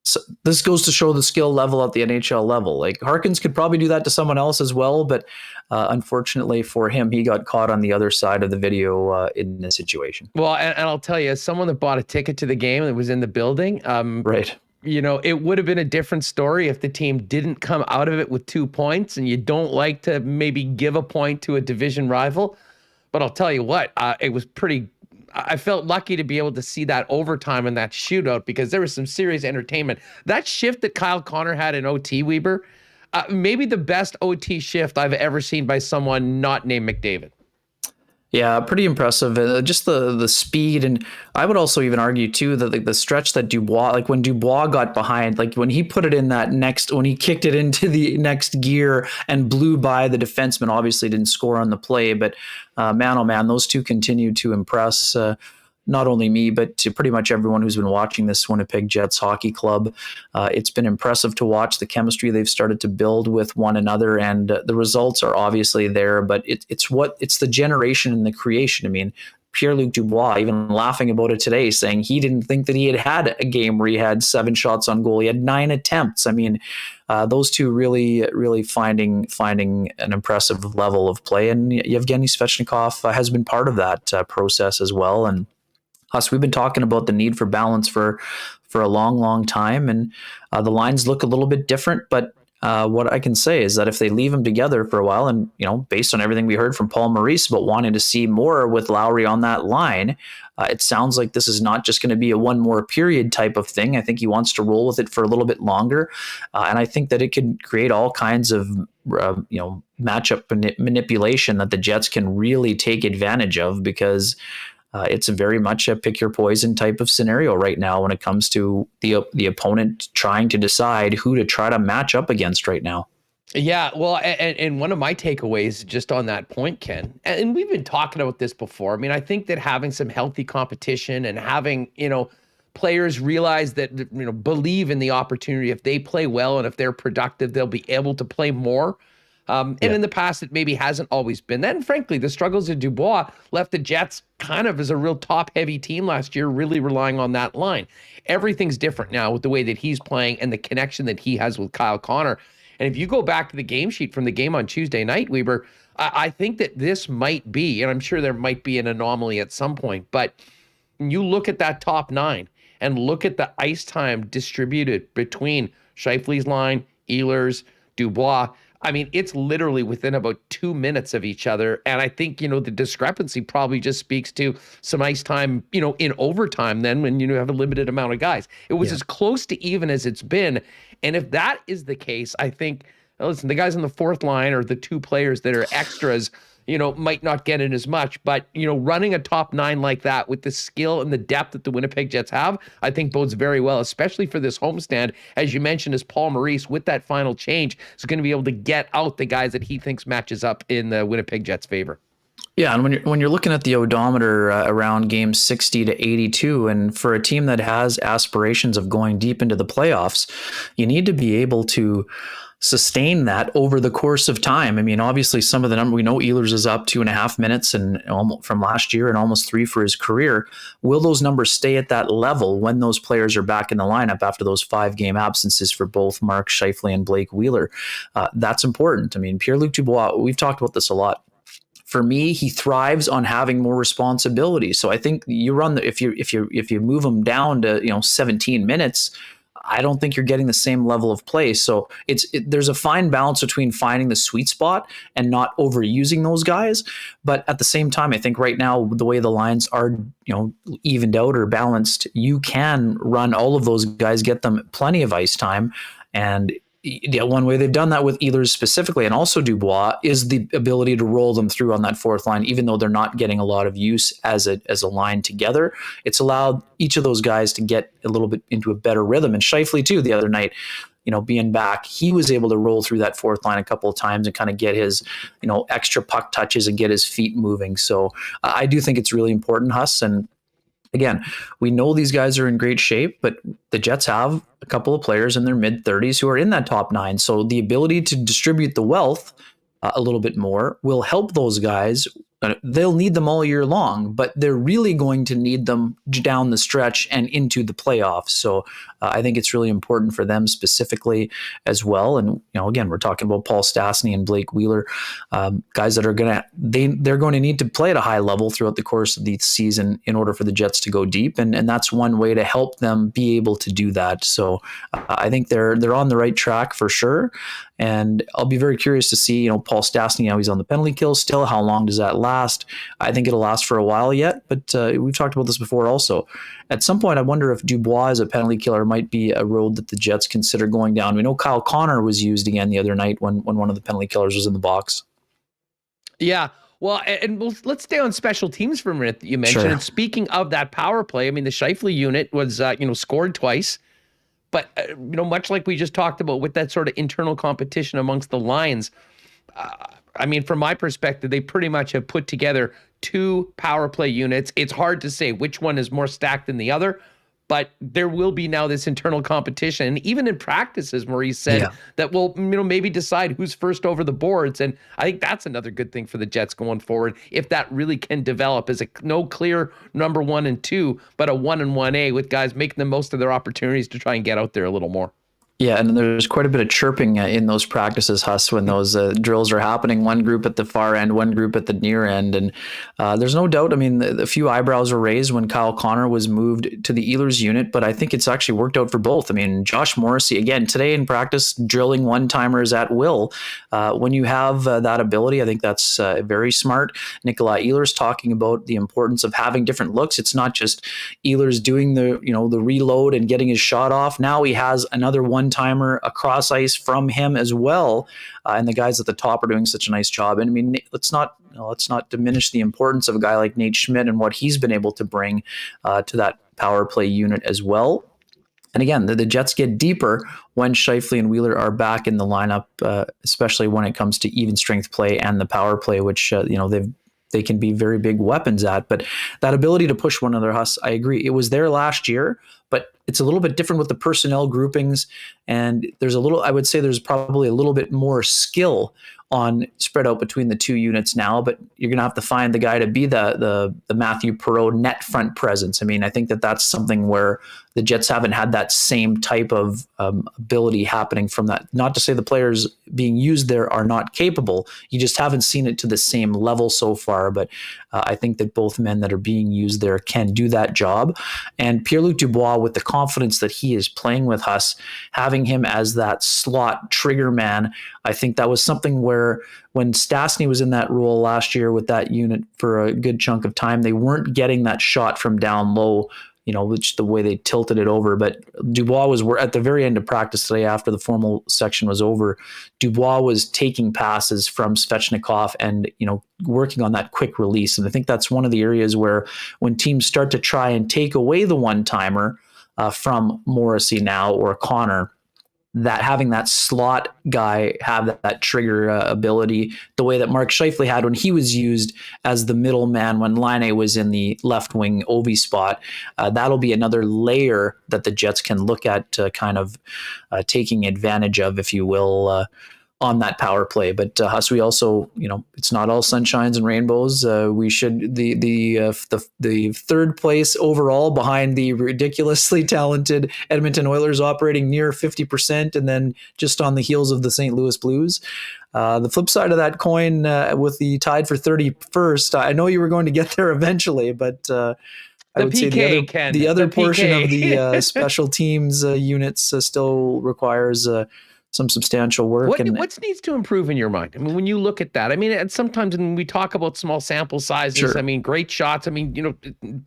So this goes to show the skill level at the NHL level. Like Harkins could probably do that to someone else as well, but unfortunately for him, he got caught on the other side of the video in this situation. Well, and I'll tell you, as someone that bought a ticket to the game that was in the building, Right. you know, it would have been a different story if the team didn't come out of it with 2 points, and you don't like to maybe give a point to a division rival. But I'll tell you what, it was pretty. I felt lucky to be able to see that overtime and that shootout, because there was some serious entertainment. That shift that Kyle Connor had in OT, Weber, maybe the best OT shift I've ever seen by someone not named McDavid. Yeah, pretty impressive. Just the speed, and I would also even argue too that the stretch that Dubois, like when Dubois got behind, like when he put it in that next, when he kicked it into the next gear and blew by the defenseman, obviously didn't score on the play, but man, oh man, those two continue to impress. Not only me, but to pretty much everyone who's been watching this Winnipeg Jets hockey club. It's been impressive to watch the chemistry they've started to build with one another, and the results are obviously there, but it's the generation and the creation. I mean, Pierre-Luc Dubois, even laughing about it today, saying he didn't think that he had a game where he had 7 shots on goal. He had 9 attempts. I mean, those two really finding an impressive level of play, and Yevgeny Svechnikov has been part of that process as well. And us, we've been talking about the need for balance for a long time, and the lines look a little bit different, but what I can say is that if they leave them together for a while, and based on everything we heard from Paul Maurice about wanting to see more with Lowry on that line, it sounds like this is not just going to be a one more period type of thing. I think he wants to roll with it for a little bit longer, and I think that it could create all kinds of matchup manipulation that the Jets can really take advantage of, because it's very much a pick your poison type of scenario right now when it comes to the opponent trying to decide who to try to match up against right now. Yeah, well, and one of my takeaways just on that point, Ken, and we've been talking about this before. I mean, I think that having some healthy competition and having, players realize that, believe in the opportunity. If they play well and if they're productive, they'll be able to play more. And in the past, it maybe hasn't always been that. And frankly, the struggles of Dubois left the Jets kind of as a real top-heavy team last year, really relying on that line. Everything's different now with the way that he's playing and the connection that he has with Kyle Connor. And if you go back to the game sheet from the game on Tuesday night, Weber, I think that this might be, and I'm sure there might be an anomaly at some point, but you look at that top 9 and look at the ice time distributed between Scheifele's line, Ehlers, Dubois. I mean, it's literally within about 2 minutes of each other. And I think, the discrepancy probably just speaks to some ice time, in overtime then when you have a limited amount of guys. It was as close to even as it's been. And if that is the case, I think, listen, the guys on the fourth line or the 2 players that are extras, might not get in as much. But, running a top 9 like that with the skill and the depth that the Winnipeg Jets have, I think bodes very well, especially for this homestand. As you mentioned, as Paul Maurice, with that final change, is going to be able to get out the guys that he thinks matches up in the Winnipeg Jets' favor. Yeah, and when you're looking at the odometer around game 60 to 82, and for a team that has aspirations of going deep into the playoffs, you need to be able to sustain that over the course of time. I mean, obviously some of the number, we know Ehlers is up 2.5 minutes and from last year and almost 3 for his career. Will those numbers stay at that level when those players are back in the lineup after those 5-game absences for both Mark Scheifele and Blake Wheeler? That's important. I mean, Pierre-Luc Dubois, we've talked about this a lot. For me, he thrives on having more responsibility. So I think you run if you move him down to 17 minutes, I don't think you're getting the same level of play. So there's a fine balance between finding the sweet spot and not overusing those guys. But at the same time, I think right now, the way the lines are, evened out or balanced, you can run all of those guys, get them plenty of ice time. And one way they've done that with Ehlers specifically, and also Dubois, is the ability to roll them through on that fourth line, even though they're not getting a lot of use as a line together. It's allowed each of those guys to get a little bit into a better rhythm. And Scheifele too, the other night, being back, he was able to roll through that fourth line a couple of times and kind of get his, extra puck touches and get his feet moving. So I do think it's really important, Huss. And again, we know these guys are in great shape, but the Jets have a couple of players in their mid-30s who are in that top 9. So the ability to distribute the wealth a little bit more will help those guys they'll need them all year long, but they're really going to need them down the stretch and into the playoffs. So I think it's really important for them specifically as well. And again, we're talking about Paul Stastny and Blake Wheeler, guys that are they're going to need to play at a high level throughout the course of the season in order for the Jets to go deep, and that's one way to help them be able to do that. So I think they're on the right track for sure. And I'll be very curious to see, Paul Stastny, how he's on the penalty kill still. How long does that last? I think it'll last for a while yet, but we've talked about this before also. At some point, I wonder if Dubois as a penalty killer might be a road that the Jets consider going down. We know Kyle Connor was used again the other night when one of the penalty killers was in the box. Yeah. Well, and let's stay on special teams for a minute that you mentioned. Sure. And speaking of that power play, I mean, the Scheifele unit was, scored twice. But, much like we just talked about with that sort of internal competition amongst the lines, I mean, from my perspective, they pretty much have put together 2 power play units. It's hard to say which one is more stacked than the other, but there will be now this internal competition. And even in practice, as Maurice said, that will, maybe decide who's first over the boards. And I think that's another good thing for the Jets going forward, if that really can develop as no clear number 1 and 2, but a 1 and 1A with guys making the most of their opportunities to try and get out there a little more. Yeah, and there's quite a bit of chirping in those practices, Huss, when those drills are happening. One group at the far end, one group at the near end. And there's no doubt, I mean, a few eyebrows were raised when Kyle Connor was moved to the Ehlers unit, but I think it's actually worked out for both. I mean, Josh Morrissey, again, today in practice, drilling one-timers at will. When you have that ability, I think that's very smart. Nikolai Ehlers talking about the importance of having different looks. It's not just Ehlers doing the reload and getting his shot off. Now he has another one-timer across ice from him as well, and the guys at the top are doing such a nice job. And I mean, let's not diminish the importance of a guy like Nate Schmidt and what he's been able to bring to that power play unit as well. And again, the Jets get deeper when Scheifele and Wheeler are back in the lineup, especially when it comes to even strength play and the power play, which they can be very big weapons at. But that ability to push one another, Huss, I agree. It was there last year, but it's a little bit different with the personnel groupings. And I would say there's probably a little bit more skill on spread out between the 2 units now, but you're going to have to find the guy to be the Matthew Perreault net front presence. I mean, I think that's something where the Jets haven't had that same type of ability happening from that. Not to say the players being used there are not capable. You just haven't seen it to the same level so far, but I think that both men that are being used there can do that job. And Pierre-Luc Dubois, with the confidence that he is playing with us, having him as that slot trigger man, I think that was something where when Stastny was in that role last year with that unit for a good chunk of time, they weren't getting that shot from down low, which the way they tilted it over. But Dubois was at the very end of practice today after the formal section was over. Dubois was taking passes from Svechnikov and, working on that quick release. And I think that's one of the areas where when teams start to try and take away the one-timer from Morrissey now or Connor, that having that slot guy have that trigger ability, the way that Mark Scheifele had when he was used as the middleman when Laine was in the left wing Ovi spot, that'll be another layer that the Jets can look at kind of taking advantage of, if you will, on that power play. But Huss, we also, it's not all sunshines and rainbows. We should the third place overall behind the ridiculously talented Edmonton Oilers operating near 50%, and then just on the heels of the St. Louis Blues. The flip side of that coin with the tied for 31st, I know you were going to get there eventually, but I would say the other portion of the special teams units still requires some substantial work. What needs to improve in your mind? I mean, when you look at that, I mean, and sometimes when we talk about small sample sizes, sure. I mean, great shots. I mean,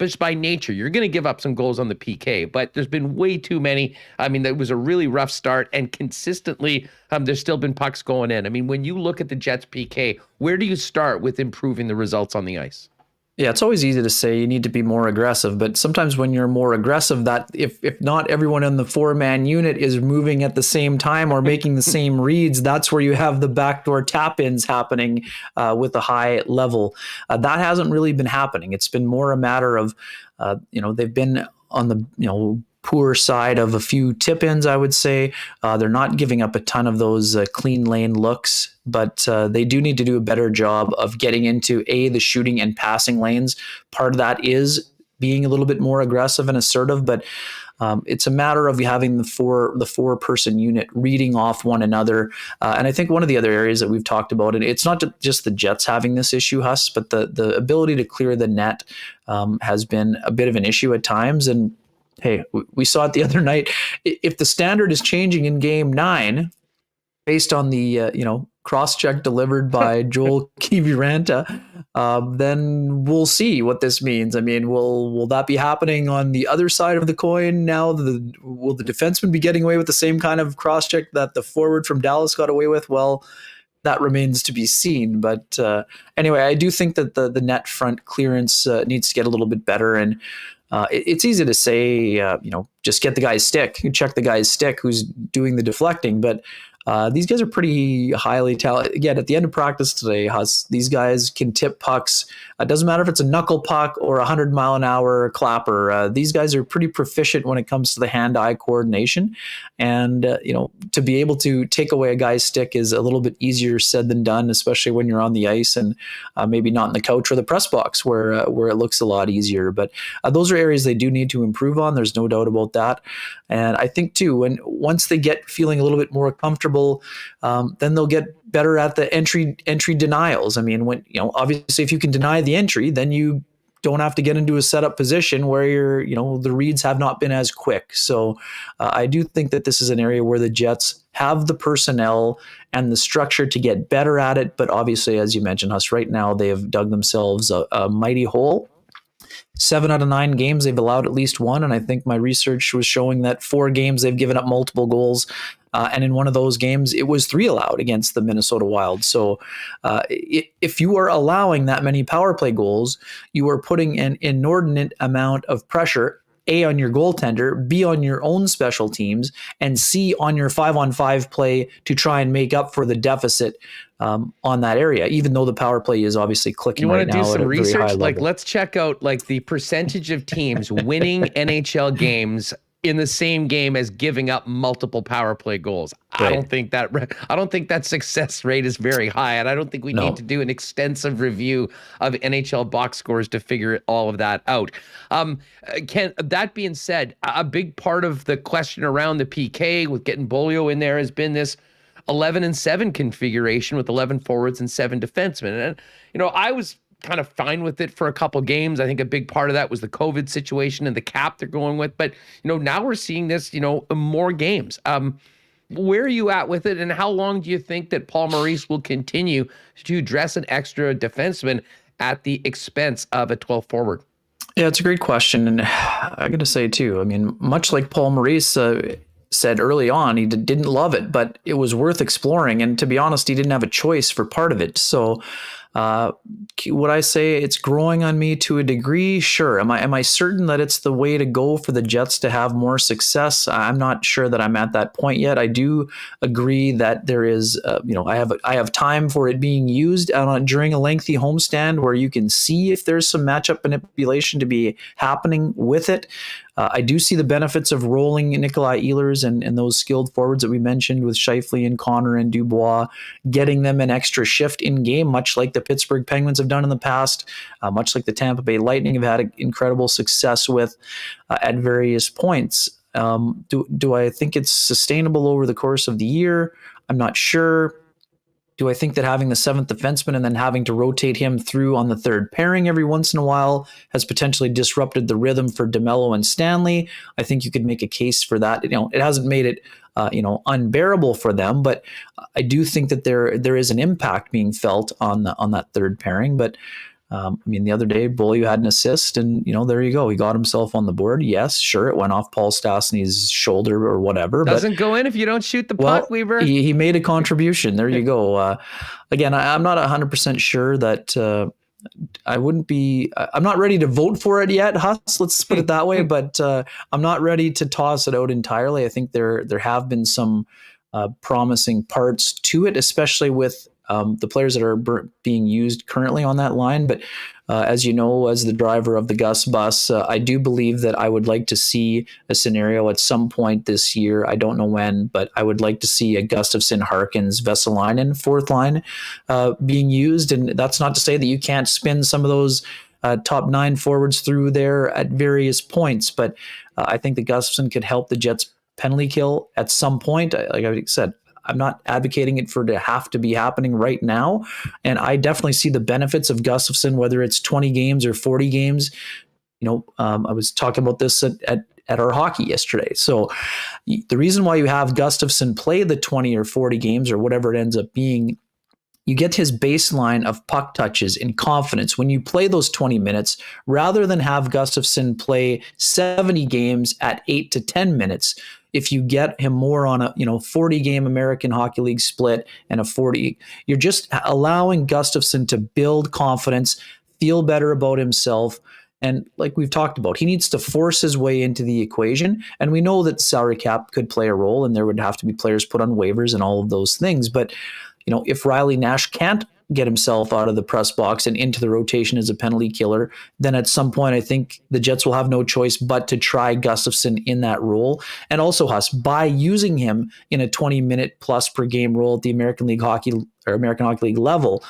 just by nature, you're going to give up some goals on the PK, but there's been way too many. I mean, that was a really rough start, and consistently, there's still been pucks going in. I mean, when you look at the Jets PK, where do you start with improving the results on the ice? Yeah, it's always easy to say you need to be more aggressive, but sometimes when you're more aggressive, that if not everyone in the 4-man unit is moving at the same time or making the same reads, that's where you have the backdoor tap-ins happening with a high level. That hasn't really been happening. It's been more a matter of, they've been on the, poor side of a few tip-ins, I would say. They're not giving up a ton of those clean lane looks, but they do need to do a better job of getting into the shooting and passing lanes. Part of that is being a little bit more aggressive and assertive, but it's a matter of having the four-person unit reading off one another. And I think one of the other areas that we've talked about, and it's not just the Jets having this issue, Huss, but the ability to clear the net has been a bit of an issue at times. And hey, we saw it the other night. If the standard is changing in Game 9 based on the cross-check delivered by Joel Kiviranta, then we'll see what this means. I mean, will that be happening on the other side of the coin now? Will the defenseman be getting away with the same kind of cross-check that the forward from Dallas got away with? Well, that remains to be seen. But anyway, I do think that the net front clearance needs to get a little bit better. And it's easy to say, just get the guy's stick, check the guy's stick who's doing the deflecting. But these guys are pretty highly talented. Again, at the end of practice today, Huss, these guys can tip pucks. It doesn't matter if it's a knuckle puck or a 100-mile-an-hour clapper. These guys are pretty proficient when it comes to the hand-eye coordination. And, to be able to take away a guy's stick is a little bit easier said than done, especially when you're on the ice and maybe not in the couch or the press box where it looks a lot easier. But those are areas they do need to improve on. There's no doubt about that. And I think, too, once they get feeling a little bit more comfortable, then they'll get better at the entry denials. I mean, when obviously if you can deny the entry, then you don't have to get into a setup position where the reads have not been as quick. So I do think that this is an area where the Jets have the personnel and the structure to get better at it. But obviously, as you mentioned, Huss, right now they have dug themselves a mighty hole. 7 out of 9 games, they've allowed at least one. And I think my research was showing that 4 games, they've given up multiple goals. And in one of those games, it was 3 allowed against the Minnesota Wild. So if you are allowing that many power play goals, you are putting an inordinate amount of pressure, A, on your goaltender, B, on your own special teams, and C, on your 5-on-5 play to try and make up for the deficit on that area, even though the power play is obviously clicking right now. You want to do some research? Like, let's check out the percentage of teams winning NHL games in the same game as giving up multiple power play goals. Right. I don't think that success rate is very high, and I don't think we need to do an extensive review of NHL box scores to figure all of that out. That being said, a big part of the question around the PK with getting Bolio in there has been this 11-7 configuration with 11 forwards and 7 defensemen. And I was kind of fine with it for a couple games. I think a big part of that was the COVID situation and the cap they're going with. But, now we're seeing this, more games. Where are you at with it? And how long do you think that Paul Maurice will continue to dress an extra defenseman at the expense of a 12 forward? Yeah, it's a great question. And I got to say, too, I mean, much like Paul Maurice said early on, he didn't love it, but it was worth exploring. And to be honest, he didn't have a choice for part of it. So would I say it's growing on me to a degree? Sure. Am I certain that it's the way to go for the Jets to have more success? I'm not sure that I'm at that point yet. I do agree that there is, I have time for it being used during a lengthy homestand where you can see if there's some matchup manipulation to be happening with it. I do see the benefits of rolling Nikolai Ehlers and those skilled forwards that we mentioned with Scheifele and Connor and Dubois, getting them an extra shift in game, much like the Pittsburgh Penguins have done in the past, much like the Tampa Bay Lightning have had incredible success with at various points. Do I think it's sustainable over the course of the year? I'm not sure. Do I think that having the 7th defenseman and then having to rotate him through on the 3rd pairing every once in a while has potentially disrupted the rhythm for DeMello and Stanley? I think you could make a case for that. It hasn't made it unbearable for them, but I do think that there is an impact being felt on that 3rd pairing. But the other day, Bolio had an assist, and there you go. He got himself on the board. Yes, sure, it went off Paul Stastny's shoulder or whatever. Doesn't go in if you don't shoot the puck, Weaver. He made a contribution. There you go. Again, I'm not 100% sure that I wouldn't be. I'm not ready to vote for it yet, Huss. Let's put it that way. But I'm not ready to toss it out entirely. I think there have been some promising parts to it, especially with the players that are being used currently on that line. But as you know, as the driver of the Gus bus, I do believe that I would like to see a scenario at some point this year. I don't know when, but I would like to see a Gustafsson, Harkins, Vesalainen fourth line being used. And that's not to say that you can't spin some of those top 9 forwards through there at various points, but I think that Gustafsson could help the Jets penalty kill at some point. Like I said, I'm not advocating it for it to have to be happening right now. And I definitely see the benefits of Gustafsson, whether it's 20 games or 40 games. I was talking about this at our hockey yesterday. So the reason why you have Gustafsson play the 20 or 40 games or whatever it ends up being, you get his baseline of puck touches in confidence when you play those 20 minutes, rather than have Gustafsson play 70 games at 8 to 10 minutes. If you get him more on a 40-game American Hockey League split and a 40, you're just allowing Gustafsson to build confidence, feel better about himself. And like we've talked about, he needs to force his way into the equation. And we know that salary cap could play a role, and there would have to be players put on waivers and all of those things. But if Riley Nash can't get himself out of the press box and into the rotation as a penalty killer, then at some point I think the Jets will have no choice but to try Gustafsson in that role. And also, Huss, by using him in a 20-minute plus per game role at the American Hockey League level,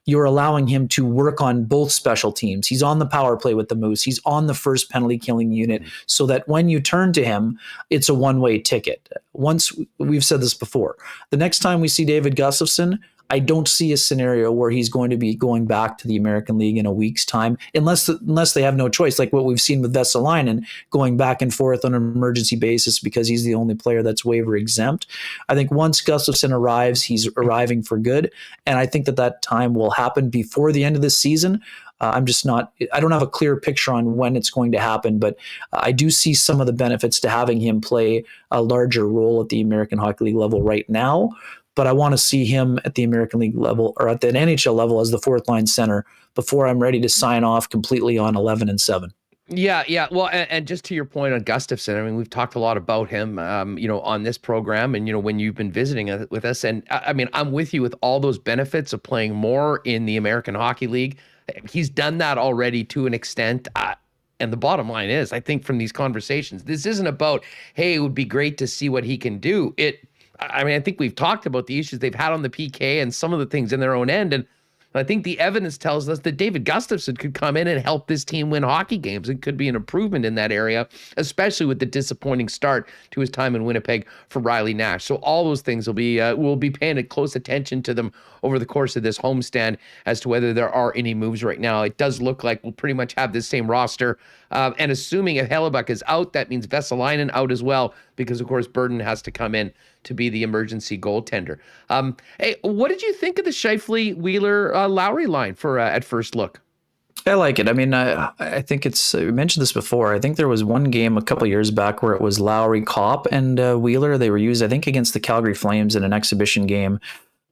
you're allowing him to work on both special teams. He's on the power play with the Moose. He's on the first penalty killing unit, so that when you turn to him, it's a one-way ticket. Once, we've said this before, the next time we see David Gustafsson, I don't see a scenario where he's going to be going back to the American League in a week's time, unless they have no choice, like what we've seen with Vesalainen, going back and forth on an emergency basis because he's the only player that's waiver exempt. I think once Gustafsson arrives, he's arriving for good, and I think that time will happen before the end of the season. I don't have a clear picture on when it's going to happen, but I do see some of the benefits to having him play a larger role at the American Hockey League level right now. But I want to see him at the American League level or at the NHL level as the fourth line center before I'm ready to sign off completely on 11-7. Yeah. Well, and just to your point on Gustafsson, I mean, we've talked a lot about him, on this program, and when you've been visiting with us, and I mean, I'm with you with all those benefits of playing more in the American Hockey League. He's done that already to an extent. And the bottom line is, I think from these conversations, this isn't about, hey, it would be great to see what he can do. I think we've talked about the issues they've had on the PK and some of the things in their own end. And I think the evidence tells us that David Gustafsson could come in and help this team win hockey games. It could be an improvement in that area, especially with the disappointing start to his time in Winnipeg for Riley Nash. So all those things we'll be paying close attention to them over the course of this homestand as to whether there are any moves right now. It does look like we'll pretty much have the same roster. And assuming if Hellebuck is out, that means Vesalainen out as well, because of course Burden has to come in to be the emergency goaltender. Hey, what did you think of the Scheifele, Wheeler, Lowry line for at first look? I like it. I mean, I think we mentioned this before. I think there was one game a couple of years back where it was Lowry, Kopp, and Wheeler. They were used, I think, against the Calgary Flames in an exhibition game.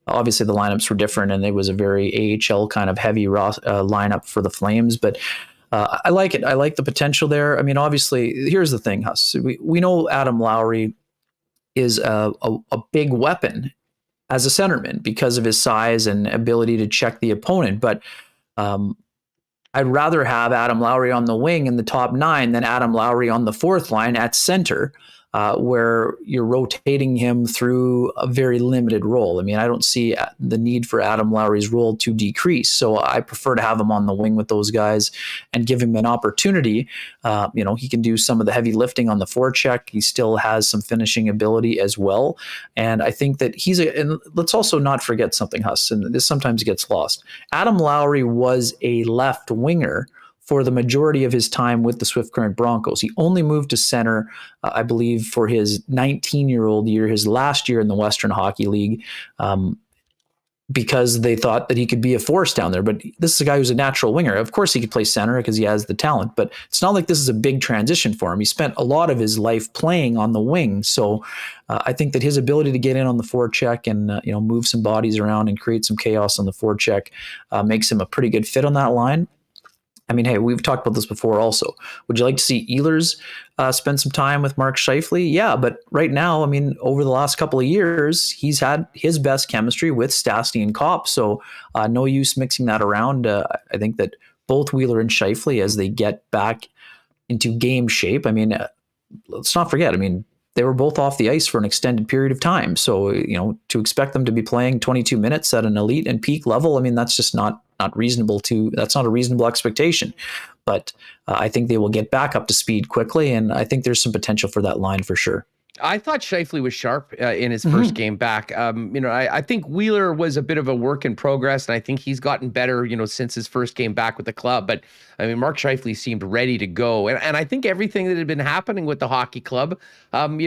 Obviously, the lineups were different, and it was a very AHL kind of heavy lineup for the Flames. But I like it. I like the potential there. I mean, obviously, here's the thing, Huss. We know Adam Lowry is a big weapon as a centerman because of his size and ability to check the opponent. But I'd rather have Adam Lowry on the wing in the top 9 than Adam Lowry on the fourth line at center, where you're rotating him through a very limited role. I mean, I don't see the need for Adam Lowry's role to decrease. So I prefer to have him on the wing with those guys and give him an opportunity. He can do some of the heavy lifting on the forecheck. He still has some finishing ability as well. And I think that and let's also not forget something, Huss, and this sometimes gets lost. Adam Lowry was a left winger for the majority of his time with the Swift Current Broncos. He only moved to center, I believe, for his 19-year-old year, his last year in the Western Hockey League, because they thought that he could be a force down there. But this is a guy who's a natural winger. Of course, he could play center because he has the talent, but it's not like this is a big transition for him. He spent a lot of his life playing on the wing. So I think that his ability to get in on the forecheck and move some bodies around and create some chaos on the forecheck makes him a pretty good fit on that line. I mean, hey, we've talked about this before also. Would you like to see Ehlers spend some time with Mark Scheifele? Yeah, but right now, I mean, over the last couple of years, he's had his best chemistry with Stastny and Kopp, so no use mixing that around. I think that both Wheeler and Scheifele, as they get back into game shape, I mean, let's not forget, I mean, they were both off the ice for an extended period of time. So, to expect them to be playing 22 minutes at an elite and peak level, I mean, that's just not reasonable that's not a reasonable expectation. But I think they will get back up to speed quickly. And I think there's some potential for that line for sure. I thought Scheifele was sharp in his first game back. I think Wheeler was a bit of a work in progress, and I think he's gotten better, since his first game back with the club. But I mean, Mark Scheifele seemed ready to go, and I think everything that had been happening with the hockey club, kind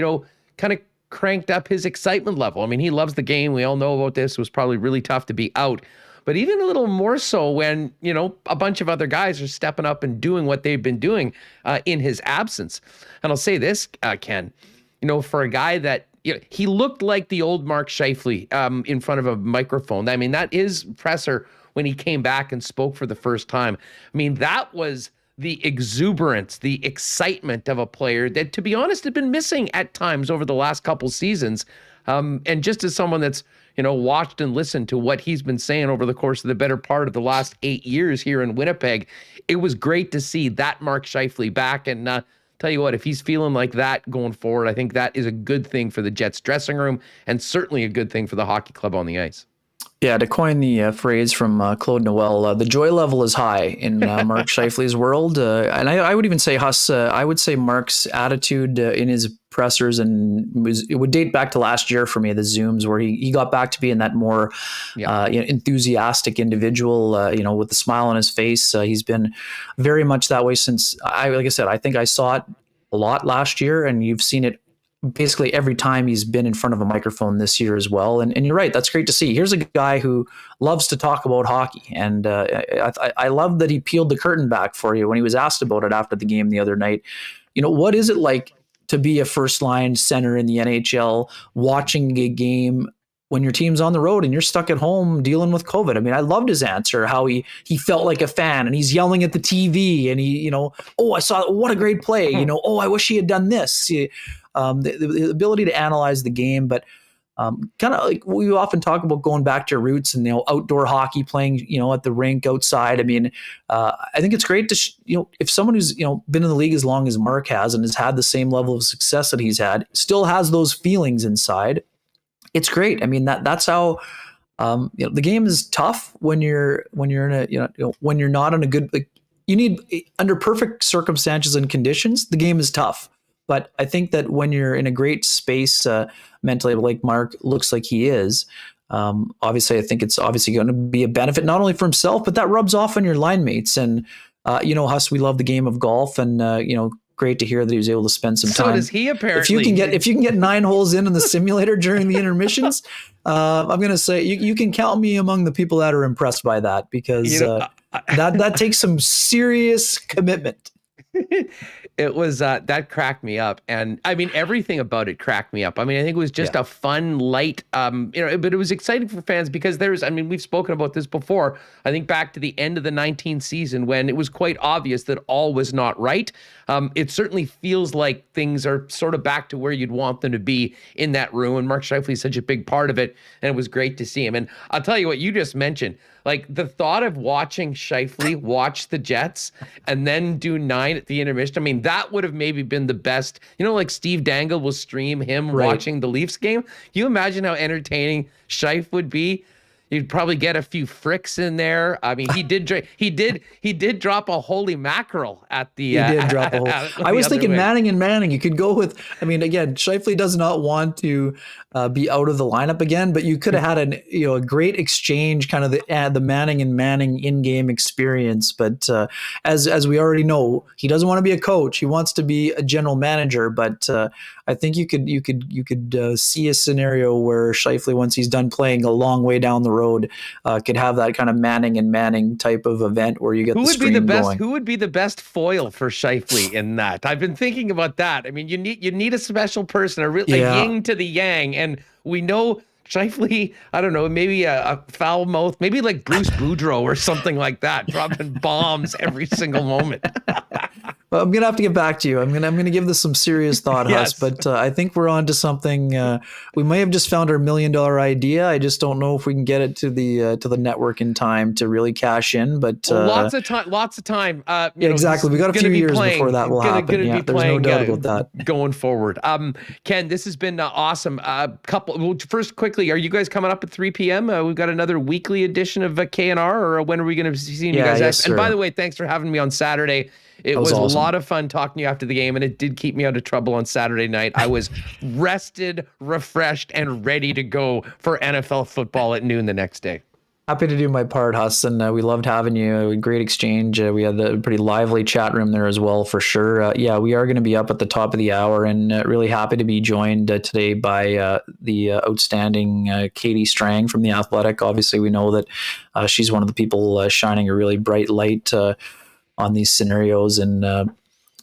of cranked up his excitement level. I mean, he loves the game. We all know about this. It was probably really tough to be out. But even a little more so when, a bunch of other guys are stepping up and doing what they've been doing in his absence. And I'll say this, Ken, for a guy that, he looked like the old Mark Scheifele in front of a microphone. I mean, that is presser when he came back and spoke for the first time. I mean, that was the exuberance, the excitement of a player that, to be honest, had been missing at times over the last couple seasons. And just as someone that's, watched and listened to what he's been saying over the course of the better part of the last 8 years here in Winnipeg, it was great to see that Mark Scheifele back. And tell you what, if he's feeling like that going forward, I think that is a good thing for the Jets dressing room and certainly a good thing for the hockey club on the ice. Yeah, to coin the phrase from Claude Noel, the joy level is high in Mark Scheifele's world. And I would even say, Huss, I would say Mark's attitude in his pressers, and it would date back to last year for me, the Zooms, where he got back to being that more enthusiastic individual, with the smile on his face. He's been very much that way since, like I said, I think I saw it a lot last year, and you've seen it basically every time he's been in front of a microphone this year as well. And you're right, that's great to see. Here's a guy who loves to talk about hockey. And I love that he peeled the curtain back for you when he was asked about it after the game the other night. What is it like to be a first line center in the NHL, watching a game when your team's on the road and you're stuck at home dealing with COVID? I mean, I loved his answer, how he felt like a fan and he's yelling at the TV and he, I saw, what a great play. I wish he had done this. The ability to analyze the game, but kind of like we often talk about going back to your roots and, outdoor hockey, playing, at the rink outside. I mean, I think it's great to, if someone who's, been in the league as long as Mark has and has had the same level of success that he's had, still has those feelings inside. It's great. I mean, that's how, the game is tough when you're in a, when you're not in a good, you need, under perfect circumstances and conditions, the game is tough. But I think that when you're in a great space mentally, like Mark looks like he is, obviously, I think it's obviously going to be a benefit not only for himself, but that rubs off on your line mates. And, Huss, we love the game of golf, and, great to hear that he was able to spend some time. So does he, apparently. If you can get 9 holes in the simulator during the intermissions, I'm going to say you can count me among the people that are impressed by that, because that takes some serious commitment. It was, that cracked me up. And I mean, everything about it cracked me up. I mean, I think it was just a fun, light, but it was exciting for fans because we've spoken about this before. I think back to the end of the 19 season when it was quite obvious that all was not right. It certainly feels like things are sort of back to where you'd want them to be in that room. And Mark Scheifele is such a big part of it. And it was great to see him. And I'll tell you what you just mentioned, like the thought of watching Scheifele watch the Jets and then do 9 at the intermission. I mean, that would have maybe been the best, like Steve Dangle will stream him watching the Leafs game. Can you imagine how entertaining Scheif would be? You'd probably get a few fricks in there. I mean, he did drop a holy mackerel at the. He did drop a whole. I was thinking Manning and Manning. You could go with. I mean, again, Scheifele does not want to be out of the lineup again, but you could have had a great exchange, kind of the Manning and Manning in-game experience. But as we already know, he doesn't want to be a coach. He wants to be a general manager. But I think you could see a scenario where Scheifele, once he's done playing a long way down the road, could have that kind of Manning and Manning type of event where you get the stream going. Who would be the best foil for Scheifele in that? I've been thinking about that. I mean, you need a special person, a yin to the yang, and we know Shifley, I don't know, maybe a foul mouth, maybe like Bruce Boudreau or something like that, dropping bombs every single moment. Well, I'm gonna have to get back to you. I'm gonna give this some serious thought, Yes. Huss. But I think we're on to something. We may have just found our $1 million idea. I just don't know if we can get it to the network in time to really cash in. But lots of time. Yeah, exactly. We got a few years before that will happen. Yeah, there's no doubt about that. Going forward. Ken, this has been awesome. First, quickly, are you guys coming up at 3 p.m.? We've got another weekly edition of KNR, or when are we going to be seeing you guys? Yes, and by sir. the way, thanks for having me on Saturday. It was awesome. a lot of fun talking to you after the game, and it did keep me out of trouble on Saturday night. I was rested, refreshed, and ready to go for NFL football at noon the next day. Happy to do my part, Huss, and we loved having you. Great exchange. We had a pretty lively chat room there as well, for sure. Yeah, we are going to be up at the top of the hour, and really happy to be joined today by the outstanding Katie Strang from The Athletic. Obviously, we know that she's one of the people shining a really bright light on these scenarios, and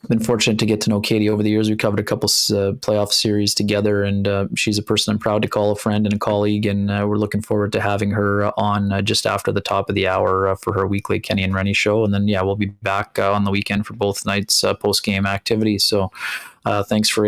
been fortunate to get to know Katie over the years. We covered a couple playoff series together, and she's a person I'm proud to call a friend and a colleague, and we're looking forward to having her on just after the top of the hour for her weekly Kenny and Rennie show. And then, we'll be back on the weekend for both nights' post-game activities. So thanks for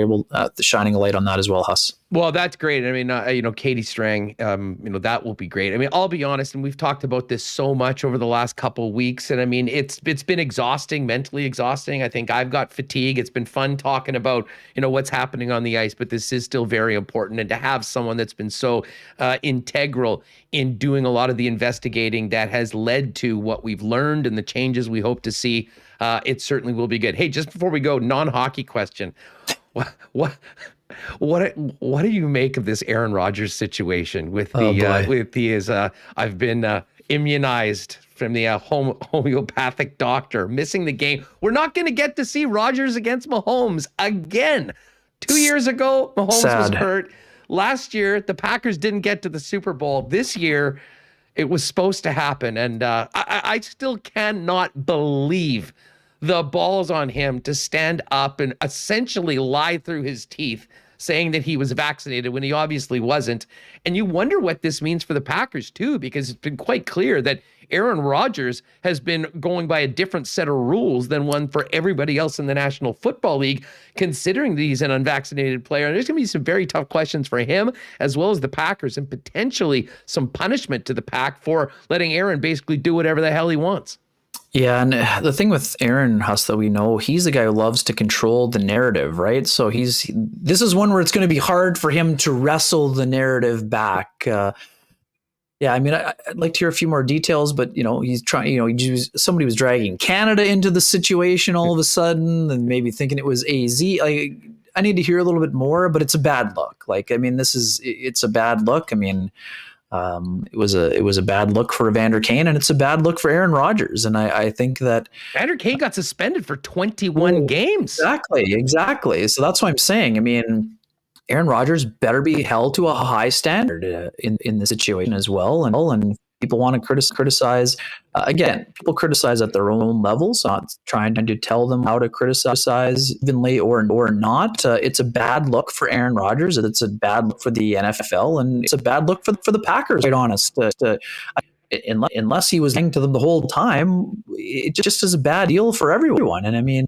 shining a light on that as well, Huss. Well, that's great. I mean, Katie Strang, that will be great. I mean, I'll be honest, and we've talked about this so much over the last couple of weeks, and I mean, it's been exhausting, mentally exhausting. I think I've got fatigue. It's been fun talking about, what's happening on the ice, but this is still very important. And to have someone that's been so integral in doing a lot of the investigating that has led to what we've learned and the changes we hope to see, it certainly will be good. Hey, just before we go, non-hockey question. What do you make of this Aaron Rodgers situation with I've been immunized from the homeopathic doctor, missing the game. We're not going to get to see Rodgers against Mahomes again. 2 years ago, Mahomes was hurt. Last year, the Packers didn't get to the Super Bowl. This year, it was supposed to happen. And I still cannot believe the balls on him to stand up and essentially lie through his teeth, saying that he was vaccinated when he obviously wasn't. And you wonder what this means for the Packers too, because it's been quite clear that Aaron Rodgers has been going by a different set of rules than one for everybody else in the National Football League, considering that he's an unvaccinated player. And there's going to be some very tough questions for him as well as the Packers, and potentially some punishment to the Pack for letting Aaron basically do whatever the hell he wants. Yeah, and the thing with Aaron, Huss, that we know, he's the guy who loves to control the narrative, right? So this is one where it's going to be hard for him to wrestle the narrative back. Yeah, I mean, I'd like to hear a few more details, but he's trying. Somebody was dragging Canada into the situation all of a sudden, and maybe thinking it was AZ. Like, I need to hear a little bit more, but it's a bad look. Like, I mean, it's a bad look. I mean, it was a bad look for Evander Kane, and it's a bad look for Aaron Rodgers. And I think that Evander Kane got suspended for 21 games. Exactly. So that's what I'm saying. I mean, Aaron Rodgers better be held to a high standard in this situation as well. And people want to criticize. Again, people criticize at their own levels, not trying to tell them how to criticize evenly or not. It's a bad look for Aaron Rodgers. It's a bad look for the NFL, and it's a bad look for the Packers, quite honest. Unless he was hanging to them the whole time, it just is a bad deal for everyone. And I mean,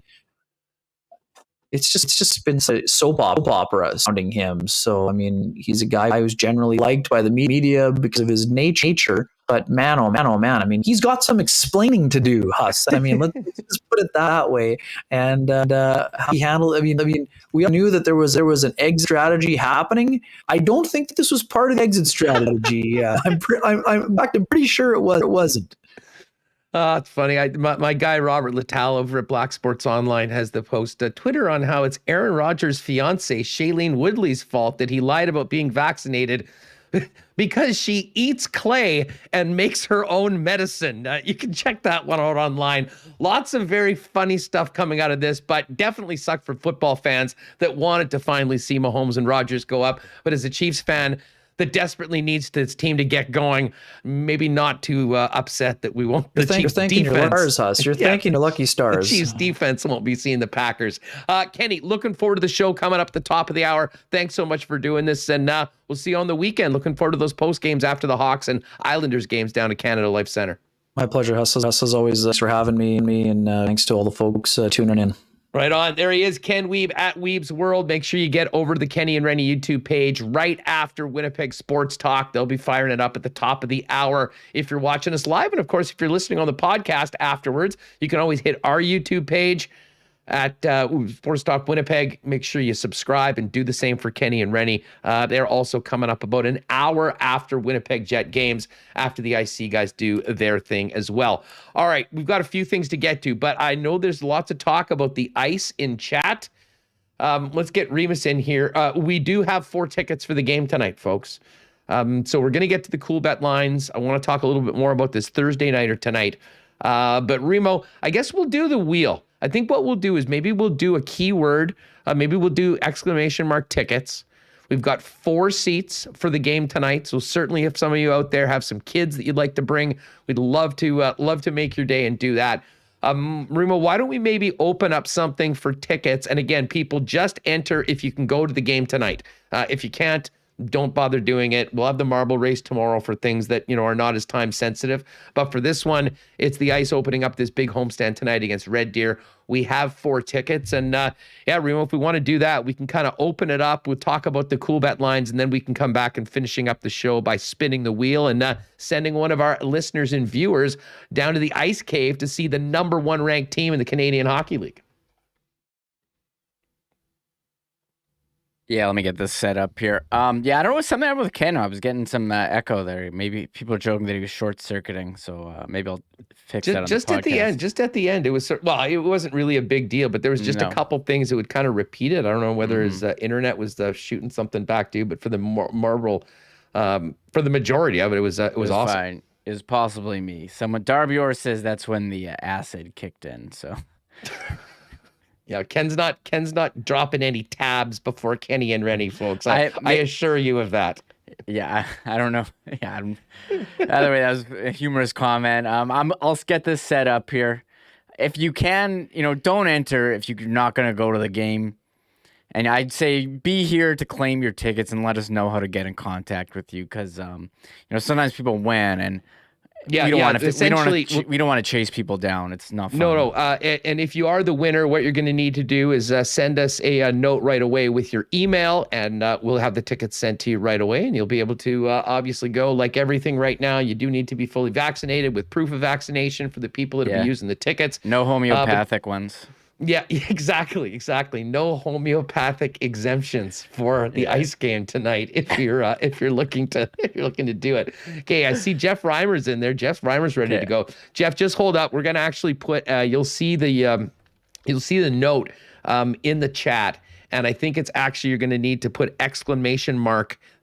it's just been a soap opera surrounding him. So, I mean, he's a guy who's generally liked by the media because of his nature. But man, oh man, I mean, he's got some explaining to do, Huss. I mean, let's just put it that way. And how he handled. I mean, we all knew that there was an exit strategy happening. I don't think that this was part of the exit strategy. I'm pretty sure it wasn't. It's funny. My guy Robert Lital over at Black Sports Online has the post Twitter on how it's Aaron Rodgers' fiance Shailene Woodley's fault that he lied about being vaccinated because she eats clay and makes her own medicine. You can check that one out online. Lots of very funny stuff coming out of this, but definitely sucked for football fans that wanted to finally see Mahomes and Rodgers go up. But as a Chiefs fan, that desperately needs this team to get going. Maybe not too upset that we won't. You're thanking your stars, Huss. You're thanking your lucky stars. The Chiefs defense won't be seeing the Packers. Kenny, looking forward to the show coming up at the top of the hour. Thanks so much for doing this, and we'll see you on the weekend. Looking forward to those post games after the Hawks and Islanders games down at Canada Life Center. My pleasure, Huss. As always, thanks for having me, and thanks to all the folks tuning in. Right on. There he is, Ken Wiebe at Wiebe's World. Make sure you get over to the Kenny and Rennie YouTube page right after Winnipeg Sports Talk. They'll be firing it up at the top of the hour if you're watching us live. And, of course, if you're listening on the podcast afterwards, you can always hit our YouTube page at Sports Talk Winnipeg. Make sure you subscribe and do the same for Kenny and Rennie. They're also coming up about an hour after Winnipeg Jet games, after the IC guys do their thing as well. All right, we've got a few things to get to, but I know there's lots of talk about the ice in chat. Let's get Remis in here. We do have 4 tickets for the game tonight, folks. So we're going to get to the Coolbet Lines. I want to talk a little bit more about this Thursday night or tonight. But Remo, I guess we'll do the wheel. I think what we'll do is maybe we'll do a keyword. Maybe we'll do ! tickets. We've got 4 seats for the game tonight. So certainly if some of you out there have some kids that you'd like to bring, we'd love to make your day and do that. Remo, why don't we maybe open up something for tickets? And again, people just enter if you can go to the game tonight. If you can't, don't bother doing it. We'll have the marble race tomorrow for things that, are not as time sensitive. But for this one, it's the Ice opening up this big homestand tonight against Red Deer. We have 4 tickets. And Remo, if we want to do that, we can kind of open it up. We'll talk about the Coolbet Lines, and then we can come back and finishing up the show by spinning the wheel and sending one of our listeners and viewers down to the Ice Cave to see the number 1 ranked team in the Canadian Hockey League. Yeah, let me get this set up here. I don't know what's something happened with Ken. I was getting some echo there. Maybe people are joking that he was short circuiting. So maybe I'll fix that on the podcast. Just at the end, it was it wasn't really a big deal, but there was just a couple things that would kind of repeat it. I don't know whether his internet was shooting something back to you, but for the marble, for the majority of it, it was awesome. Fine. It was possibly me. Darby Orr says that's when the acid kicked in. So. Yeah, Ken's not dropping any tabs before Kenny and Rennie, folks. I assure you of that. Yeah, I don't know. Yeah, either way, that was a humorous comment. I'll get this set up here. If you can, don't enter if you're not going to go to the game. And I'd say be here to claim your tickets and let us know how to get in contact with you, because sometimes people win and. We don't want to chase people down. It's not fun. No. And if you are the winner, what you're going to need to do is send us a note right away with your email, and we'll have the tickets sent to you right away, and you'll be able to obviously go. Like everything right now, you do need to be fully vaccinated with proof of vaccination for the people that are using the tickets. No homeopathic ones. Yeah, exactly. No homeopathic exemptions for the Ice game tonight. If you're looking to do it. Okay, I see Jeff Reimer's in there. Jeff Reimer's ready to go. Jeff, just hold up. We're gonna actually put. You'll see the note in the chat, and I think it's actually you're gonna need to put !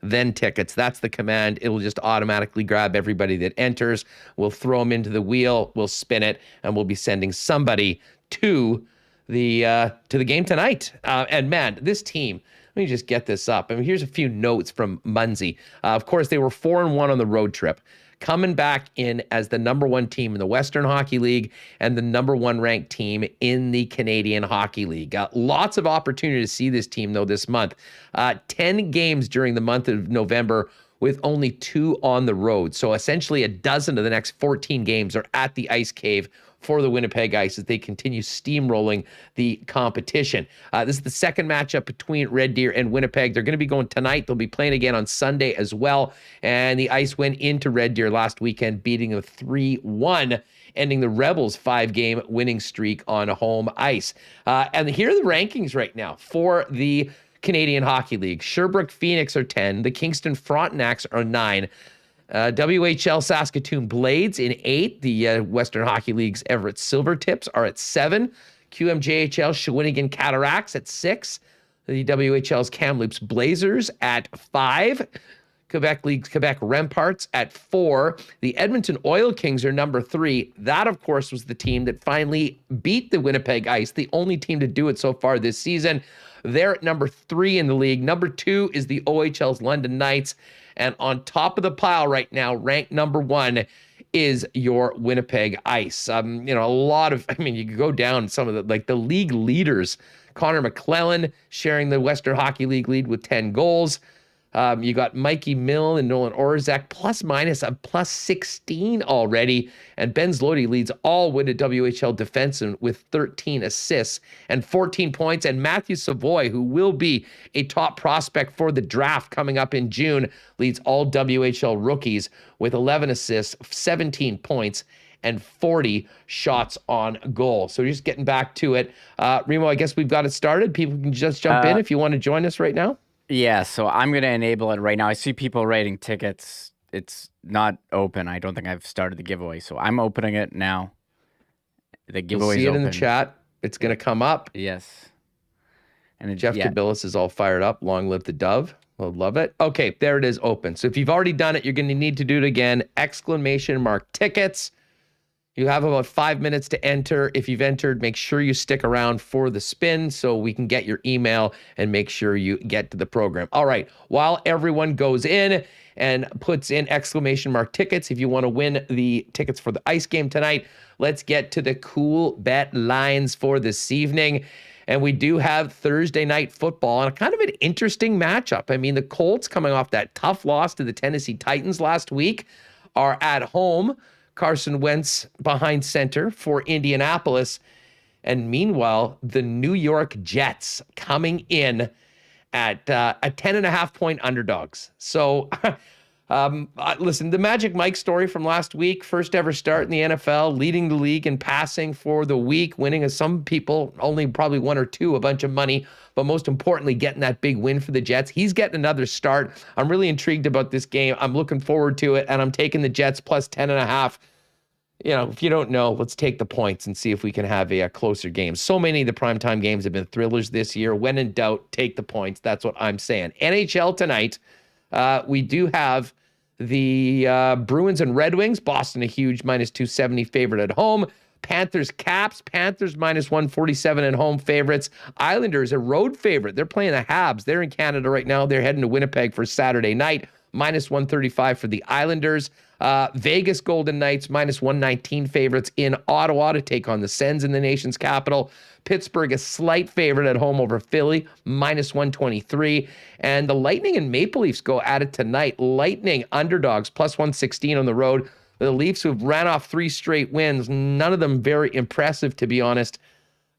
then tickets. That's the command. It'll just automatically grab everybody that enters. We'll throw them into the wheel. We'll spin it, and we'll be sending somebody to the game tonight. And man, this team, let me just get this up. I mean, here's a few notes from Munsey. Of course, they were 4-1 on the road trip, coming back in as the number 1 team in the Western Hockey League and the number 1 ranked team in the Canadian Hockey League. Lots of opportunity to see this team, though, this month. 10 games during the month of November with only 2 on the road. So essentially a dozen of the next 14 games are at the Ice Cave for the Winnipeg Ice as they continue steamrolling the competition. This is the second matchup between Red Deer and Winnipeg. They're going to be going tonight. They'll be playing again on Sunday as well. And the Ice went into Red Deer last weekend, beating them 3-1, ending the Rebels' 5-game winning streak on home ice. And here are the rankings right now for the Canadian Hockey League. Sherbrooke Phoenix are 10. The Kingston Frontenacs are 9. WHL Saskatoon Blades in 8. The Western Hockey League's Everett Silvertips are at 7. QMJHL Shawinigan Cataracts at 6. The WHL's Kamloops Blazers at 5. Quebec League's Quebec Remparts at 4. The Edmonton Oil Kings are number 3. That, of course, was the team that finally beat the Winnipeg Ice, the only team to do it so far this season. They're at number 3 in the league. Number 2 is the OHL's London Knights. And on top of the pile right now, ranked number 1, is your Winnipeg Ice. A lot of, you could go down some of the league leaders. Connor McClellan sharing the Western Hockey League lead with 10 goals. You got Mikey Milne and Nolan Orszak plus minus a plus 16 already. And Ben Zloty leads all Winnipeg WHL defensemen with 13 assists and 14 points. And Matthew Savoy, who will be a top prospect for the draft coming up in June, leads all WHL rookies with 11 assists, 17 points, and 40 shots on goal. So just getting back to it. Remo, I guess we've got it started. People can just jump in if you want to join us right now. Yeah, so I'm going to enable it right now. I see people writing tickets. It's not open. I don't think I've started the giveaway, so I'm opening it now. The giveaway is open. See it in the chat. It's going to come up. Yes. And Jeff Cabillas is all fired up. Long live the Dove. We'll love it. Okay, there it is open. So if you've already done it, you're going to need to do it again. ! Tickets. You have about 5 minutes to enter. If you've entered, make sure you stick around for the spin so we can get your email and make sure you get to the program. All right, while everyone goes in and puts in ! Tickets, if you want to win the tickets for the Ice game tonight, let's get to the Coolbet Lines for this evening. And we do have Thursday night football and a kind of an interesting matchup. The Colts, coming off that tough loss to the Tennessee Titans last week, are at home. Carson Wentz behind center for Indianapolis. And meanwhile, the New York Jets coming in at 10.5-point underdogs. So, listen, the Magic Mike story from last week, first ever start in the NFL, leading the league in passing for the week, winning, as some people, only probably 1 or 2, a bunch of money, but most importantly, getting that big win for the Jets. He's getting another start. I'm really intrigued about this game. I'm looking forward to it, and I'm taking the Jets plus 10.5. If you don't know, let's take the points and see if we can have a closer game. So many of the primetime games have been thrillers this year. When in doubt, take the points. That's what I'm saying. NHL tonight, we do have the Bruins and Red Wings. Boston, a huge minus 270 favorite at home. Panthers, Caps. Panthers minus 147 at home favorites. Islanders, a road favorite. They're playing the Habs. They're in Canada right now. They're heading to Winnipeg for Saturday night. Minus 135 for the Islanders. Vegas Golden Knights minus 119 favorites in Ottawa to take on the Sens in the nation's capital. Pittsburgh, a slight favorite at home over Philly, minus 123. And the Lightning and Maple Leafs go at it tonight. Lightning underdogs, plus 116 on the road. The Leafs, who've ran off 3 straight wins, none of them very impressive, to be honest.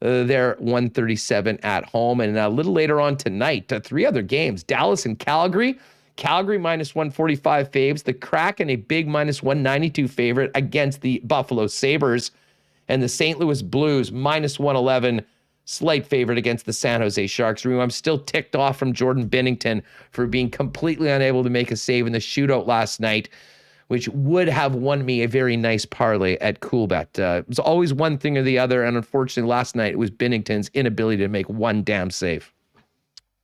They're 137 at home. And a little later on tonight, 3 other games. Dallas and Calgary. Calgary minus 145 faves. The Kraken, a big minus 192 favorite against the Buffalo Sabres. And the St. Louis Blues minus 111, slight favorite against the San Jose Sharks. I'm still ticked off from Jordan Binnington for being completely unable to make a save in the shootout last night, which would have won me a very nice parlay at Coolbet. It was always one thing or the other, and unfortunately last night it was Binnington's inability to make one damn save.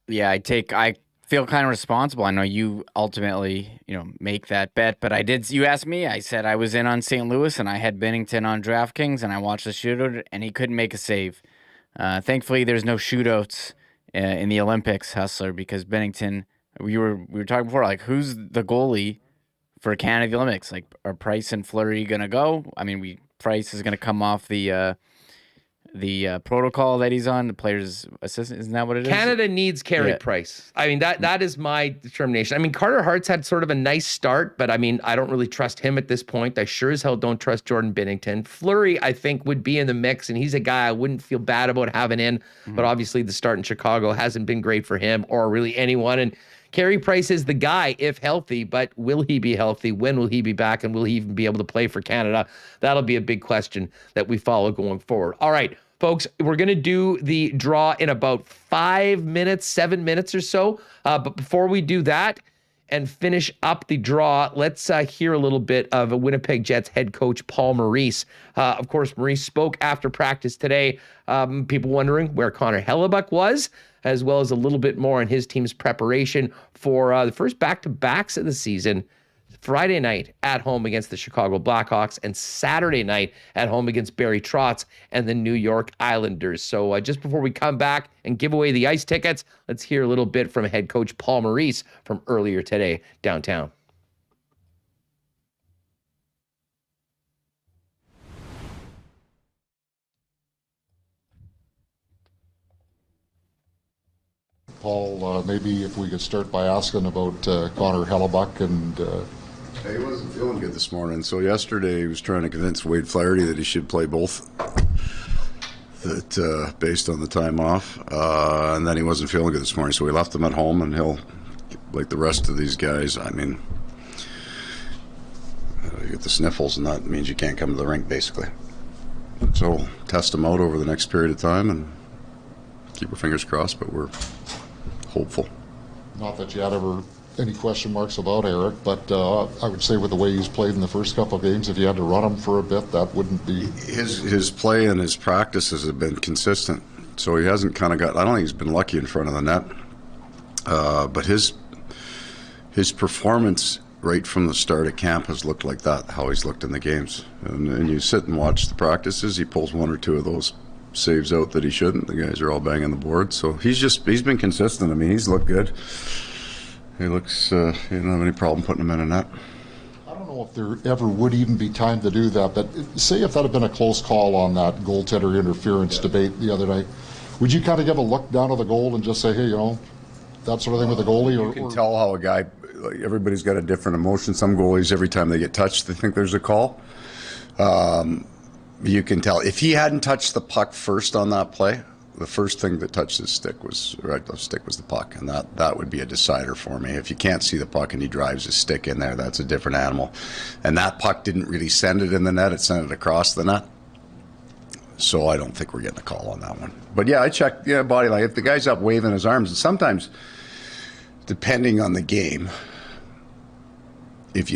Yeah, I feel kind of responsible. I know you ultimately, make that bet, but you asked me, I said I was in on St. Louis and I had Binnington on DraftKings and I watched the shootout and he couldn't make a save. Thankfully there's no shootouts in the Olympics, Hustler, because Binnington, we were talking before, like, who's the goalie for Canada at the Olympics? Like, are Price and Fleury going to go? Price is going to come off the protocol that he's on, the player's assistant. Isn't that what it is? Canada needs Carey Price. That is my determination. Carter Hart's had sort of a nice start, but I don't really trust him at this point. I sure as hell don't trust Jordan Binnington. Fleury, I think, would be in the mix, and he's a guy I wouldn't feel bad about having in, but obviously the start in Chicago hasn't been great for him or really anyone. And Carey Price is the guy if healthy, but will he be healthy? When will he be back? And will he even be able to play for Canada? That'll be a big question that we follow going forward. All right, folks, we're going to do the draw in about 7 minutes or so. But before we do that and finish up the draw, let's hear a little bit of a Winnipeg Jets head coach, Paul Maurice. Of course, Maurice spoke after practice today. People wondering where Connor Hellebuck was, as well as a little bit more on his team's preparation for the first back-to-backs of the season Friday night at home against the Chicago Blackhawks, and Saturday night at home against Barrie Trotz and the New York Islanders. So just before we come back and give away the ice tickets, let's hear a little bit from head coach Paul Maurice from earlier today downtown. Paul, maybe if we could start by asking about Connor Hellebuck and... He wasn't feeling good this morning, so yesterday he was trying to convince Wade Flaherty that he should play both, that based on the time off, and then he wasn't feeling good this morning, so we left him at home, and he'll, like the rest of these guys, I mean, you get the sniffles, and that means you can't come to the rink, basically. So test him out over the next period of time, and keep our fingers crossed, but we're hopeful. Not that you had ever any question marks about Eric, but I would say with the way he's played in the first couple of games, if you had to run him for a bit, that wouldn't be... His play and his practices have been consistent, so he hasn't kind of got... I don't think he's been lucky in front of the net, but his performance right from the start of camp has looked like that, how he's looked in the games. And you sit and watch the practices, he pulls one or two of those saves out that he shouldn't. The guys are all banging the board, so he's been consistent. I mean, he's looked good. He looks, you don't have any problem putting him in a net. I don't know if there ever would even be time to do that, but say if that had been a close call on that goaltender interference debate the other night, would you kind of give a look down at the goal and just say, hey, you know, that sort of thing with the goalie? You can tell how a guy, like, everybody's got a different emotion. Some goalies, every time they get touched, they think there's a call. You can tell. If he hadn't touched the puck first on that play, the first thing that touched his stick was the puck, and that would be a decider for me. If you can't see the puck and he drives his stick in there, that's a different animal. And that puck didn't really send it in the net; it sent it across the net. So I don't think we're getting a call on that one. But yeah, I checked. Yeah, body line. If the guy's up waving his arms, and sometimes, depending on the game, if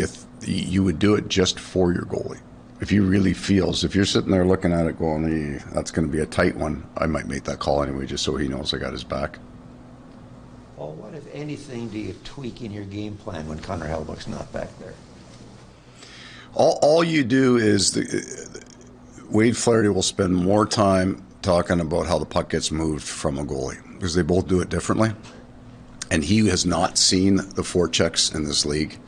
you would do it just for your goalie. If he really feels, if you're sitting there looking at it going, that's going to be a tight one, I might make that call anyway, just so he knows I got his back. Well, what, if anything, do you tweak in your game plan when Connor Hellebuck's not back there? All you do is, Wade Flaherty will spend more time talking about how the puck gets moved from a goalie, because they both do it differently. And he has not seen the forechecks in this league.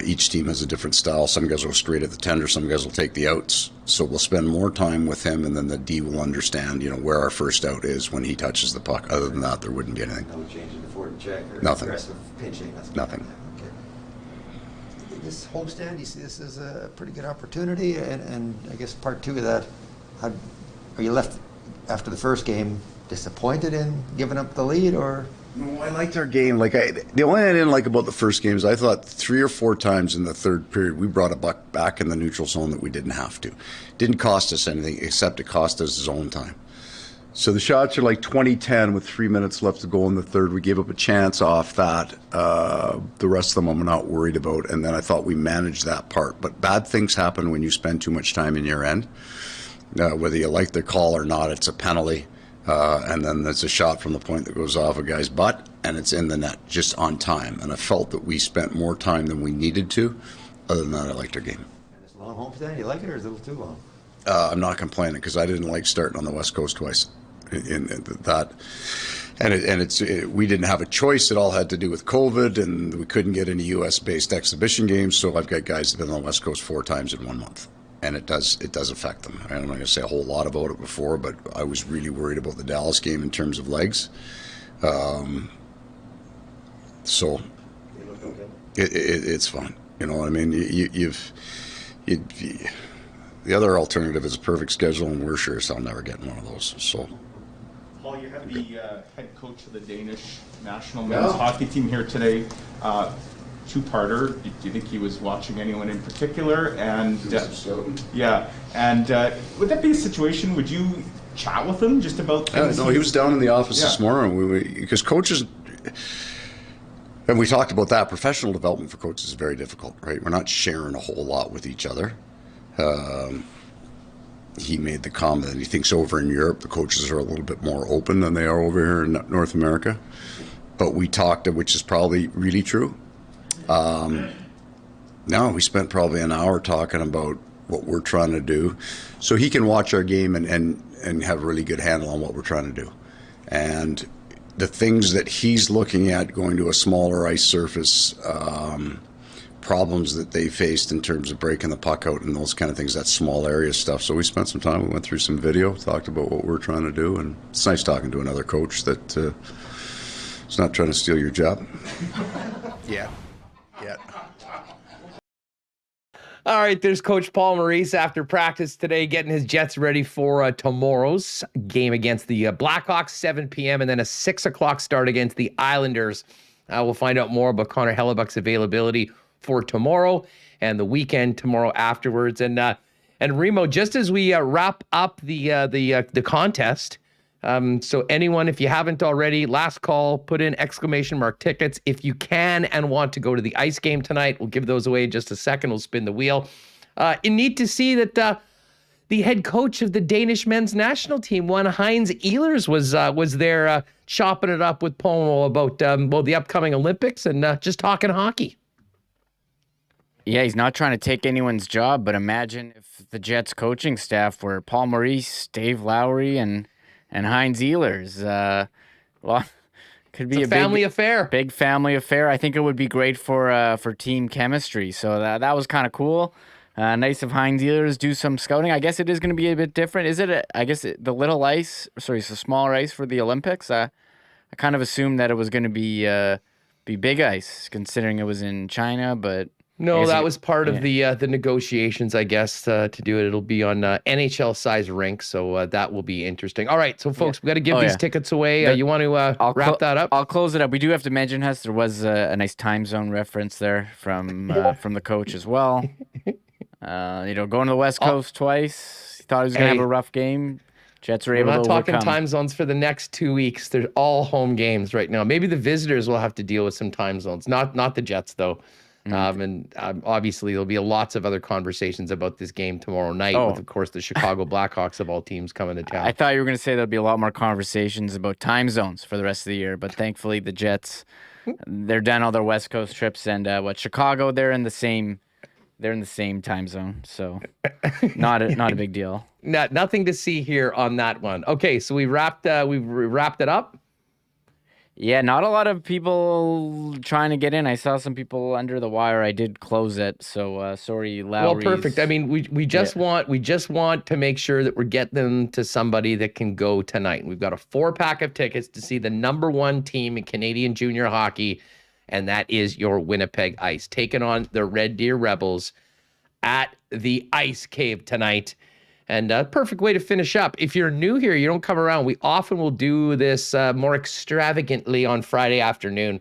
Each team has a different style. Some guys will go straight at the tender. Some guys will take the outs. So we'll spend more time with him, and then the D will understand, where our first out is when he touches the puck. Other than that, there wouldn't be anything. No change in the forecheck or Nothing. aggressive pinching? Nothing. Okay. This homestand, you see this as a pretty good opportunity, and I guess part two of that, are you left after the first game disappointed in giving up the lead, or? No, I liked our game. The only thing I didn't like about the first game is I thought 3 or 4 times in the third period we brought a buck back in the neutral zone that we didn't have to. Didn't cost us anything except it cost us zone time. So the shots are like 20-10 with 3 minutes left to go in the third. We gave up a chance off that. The rest of them I'm not worried about. And then I thought we managed that part. But bad things happen when you spend too much time in your end. Whether you like the call or not, it's a penalty. And then there's a shot from the point that goes off a guy's butt, and it's in the net just on time. And I felt that we spent more time than we needed to. Other than that, I liked our game. And this long homestand, you like it, or is it a little too long? I'm not complaining, because I didn't like starting on the West Coast twice. In that, we didn't have a choice. It all had to do with COVID, and we couldn't get any U.S.-based exhibition games. So I've got guys that have been on the West Coast 4 times in 1 month. And it does affect them. I'm not going to say a whole lot about it before, but I was really worried about the Dallas game in terms of legs. So it's fun. You know what I mean? The other alternative is a perfect schedule, and we're sure as hell never getting one of those. So. Paul, you have the head coach of the Danish national men's hockey team here today. Two-parter. Do you think he was watching anyone in particular? And would that be a situation? Would you chat with him just about things? No, he was down in the office this morning because coaches, and we talked about that. Professional development for coaches is very difficult, right? We're not sharing a whole lot with each other. He made the comment that he thinks over in Europe the coaches are a little bit more open than they are over here in North America. But we talked, which is probably really true. No, we spent probably an hour talking about what we're trying to do, so he can watch our game and have a really good handle on what we're trying to do. And the things that he's looking at going to a smaller ice surface, problems that they faced in terms of breaking the puck out and those kind of things, that small area stuff. So we spent some time, we went through some video, talked about what we're trying to do, and it's nice talking to another coach that is not trying to steal your job. Yeah. All right, there's Coach Paul Maurice after practice today, getting his Jets ready for tomorrow's game against the Blackhawks, 7 p.m., and then a 6 o'clock start against the Islanders. We'll find out more about Connor Hellebuck's availability for tomorrow and the weekend tomorrow afterwards. And Remo, just as we wrap up the contest, so anyone, if you haven't already, last call, put in ! tickets if you can and want to go to the ice game tonight. We'll give those away in just a second. We'll spin the wheel. You need to see that the head coach of the Danish men's national team, one Heinz Ehlers, was there chopping it up with Pomo about the upcoming Olympics and just talking hockey. Yeah, he's not trying to take anyone's job, but imagine if the Jets coaching staff were Paul Maurice, Dave Lowry, and Heinz Ehlers. Well, could be a family affair. Big family affair. I think it would be great for team chemistry. So that was kind of cool. Nice of Heinz Ehlers do some scouting. I guess it is going to be a bit different. Is it? The little ice. Sorry, it's a smaller ice for the Olympics. I kind of assumed that it was going to be big ice, considering it was in China, but. No, that was part of the negotiations, I guess, to do it. It'll be on NHL size rink, so that will be interesting. All right, so folks, we got to give these tickets away. You want to wrap that up? I'll close it up. We do have to mention, Hess, there was a nice time zone reference there from the coach as well. Going to the West Coast twice. He thought he was going to have a rough game. Jets are able to overcome. We're not talking time zones for the next 2 weeks. They're all home games right now. Maybe the visitors will have to deal with some time zones. Not the Jets, though. Obviously, there'll be lots of other conversations about this game tomorrow night with, of course, the Chicago Blackhawks of all teams coming to town. I thought you were going to say there'll be a lot more conversations about time zones for the rest of the year, but thankfully the Jets, they're done all their West Coast trips, and Chicago, they're in the same time zone, so not a big deal. Nothing to see here on that one. Okay, so we've wrapped it up. Yeah, not a lot of people trying to get in. I saw some people under the wire. I did close it, so sorry, Lowry's. Well, perfect. I mean, we just want to make sure that we're getting them to somebody that can go tonight. We've got a 4-pack of tickets to see the number 1 team in Canadian junior hockey, and that is your Winnipeg Ice, taking on the Red Deer Rebels at the Ice Cave tonight. And a perfect way to finish up. If you're new here, you don't come around. We often will do this more extravagantly on Friday afternoon.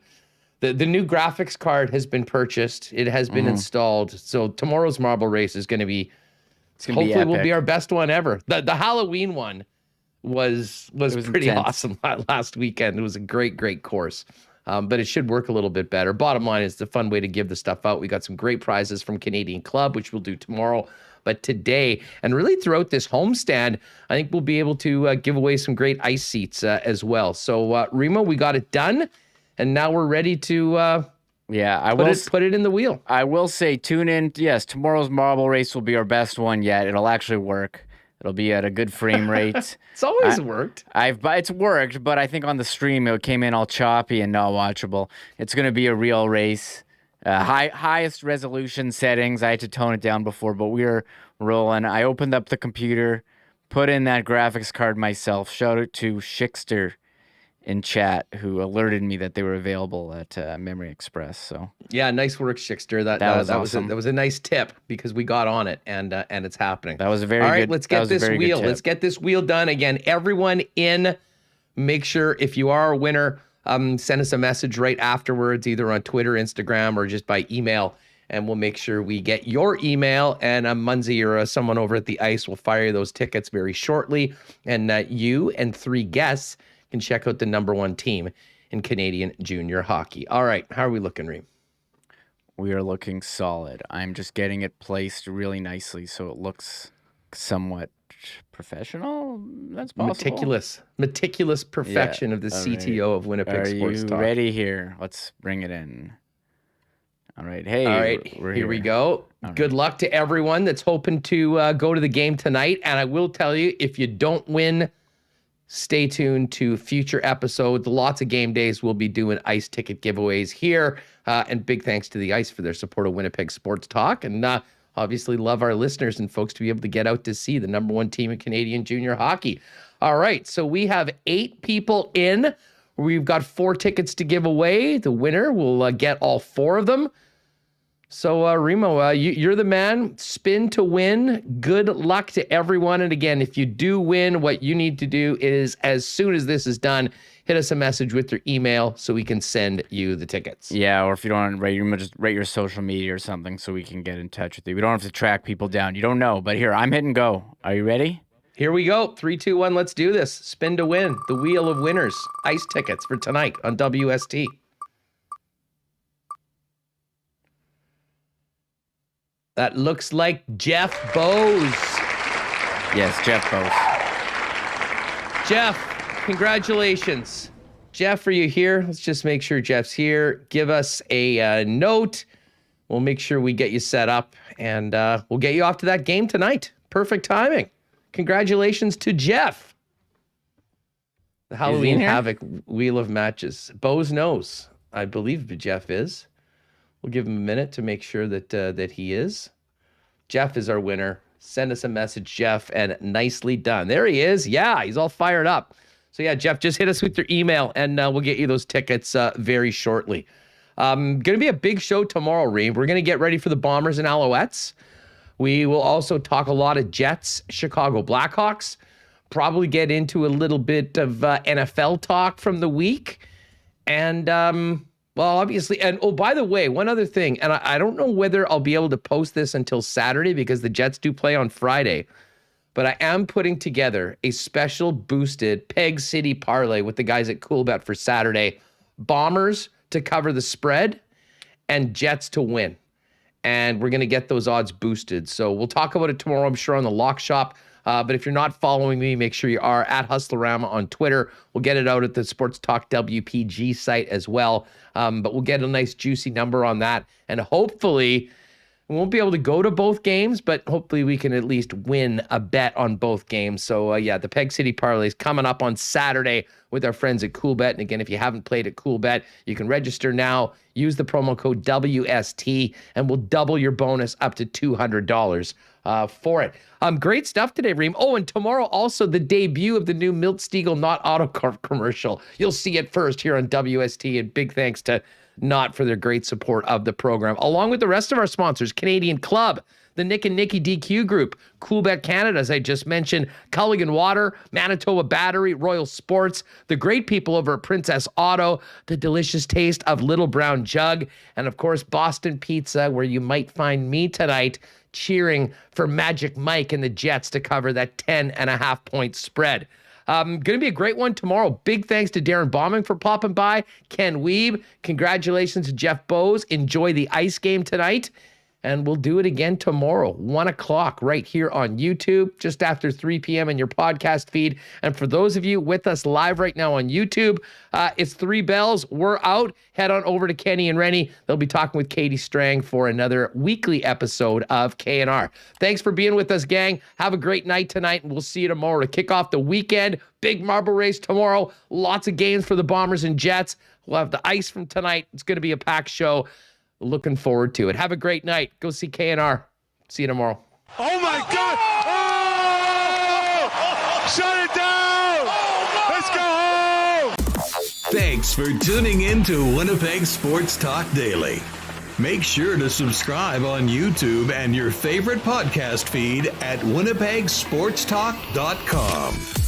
The new graphics card has been purchased. It has been installed. So tomorrow's marble race is going to be, hopefully, will be our best one ever. The Halloween one was pretty awesome last weekend. It was a great course. But it should work a little bit better. Bottom line is, it's a fun way to give the stuff out. We got some great prizes from Canadian Club, which we'll do tomorrow. But today, and really throughout this homestand, I think we'll be able to give away some great ice seats as well. So, Remo, we got it done, and now we're ready to put it in the wheel. I will say, tune in. Yes, tomorrow's marble race will be our best one yet. It'll actually work. It'll be at a good frame rate. It's always worked. It's worked, but I think on the stream it came in all choppy and not watchable. It's going to be a real race. Highest resolution settings. I had to tone it down before, but we were rolling. I opened up the computer, put in that graphics card myself. Shout out to Schickster in chat who alerted me that they were available at Memory Express. So yeah, nice work, Schickster. That was awesome. That was a nice tip because we got on it and it's happening. That was a very all right. Good, let's get this wheel. Let's get this wheel done again. Everyone in. Make sure if you are a winner. Send us a message right afterwards, either on Twitter, Instagram, or just by email, and we'll make sure we get your email. And Munzie or someone over at the Ice will fire those tickets very shortly. And you and 3 guests can check out the number 1 team in Canadian junior hockey. All right, how are we looking, Reem? We are looking solid. I'm just getting it placed really nicely so it looks somewhat professional. That's possible. Meticulous perfection of the CTO of Winnipeg Sports Talk. Are you ready here? Let's bring it in. All right. Hey. All right, here we go. Good luck to everyone that's hoping to go to the game tonight. And I will tell you, if you don't win, stay tuned to future episodes. Lots of game days. We'll be doing ice ticket giveaways here. And big thanks to the Ice for their support of Winnipeg Sports Talk. And obviously love our listeners and folks to be able to get out to see the number one team in Canadian junior hockey. All right, so we have 8 people in. We've got 4 tickets to give away. The winner will get all 4 of them. So, Remo, you're the man. Spin to win. Good luck to everyone. And again, if you do win, what you need to do is, as soon as this is done, hit us a message with your email so we can send you the tickets. Yeah, or if you don't rate, just rate your social media or something so we can get in touch with you. We don't have to track people down. You don't know. But here, I'm hitting go. Are you ready? Here we go. 3, 2, 1. Let's do this. Spin to win. The Wheel of Winners. Ice tickets for tonight on WST. That looks like Jeff Bowes. Yes, Jeff Bowes. Jeff, congratulations. Jeff, are you here? Let's just make sure Jeff's here. Give us a note. We'll make sure we get you set up, and we'll get you off to that game tonight. Perfect timing. Congratulations to Jeff. The Halloween Havoc Wheel of Matches. Bowes knows. I believe Jeff is. We'll give him a minute to make sure that he is. Jeff is our winner. Send us a message, Jeff, and nicely done. There he is. Yeah, he's all fired up. So yeah, Jeff, just hit us with your email, and we'll get you those tickets very shortly. Going to be a big show tomorrow, Reem. We're going to get ready for the Bombers and Alouettes. We will also talk a lot of Jets, Chicago Blackhawks. Probably get into a little bit of NFL talk from the week. And well, obviously, and oh, by the way, one other thing, and I don't know whether I'll be able to post this until Saturday because the Jets do play on Friday, but I am putting together a special boosted Peg City parlay with the guys at Coolbet for Saturday. Bombers to cover the spread and Jets to win. And we're going to get those odds boosted. So we'll talk about it tomorrow, I'm sure, on the Lock Shop. But if you're not following me, make sure you are at Hustlerama on Twitter. We'll get it out at the Sports Talk WPG site as well. But we'll get a nice juicy number on that. And hopefully, we won't be able to go to both games, but hopefully we can at least win a bet on both games. So yeah, the Peg City Parlay is coming up on Saturday with our friends at Coolbet. And again, if you haven't played at Coolbet, you can register now. Use the promo code WST, and we'll double your bonus up to $200 for it. Great stuff today, Reem. Oh, and tomorrow also the debut of the new Milt Stiegel Not Autocorp commercial. You'll see it first here on WST, and big thanks to Not for their great support of the program, along with the rest of our sponsors, Canadian Club, the Nick and Nicky DQ Group, Coolbet Canada, as I just mentioned, Culligan Water, Manitoba Battery, Royal Sports, the great people over at Princess Auto, the delicious taste of Little Brown Jug, and of course, Boston Pizza, where you might find me tonight cheering for Magic Mike and the Jets to cover that 10.5-point spread. Going to be a great one tomorrow. Big thanks to Darrin Bauming for popping by. Ken Wiebe, congratulations to Jeff Bowes. Enjoy the ice game tonight. And we'll do it again tomorrow, 1 o'clock, right here on YouTube, just after 3 p.m. in your podcast feed. And for those of you with us live right now on YouTube, it's 3 bells. We're out. Head on over to Kenny and Rennie. They'll be talking with Katie Strang for another weekly episode of K&R. Thanks for being with us, gang. Have a great night tonight, and we'll see you tomorrow to kick off the weekend. Big marble race tomorrow. Lots of games for the Bombers and Jets. We'll have the ice from tonight. It's going to be a packed show. Looking forward to it. Have a great night. Go see K&R. See you tomorrow. Oh, my God. Oh! Shut it down. Let's go home. Thanks for tuning in to Winnipeg Sports Talk Daily. Make sure to subscribe on YouTube and your favorite podcast feed at winnipegsportstalk.com.